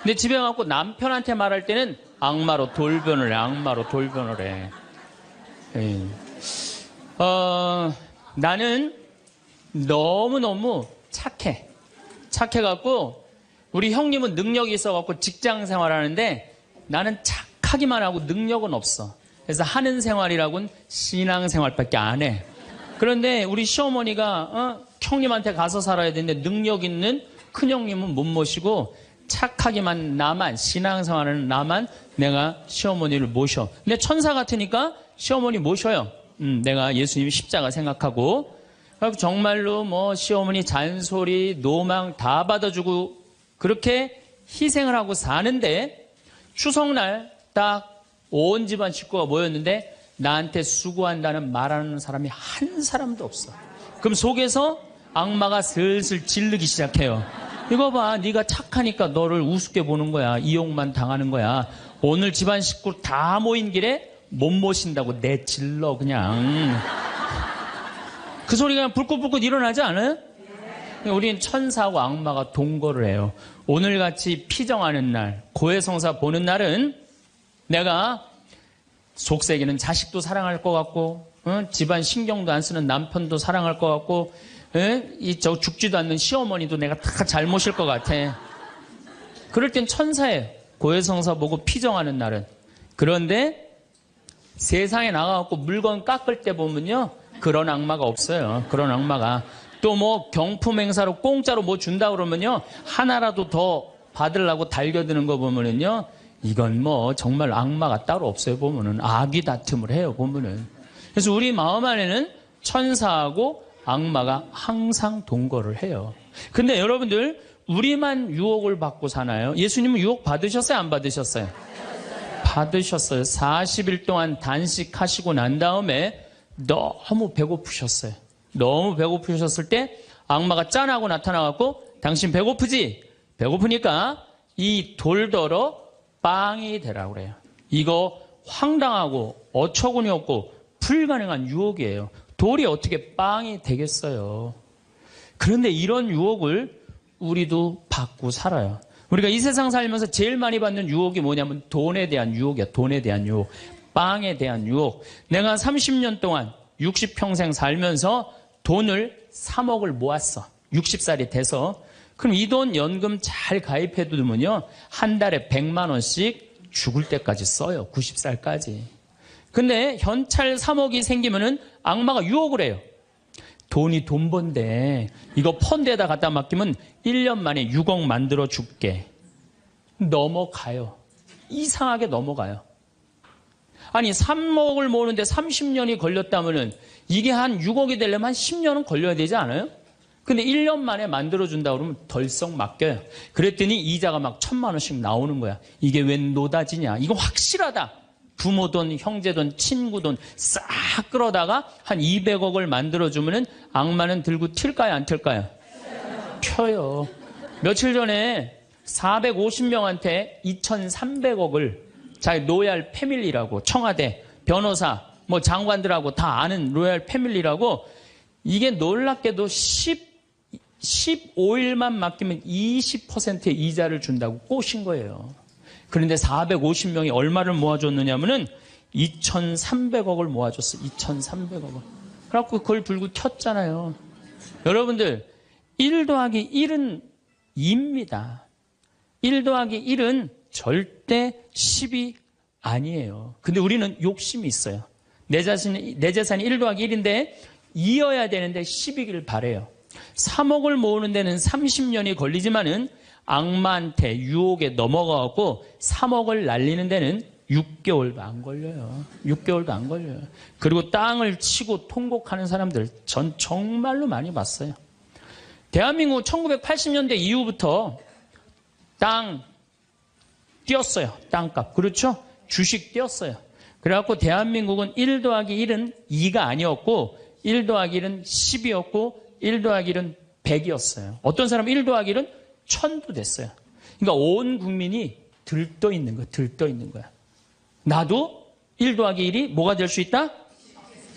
근데 집에 가고 남편한테 말할 때는 악마로 돌변을 해, 악마로 돌변을 해. 예. 나는 너무너무 착해. 착해갖고 우리 형님은 능력이 있어갖고 직장 생활하는데 나는 착하기만 하고 능력은 없어. 그래서 하는 생활이라고는 신앙 생활밖에 안 해. 그런데 우리 시어머니가 형님한테 가서 살아야 되는데 능력 있는 큰형님은 못 모시고 착하기만 나만, 신앙생활하는 나만 내가 시어머니를 모셔. 근데 천사 같으니까 시어머니 모셔요. 내가 예수님 십자가 생각하고 정말로 뭐 시어머니 잔소리, 노망 다 받아주고 그렇게 희생을 하고 사는데 추석날 딱 온 집안 식구가 모였는데 나한테 수고한다는 말하는 사람이 한 사람도 없어. 그럼 속에서 악마가 슬슬 질르기 시작해요. 이거 봐, 네가 착하니까 너를 우습게 보는 거야. 이용만 당하는 거야. 오늘 집안 식구 다 모인 길에 못 모신다고 내질러 그냥. 그 소리가 그냥 불꽃불꽃 일어나지 않아요? 우리는 천사하고 악마가 동거를 해요. 오늘같이 피정하는 날, 고해성사 보는 날은 내가 속세기는 자식도 사랑할 것 같고 집안 신경도 안 쓰는 남편도 사랑할 것 같고 저 죽지도 않는 시어머니도 내가 다 잘 모실 것 같아. 그럴 땐 천사예요. 고해성사 보고 피정하는 날은. 그런데 세상에 나가갖고 물건 깎을 때 보면요 그런 악마가 없어요. 그런 악마가. 또 뭐 경품 행사로 공짜로 뭐 준다 그러면요 하나라도 더 받으려고 달겨드는 거 보면은요 이건 뭐 정말 악마가 따로 없어요. 보면은 악이 다툼을 해요. 보면은. 그래서 우리 마음 안에는 천사하고 악마가 항상 동거를 해요. 근데 여러분들 우리만 유혹을 받고 사나요? 예수님은 유혹 받으셨어요? 안 받으셨어요? 받으셨어요. 40일 동안 단식하시고 난 다음에 너무 배고프셨어요. 너무 배고프셨을 때 악마가 짠하고 나타나갖고 당신 배고프지? 배고프니까 이 돌더러 빵이 되라고 그래요. 이거 황당하고 어처구니 없고 불가능한 유혹이에요. 돌이 어떻게 빵이 되겠어요? 그런데 이런 유혹을 우리도 받고 살아요. 우리가 이 세상 살면서 제일 많이 받는 유혹이 뭐냐면 돈에 대한 유혹이야. 돈에 대한 유혹. 빵에 대한 유혹. 내가 30년 동안 60평생 살면서 돈을 3억을 모았어. 60살이 돼서. 그럼 이 돈 연금 잘 가입해 두면요. 한 달에 100만 원씩 죽을 때까지 써요. 90살까지. 근데 현찰 3억이 생기면은 악마가 유혹을 해요. 돈이 돈 번데 이거 펀드에다 갖다 맡기면 1년 만에 6억 만들어 줄게. 넘어가요. 이상하게 넘어가요. 아니 3억을 모으는데 30년이 걸렸다면은 이게 한 6억이 되려면 한 10년은 걸려야 되지 않아요? 근데 1년 만에 만들어준다 그러면 덜썩 맡겨요. 그랬더니 이자가 막 1,000만 원씩 나오는 거야. 이게 웬 노다지냐. 이거 확실하다. 부모 돈, 형제 돈, 친구 돈 싹 끌어다가 한 200억을 만들어주면은 악마는 들고 튈까요, 안 튈까요? 펴요. 며칠 전에 450명한테 2,300억을 자기 로얄 패밀리라고 청와대, 변호사, 뭐 장관들하고 다 아는 로얄 패밀리라고 이게 놀랍게도 15일만 맡기면 20%의 이자를 준다고 꼬신 거예요. 그런데 450명이 얼마를 모아줬느냐면은 2,300억을 모아줬어. 2,300억을. 그래갖고 그걸 불고 튀었잖아요. 여러분들 1 더하기 1은 2입니다. 1 더하기 1은 절대 10이 아니에요. 근데 우리는 욕심이 있어요. 내 재산이 1 더하기 1인데 2여야 되는데 10이길 바래요. 3억을 모으는 데는 30년이 걸리지만은 악마한테 유혹에 넘어가고 3억을 날리는 데는 6개월도 안 걸려요. 6개월도 안 걸려요. 그리고 땅을 치고 통곡하는 사람들 전 정말로 많이 봤어요. 대한민국 1980년대 이후부터 땅 뛰었어요. 땅값. 그렇죠? 주식 뛰었어요. 그래갖고 대한민국은 1 더하기 1은 2가 아니었고 1 더하기 1은 10이었고 1 더하기 1은 100이었어요. 어떤 사람은 1 더하기 1은 1000도 됐어요. 그러니까 온 국민이 들떠 있는 거야. 들떠 있는 거야. 나도 1 더하기 1이 뭐가 될 수 있다?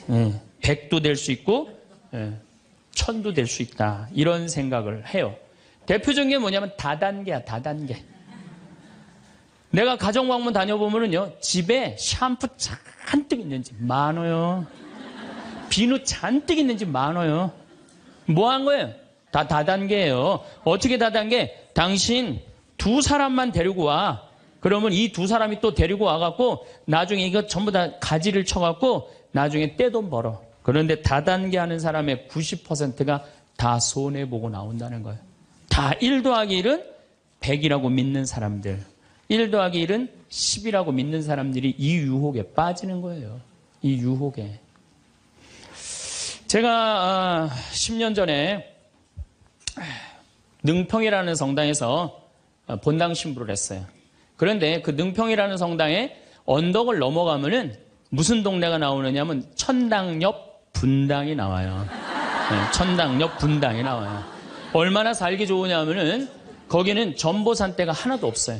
100도 될 수 있고 1000도 될 수 있다. 이런 생각을 해요. 대표적인 게 뭐냐면 다단계야. 다단계. 내가 가정방문 다녀보면은요. 집에 샴푸 잔뜩 있는지 많아요. 비누 잔뜩 있는지 많아요. 뭐 한 거예요? 다 다단계예요. 어떻게 다단계? 당신 2사람만 데리고 와. 그러면 이 2사람이 또 데리고 와갖고 나중에 이거 전부 다 가지를 쳐갖고 나중에 떼돈 벌어. 그런데 다단계 하는 사람의 90%가 다 손해보고 나온다는 거예요. 다 1 더하기 1은 100이라고 믿는 사람들. 1 더하기 1은 10이라고 믿는 사람들이 이 유혹에 빠지는 거예요. 이 유혹에. 제가 10년 전에 능평이라는 성당에서 본당 신부를 했어요. 그런데 그 능평이라는 성당에 언덕을 넘어가면은 무슨 동네가 나오느냐면 천당역 분당이 나와요. 네, 천당역 분당이 나와요. 얼마나 살기 좋으냐면은 거기는 전보산대가 하나도 없어요.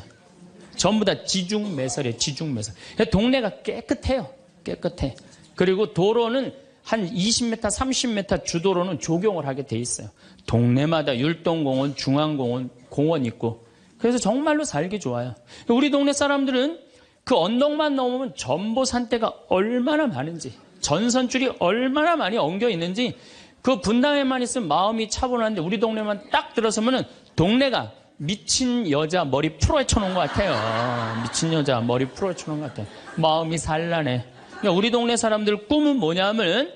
전부 다 지중매설이에요. 지중매설. 동네가 깨끗해요. 깨끗해. 그리고 도로는 한 20m, 30m 주도로는 조경을 하게 돼 있어요. 동네마다 율동공원, 중앙공원, 공원 있고. 그래서 정말로 살기 좋아요. 우리 동네 사람들은 그 언덕만 넘으면 전보산대가 얼마나 많은지, 전선줄이 얼마나 많이 엉겨 있는지 그 분당에만 있으면 마음이 차분한데 우리 동네만 딱 들어서면은 동네가 미친 여자 머리 풀어헤쳐 놓은 것 같아요. 미친 여자 머리 풀어헤쳐 놓은 것 같아요. 마음이 산란해. 그러니까 우리 동네 사람들 꿈은 뭐냐면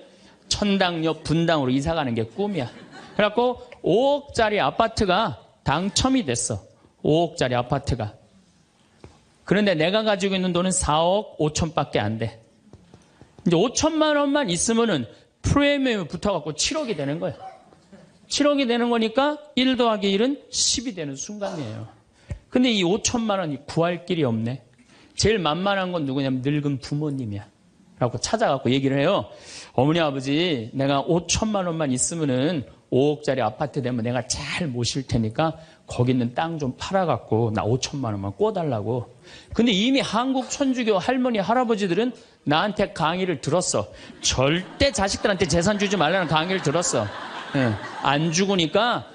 천당역 분당으로 이사 가는 게 꿈이야. 그래갖고 5억짜리 아파트가 당첨이 됐어. 5억짜리 아파트가. 그런데 내가 가지고 있는 돈은 4억 5천밖에 안 돼. 이제 5천만 원만 있으면은 프리미엄이 붙어갖고 7억이 되는 거야. 7억이 되는 거니까 1 더하기 1은 10이 되는 순간이에요. 근데 이 5천만 원이 구할 길이 없네. 제일 만만한 건 누구냐면 늙은 부모님이야. 라고 찾아갖고 얘기를 해요. 어머니 아버지 내가 5천만 원만 있으면은 5억짜리 아파트 되면 내가 잘 모실 테니까 거기 있는 땅 좀 팔아갖고 나 5천만 원만 꿔달라고. 근데 이미 한국 천주교 할머니 할아버지들은 나한테 강의를 들었어. 절대 자식들한테 재산 주지 말라는 강의를 들었어. 예, 안 죽으니까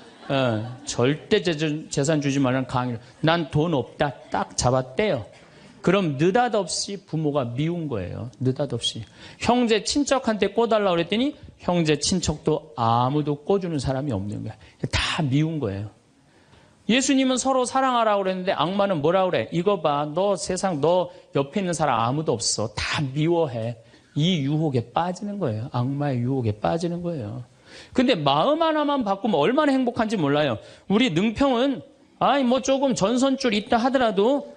절대 재산 주지 말라는 강의를. 난 돈 없다 딱 잡았대요. 그럼 느닷없이 부모가 미운 거예요. 느닷없이. 형제 친척한테 꿔달라고 그랬더니 형제 친척도 아무도 꿔주는 사람이 없는 거야. 다 미운 거예요. 예수님은 서로 사랑하라고 그랬는데 악마는 뭐라 그래? 이거 봐. 너 세상 너 옆에 있는 사람 아무도 없어. 다 미워해. 이 유혹에 빠지는 거예요. 악마의 유혹에 빠지는 거예요. 근데 마음 하나만 바꾸면 얼마나 행복한지 몰라요. 우리 능평은 뭐 조금 전선줄 있다 하더라도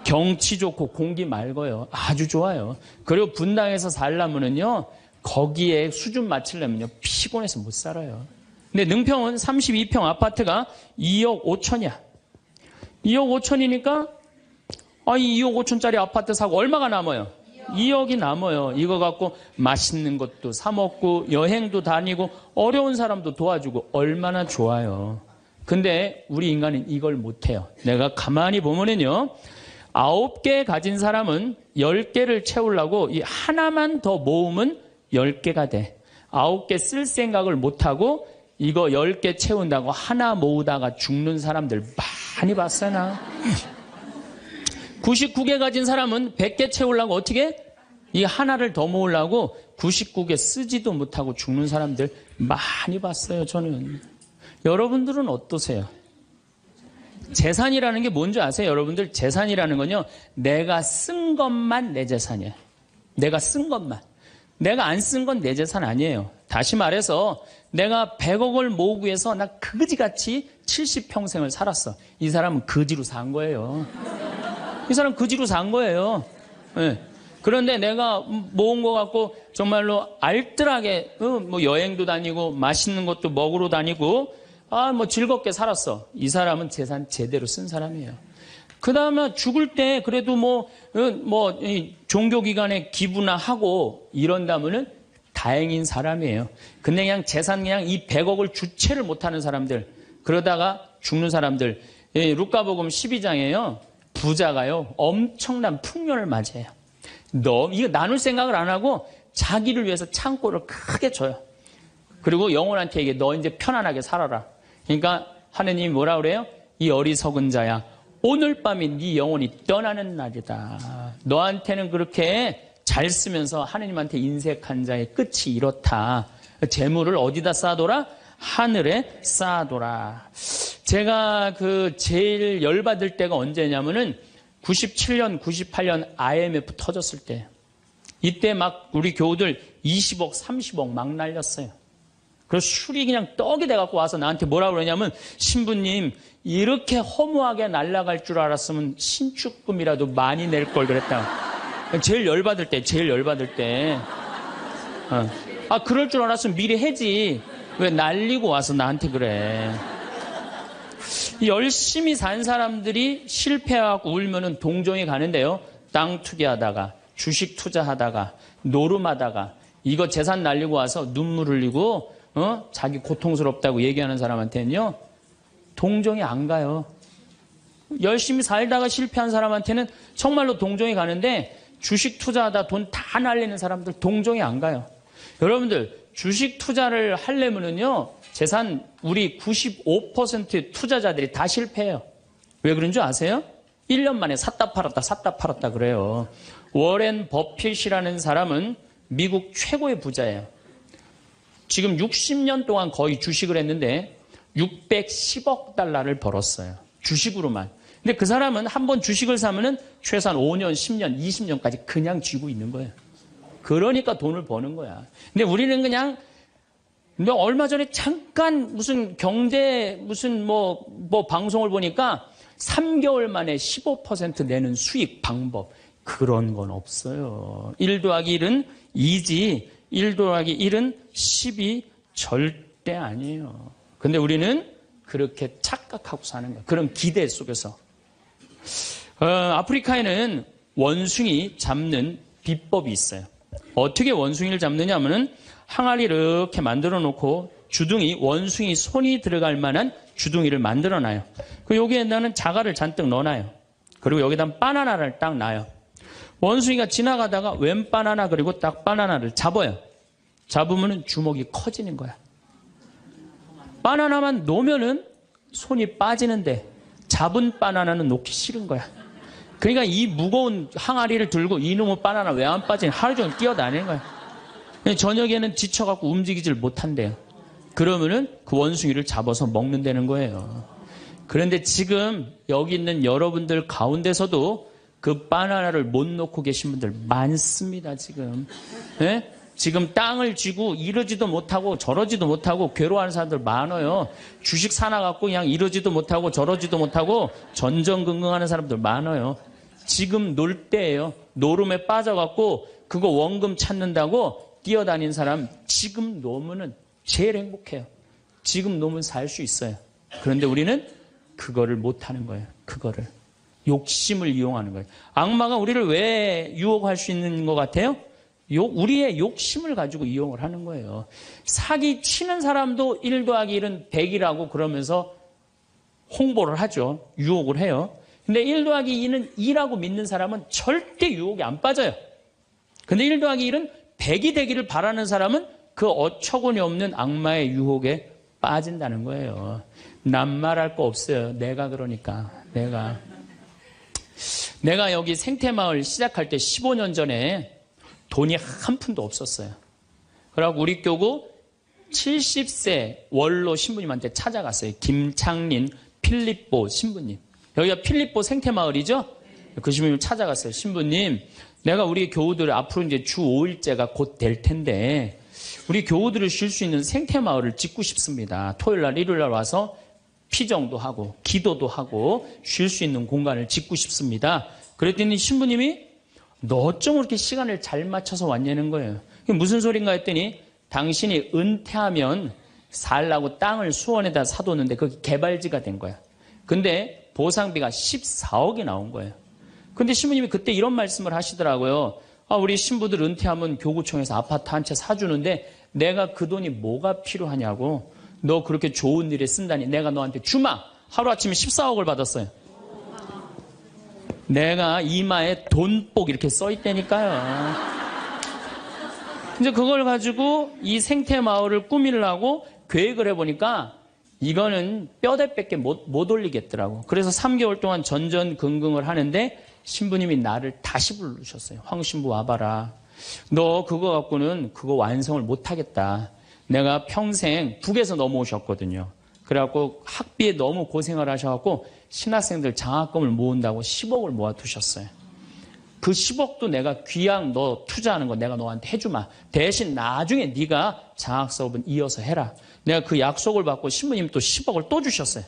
경치 좋고 공기 맑아요. 아주 좋아요. 그리고 분당에서 살려면은요, 거기에 수준 맞추려면요, 피곤해서 못 살아요. 근데 능평은 32평 아파트가 2억 5천이야. 2억 5천이니까, 이 2억 5천짜리 아파트 사고 얼마가 남아요? 2억이 남아요. 이거 갖고 맛있는 것도 사 먹고, 여행도 다니고, 어려운 사람도 도와주고, 얼마나 좋아요. 근데 우리 인간은 이걸 못해요. 내가 가만히 보면은요, 9개 가진 사람은 10개를 채우려고 이 하나만 더 모으면 10개가 돼. 9개 쓸 생각을 못하고 이거 10개 채운다고 하나 모으다가 죽는 사람들 많이 봤어요, 나. 99개 가진 사람은 100개 채우려고 어떻게? 이 하나를 더 모으려고 99개 쓰지도 못하고 죽는 사람들 많이 봤어요, 저는. 여러분들은 어떠세요? 재산이라는 게 뭔지 아세요? 여러분들 재산이라는 건요, 내가 쓴 것만 내 재산이에요. 내가 쓴 것만. 내가 안 쓴 건 내 재산 아니에요. 다시 말해서 내가 100억을 모으기 위해서 나 그지같이 70평생을 살았어. 이 사람은 거지로 산 거예요. 이 사람 거지로 산 거예요. 네. 그런데 내가 모은 거 갖고 정말로 알뜰하게 뭐 여행도 다니고 맛있는 것도 먹으러 다니고 뭐 즐겁게 살았어. 이 사람은 재산 제대로 쓴 사람이에요. 그 다음에 죽을 때 그래도 종교기관에 기부나 하고 이런다면은 다행인 사람이에요. 근데 그냥 재산 그냥 이 100억을 주체를 못하는 사람들, 그러다가 죽는 사람들, 루카복음 12장에요. 부자가요, 엄청난 풍년을 맞이해요. 이거 나눌 생각을 안 하고 자기를 위해서 창고를 크게 줘요. 그리고 영혼한테 얘기해, 너 이제 편안하게 살아라. 그러니까 하느님이 뭐라 그래요? 이 어리석은 자야, 오늘 밤이 네 영혼이 떠나는 날이다. 너한테는 그렇게 잘 쓰면서 하느님한테 인색한 자의 끝이 이렇다. 재물을 어디다 쌓아둬라? 하늘에 쌓아둬라. 제가 제일 열받을 때가 언제냐면은 97년, 98년 IMF 터졌을 때. 이때 막 우리 교우들 20억, 30억 막 날렸어요. 그래서 술이 그냥 떡이 돼갖고 와서 나한테 뭐라 그러냐면, 신부님, 이렇게 허무하게 날아갈 줄 알았으면 신축금이라도 많이 낼 걸 그랬다. 제일 열받을 때. 그럴 줄 알았으면 미리 해지. 왜 날리고 와서 나한테 그래. 열심히 산 사람들이 실패하고 울면은 동정이 가는데요. 땅 투기하다가, 주식 투자하다가, 노름하다가, 이거 재산 날리고 와서 눈물 흘리고, 자기 고통스럽다고 얘기하는 사람한테는요, 동정이 안 가요. 열심히 살다가 실패한 사람한테는 정말로 동정이 가는데, 주식 투자하다 돈 다 날리는 사람들 동정이 안 가요. 여러분들, 주식 투자를 하려면은요, 재산 우리 95% 투자자들이 다 실패해요. 왜 그런 줄 아세요? 1년 만에 샀다 팔았다 그래요. 워렌 버핏이라는 사람은 미국 최고의 부자예요. 지금 60년 동안 거의 주식을 했는데 610억 달러를 벌었어요. 주식으로만. 근데 그 사람은 한번 주식을 사면은 최소한 5년, 10년, 20년까지 그냥 쥐고 있는 거예요. 그러니까 돈을 버는 거야. 근데 우리는 그냥 얼마 전에 잠깐 무슨 경제 방송을 보니까 3개월 만에 15% 내는 수익 방법, 그런 건 없어요. 1 더하기 1은 2지 1 더하기 1은 10이 절대 아니에요. 근데 우리는 그렇게 착각하고 사는 거예요. 그런 기대 속에서. 아프리카에는 원숭이 잡는 비법이 있어요. 어떻게 원숭이를 잡느냐 하면은 항아리 이렇게 만들어 놓고 주둥이, 원숭이 손이 들어갈 만한 주둥이를 만들어놔요. 그리고 여기에다는 자갈을 잔뜩 넣어놔요. 그리고 여기다 바나나를 딱 놔요. 원숭이가 지나가다가 웬 바나나 그리고 딱 바나나를 잡아요. 잡으면 주먹이 커지는 거야. 바나나만 놓으면은 손이 빠지는데 잡은 바나나는 놓기 싫은 거야. 그러니까 이 무거운 항아리를 들고 이놈의 바나나 왜 안 빠지냐 하루 종일 뛰어다니는 거야. 저녁에는 지쳐갖고 움직이질 못한대요. 그러면은 그 원숭이를 잡아서 먹는다는 거예요. 그런데 지금 여기 있는 여러분들 가운데서도 그 바나나를 못 놓고 계신 분들 많습니다, 지금. 네? 지금 땅을 쥐고 이러지도 못하고 저러지도 못하고 괴로워하는 사람들 많아요. 주식 사놔갖고 그냥 이러지도 못하고 저러지도 못하고 전전긍긍하는 사람들 많아요. 지금 놀 때예요. 노름에 빠져갖고 그거 원금 찾는다고 뛰어다니는 사람 지금 놓으면은 제일 행복해요. 지금 놓으면 살 수 있어요. 그런데 우리는 그거를 못하는 거예요. 그거를. 욕심을 이용하는 거예요. 악마가 우리를 왜 유혹할 수 있는 것 같아요? 우리의 욕심을 가지고 이용을 하는 거예요. 사기 치는 사람도 1 더하기 1은 100이라고 그러면서 홍보를 하죠. 유혹을 해요. 근데 1 더하기 2는 2라고 믿는 사람은 절대 유혹에 안 빠져요. 근데 1 더하기 1은 100이 되기를 바라는 사람은 그 어처구니 없는 악마의 유혹에 빠진다는 거예요. 난 말할 거 없어요. 내가 그러니까. 내가 여기 생태마을 시작할 때 15년 전에 돈이 한 푼도 없었어요. 그래갖고 우리 교구 70세 원로 신부님한테 찾아갔어요. 김창린 필립보 신부님. 여기가 필립보 생태마을이죠? 그 신부님 찾아갔어요. 신부님, 내가 우리 교우들 앞으로 이제 주 5일째가 곧 될 텐데 우리 교우들을 쉴 수 있는 생태마을을 짓고 싶습니다. 토요일날, 일요일날 와서 피정도 하고 기도도 하고 쉴 수 있는 공간을 짓고 싶습니다. 그랬더니 신부님이 너 어쩜 그렇게 시간을 잘 맞춰서 왔냐는 거예요. 그게 무슨 소린가 했더니 당신이 은퇴하면 살라고 땅을 수원에다 사뒀는데 그게 개발지가 된 거야. 근데 보상비가 14억이 나온 거예요. 근데 신부님이 그때 이런 말씀을 하시더라고요. 우리 신부들 은퇴하면 교구청에서 아파트 한 채 사주는데 내가 그 돈이 뭐가 필요하냐고. 너 그렇게 좋은 일에 쓴다니 내가 너한테 주마. 하루아침에 14억을 받았어요. 내가 이마에 돈복 이렇게 써있다니까요. 이제 그걸 가지고 이 생태마을을 꾸미려고 계획을 해보니까 이거는 뼈대밖에 못 올리겠더라고. 그래서 3개월 동안 전전긍긍을 하는데 신부님이 나를 다시 부르셨어요. 황 신부 와봐라. 너 그거 갖고는 그거 완성을 못하겠다. 내가 평생 북에서 넘어오셨거든요. 그래갖고 학비에 너무 고생을 하셔갖고 신학생들 장학금을 모은다고 10억을 모아두셨어요. 그 10억도 내가 귀양 너 투자하는 거 내가 너한테 해주마. 대신 나중에 네가 장학 사업은 이어서 해라. 내가 그 약속을 받고 신부님 또 10억을 또 주셨어요.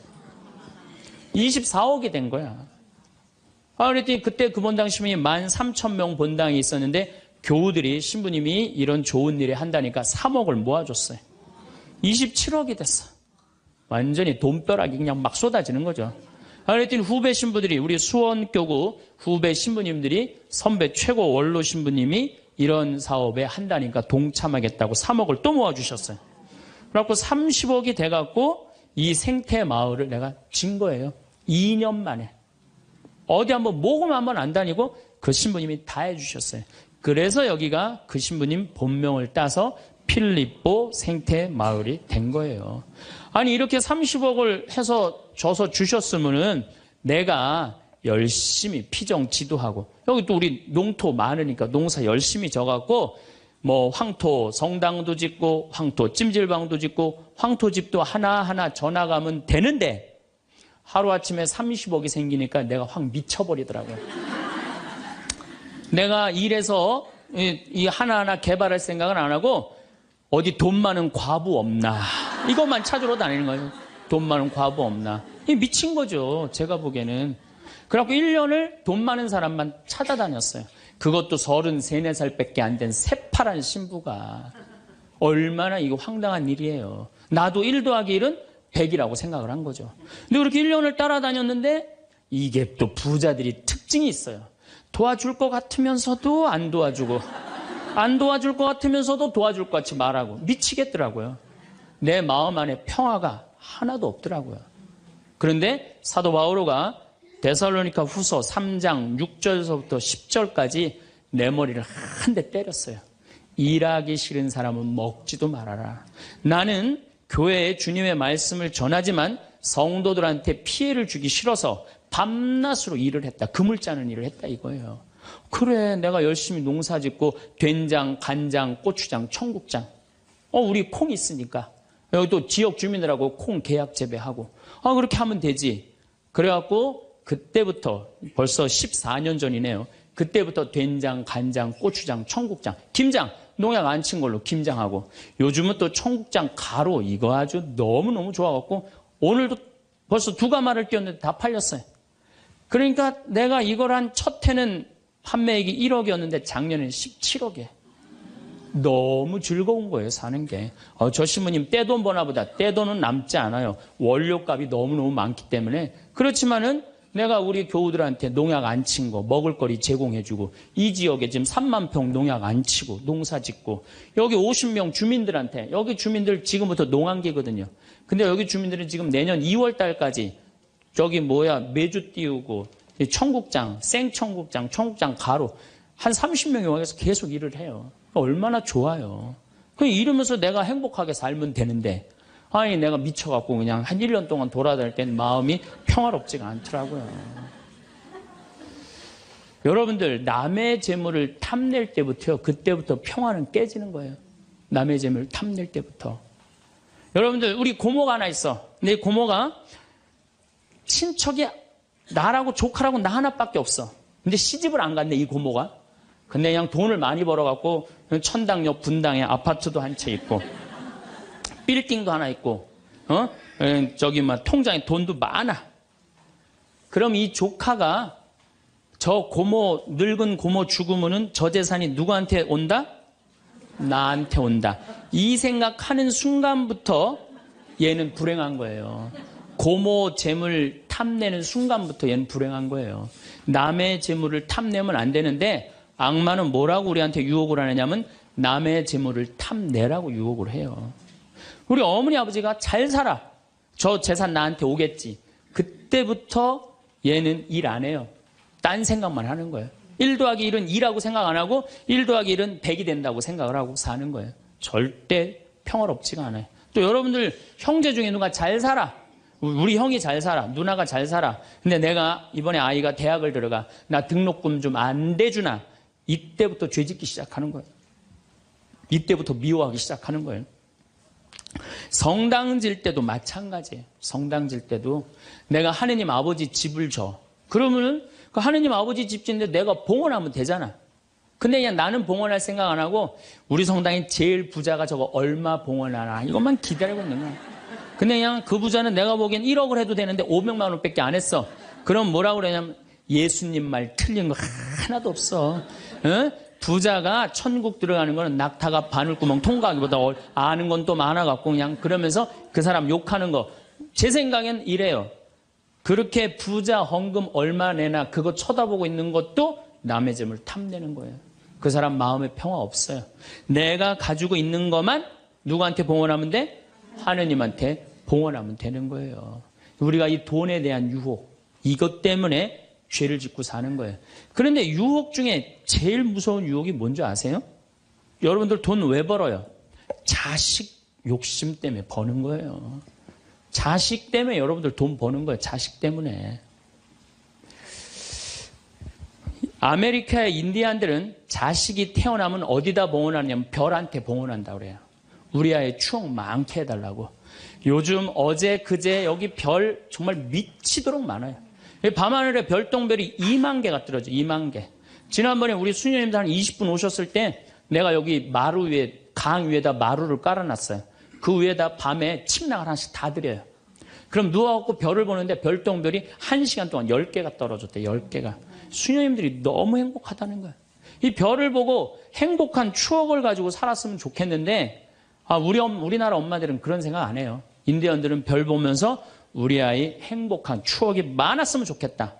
24억이 된 거야. 그랬더니 그때 그 본당 신부님 13,000명 본당이 있었는데 교우들이 신부님이 이런 좋은 일에 한다니까 3억을 모아줬어요. 27억이 됐어. 완전히 돈벼락이 그냥 막 쏟아지는 거죠. 그랬더니 후배 신부들이 우리 수원교구 후배 신부님들이 선배 최고 원로 신부님이 이런 사업에 한다니까 동참하겠다고 3억을 또 모아주셨어요. 그래갖고 30억이 돼갖고 이 생태마을을 내가 진 거예요. 2년 만에. 어디 한번 모금 한번 안 다니고 그 신부님이 다 해주셨어요. 그래서 여기가 그 신부님 본명을 따서 필립보 생태마을이 된 거예요. 아니 이렇게 30억을 해서 줘서 주셨으면은 내가 열심히 피정 지도하고 여기 또 우리 농토 많으니까 농사 열심히 져갖고 뭐 황토 성당도 짓고 황토 찜질방도 짓고 황토집도 하나하나 져나가면 되는데 하루아침에 30억이 생기니까 내가 확 미쳐버리더라고요. 내가 일해서 이 하나하나 개발할 생각은 안 하고 어디 돈 많은 과부 없나 이것만 찾으러 다니는 거예요. 돈 많은 과부 없나. 이 미친 거죠. 제가 보기에는. 그래갖고 1년을 돈 많은 사람만 찾아다녔어요. 그것도 33, 4살밖에 안 된 새파란 신부가. 얼마나 이거 황당한 일이에요. 나도 1 더하기 1은 100이라고 생각을 한 거죠. 근데 그렇게 1년을 따라다녔는데 이게 또 부자들이 특징이 있어요. 도와줄 것 같으면서도 안 도와주고 안 도와줄 것 같으면서도 도와줄 것 같이 말하고 미치겠더라고요. 내 마음 안에 평화가 하나도 없더라고요. 그런데 사도 바오로가 데살로니가 후서 3장 6절서부터 10절까지 내 머리를 한 대 때렸어요. 일하기 싫은 사람은 먹지도 말아라. 나는 교회에 주님의 말씀을 전하지만 성도들한테 피해를 주기 싫어서 밤낮으로 일을 했다. 금을 짜는 일을 했다 이거예요. 그래, 내가 열심히 농사 짓고 된장, 간장, 고추장, 청국장. 우리 콩 있으니까. 여기 또 지역 주민들하고 콩 계약 재배하고. 그렇게 하면 되지. 그래갖고 그때부터 벌써 14년 전이네요. 그때부터 된장, 간장, 고추장, 청국장, 김장. 농약 안 친 걸로 김장하고. 요즘은 또 청국장 가루. 이거 아주 너무너무 좋아갖고 오늘도 벌써 2가마를 띄웠는데 다 팔렸어요. 그러니까 내가 이걸 한 첫 해는 판매액이 1억이었는데 작년에는 17억에. 너무 즐거운 거예요, 사는 게. 저 신부님 떼돈 버나 보다. 떼돈은 남지 않아요. 원료값이 너무너무 많기 때문에. 그렇지만은 내가 우리 교우들한테 농약 안 친 거, 먹을거리 제공해주고, 이 지역에 지금 3만 평 농약 안 치고, 농사 짓고, 여기 50명 주민들한테, 여기 주민들 지금부터 농한기거든요. 근데 여기 주민들은 지금 내년 2월 달까지 저기 메주 띄우고, 청국장, 생청국장, 청국장 가루, 한 30명이 와서 계속 일을 해요. 얼마나 좋아요. 이러면서 내가 행복하게 살면 되는데, 아니 내가 미쳐갖고 그냥 한 1년 동안 돌아다닐 땐 마음이 평화롭지가 않더라고요. 여러분들, 남의 재물을 탐낼 때부터요, 그때부터 평화는 깨지는 거예요. 남의 재물을 탐낼 때부터. 여러분들, 우리 고모가 하나 있어. 근데 이 고모가 친척이 나라고 조카라고 나 하나밖에 없어. 근데 시집을 안 갔네, 이 고모가. 근데 그냥 돈을 많이 벌어갖고 천당역 분당에 아파트도 한 채 있고, 빌딩도 하나 있고, 저기 통장에 돈도 많아. 그럼 이 조카가 저 고모, 늙은 고모 죽으면은 저 재산이 누구한테 온다? 나한테 온다. 이 생각하는 순간부터 얘는 불행한 거예요. 고모 재물 탐내는 순간부터 얘는 불행한 거예요. 남의 재물을 탐내면 안 되는데, 악마는 뭐라고 우리한테 유혹을 하느냐면 남의 재물을 탐내라고 유혹을 해요. 우리 어머니 아버지가 잘 살아. 저 재산 나한테 오겠지. 그때부터 얘는 일 안 해요. 딴 생각만 하는 거예요. 1 더하기 1은 2라고 생각 안 하고 1 더하기 1은 100이 된다고 생각을 하고 사는 거예요. 절대 평화롭지가 않아요. 또 여러분들 형제 중에 누가 잘 살아. 우리 형이 잘 살아. 누나가 잘 살아. 근데 내가 이번에 아이가 대학을 들어가. 나 등록금 좀 안 대주나. 이때부터 죄짓기 시작하는 거예요. 이때부터 미워하기 시작하는 거예요. 성당 질 때도 마찬가지예요. 성당 질 때도 내가 하느님 아버지 집을 줘. 그러면은 그 하느님 아버지 집 짓는데 내가 봉헌하면 되잖아. 근데 그냥 나는 봉헌할 생각 안 하고 우리 성당에 제일 부자가 저거 얼마 봉헌하나 이것만 기다리고 있는 거야. 근데 그냥 그 부자는 내가 보기엔 1억을 해도 되는데 500만 원밖에 안 했어. 그럼 뭐라고 그러냐면 예수님 말 틀린 거 하나도 없어. 부자가 천국 들어가는 거는 낙타가 바늘구멍 통과하기보다 아는 건 또 많아갖고 그냥 그러면서 그 사람 욕하는 거. 제 생각엔 이래요. 그렇게 부자 헌금 얼마 내나 그거 쳐다보고 있는 것도 남의 재물 탐내는 거예요. 그 사람 마음에 평화 없어요. 내가 가지고 있는 것만 누구한테 봉헌하면 돼? 하느님한테 봉헌하면 되는 거예요. 우리가 이 돈에 대한 유혹, 이것 때문에 죄를 짓고 사는 거예요. 그런데 유혹 중에 제일 무서운 유혹이 뭔지 아세요? 여러분들 돈 왜 벌어요? 자식 욕심 때문에 버는 거예요. 자식 때문에 여러분들 돈 버는 거예요. 자식 때문에. 아메리카의 인디안들은 자식이 태어나면 어디다 봉헌하냐면 별한테 봉헌한다고 그래요. 우리 아이 추억 많게 해달라고. 요즘 어제 그제 여기 별 정말 미치도록 많아요. 밤하늘에 별똥별이 2만 개가 떨어져. 2만 개. 지난번에 우리 수녀님들 한 20분 오셨을 때 내가 여기 마루 위에 강 위에다 마루를 깔아놨어요. 그 위에다 밤에 침낭을 하나씩 다 드려요. 그럼 누워갖고 별을 보는데 별똥별이 1시간 동안 10개가 떨어졌대. 10개가. 수녀님들이 너무 행복하다는 거예요. 이 별을 보고 행복한 추억을 가지고 살았으면 좋겠는데 우리나라 엄마들은 그런 생각 안 해요. 인디언들은 별 보면서 우리 아이 행복한 추억이 많았으면 좋겠다.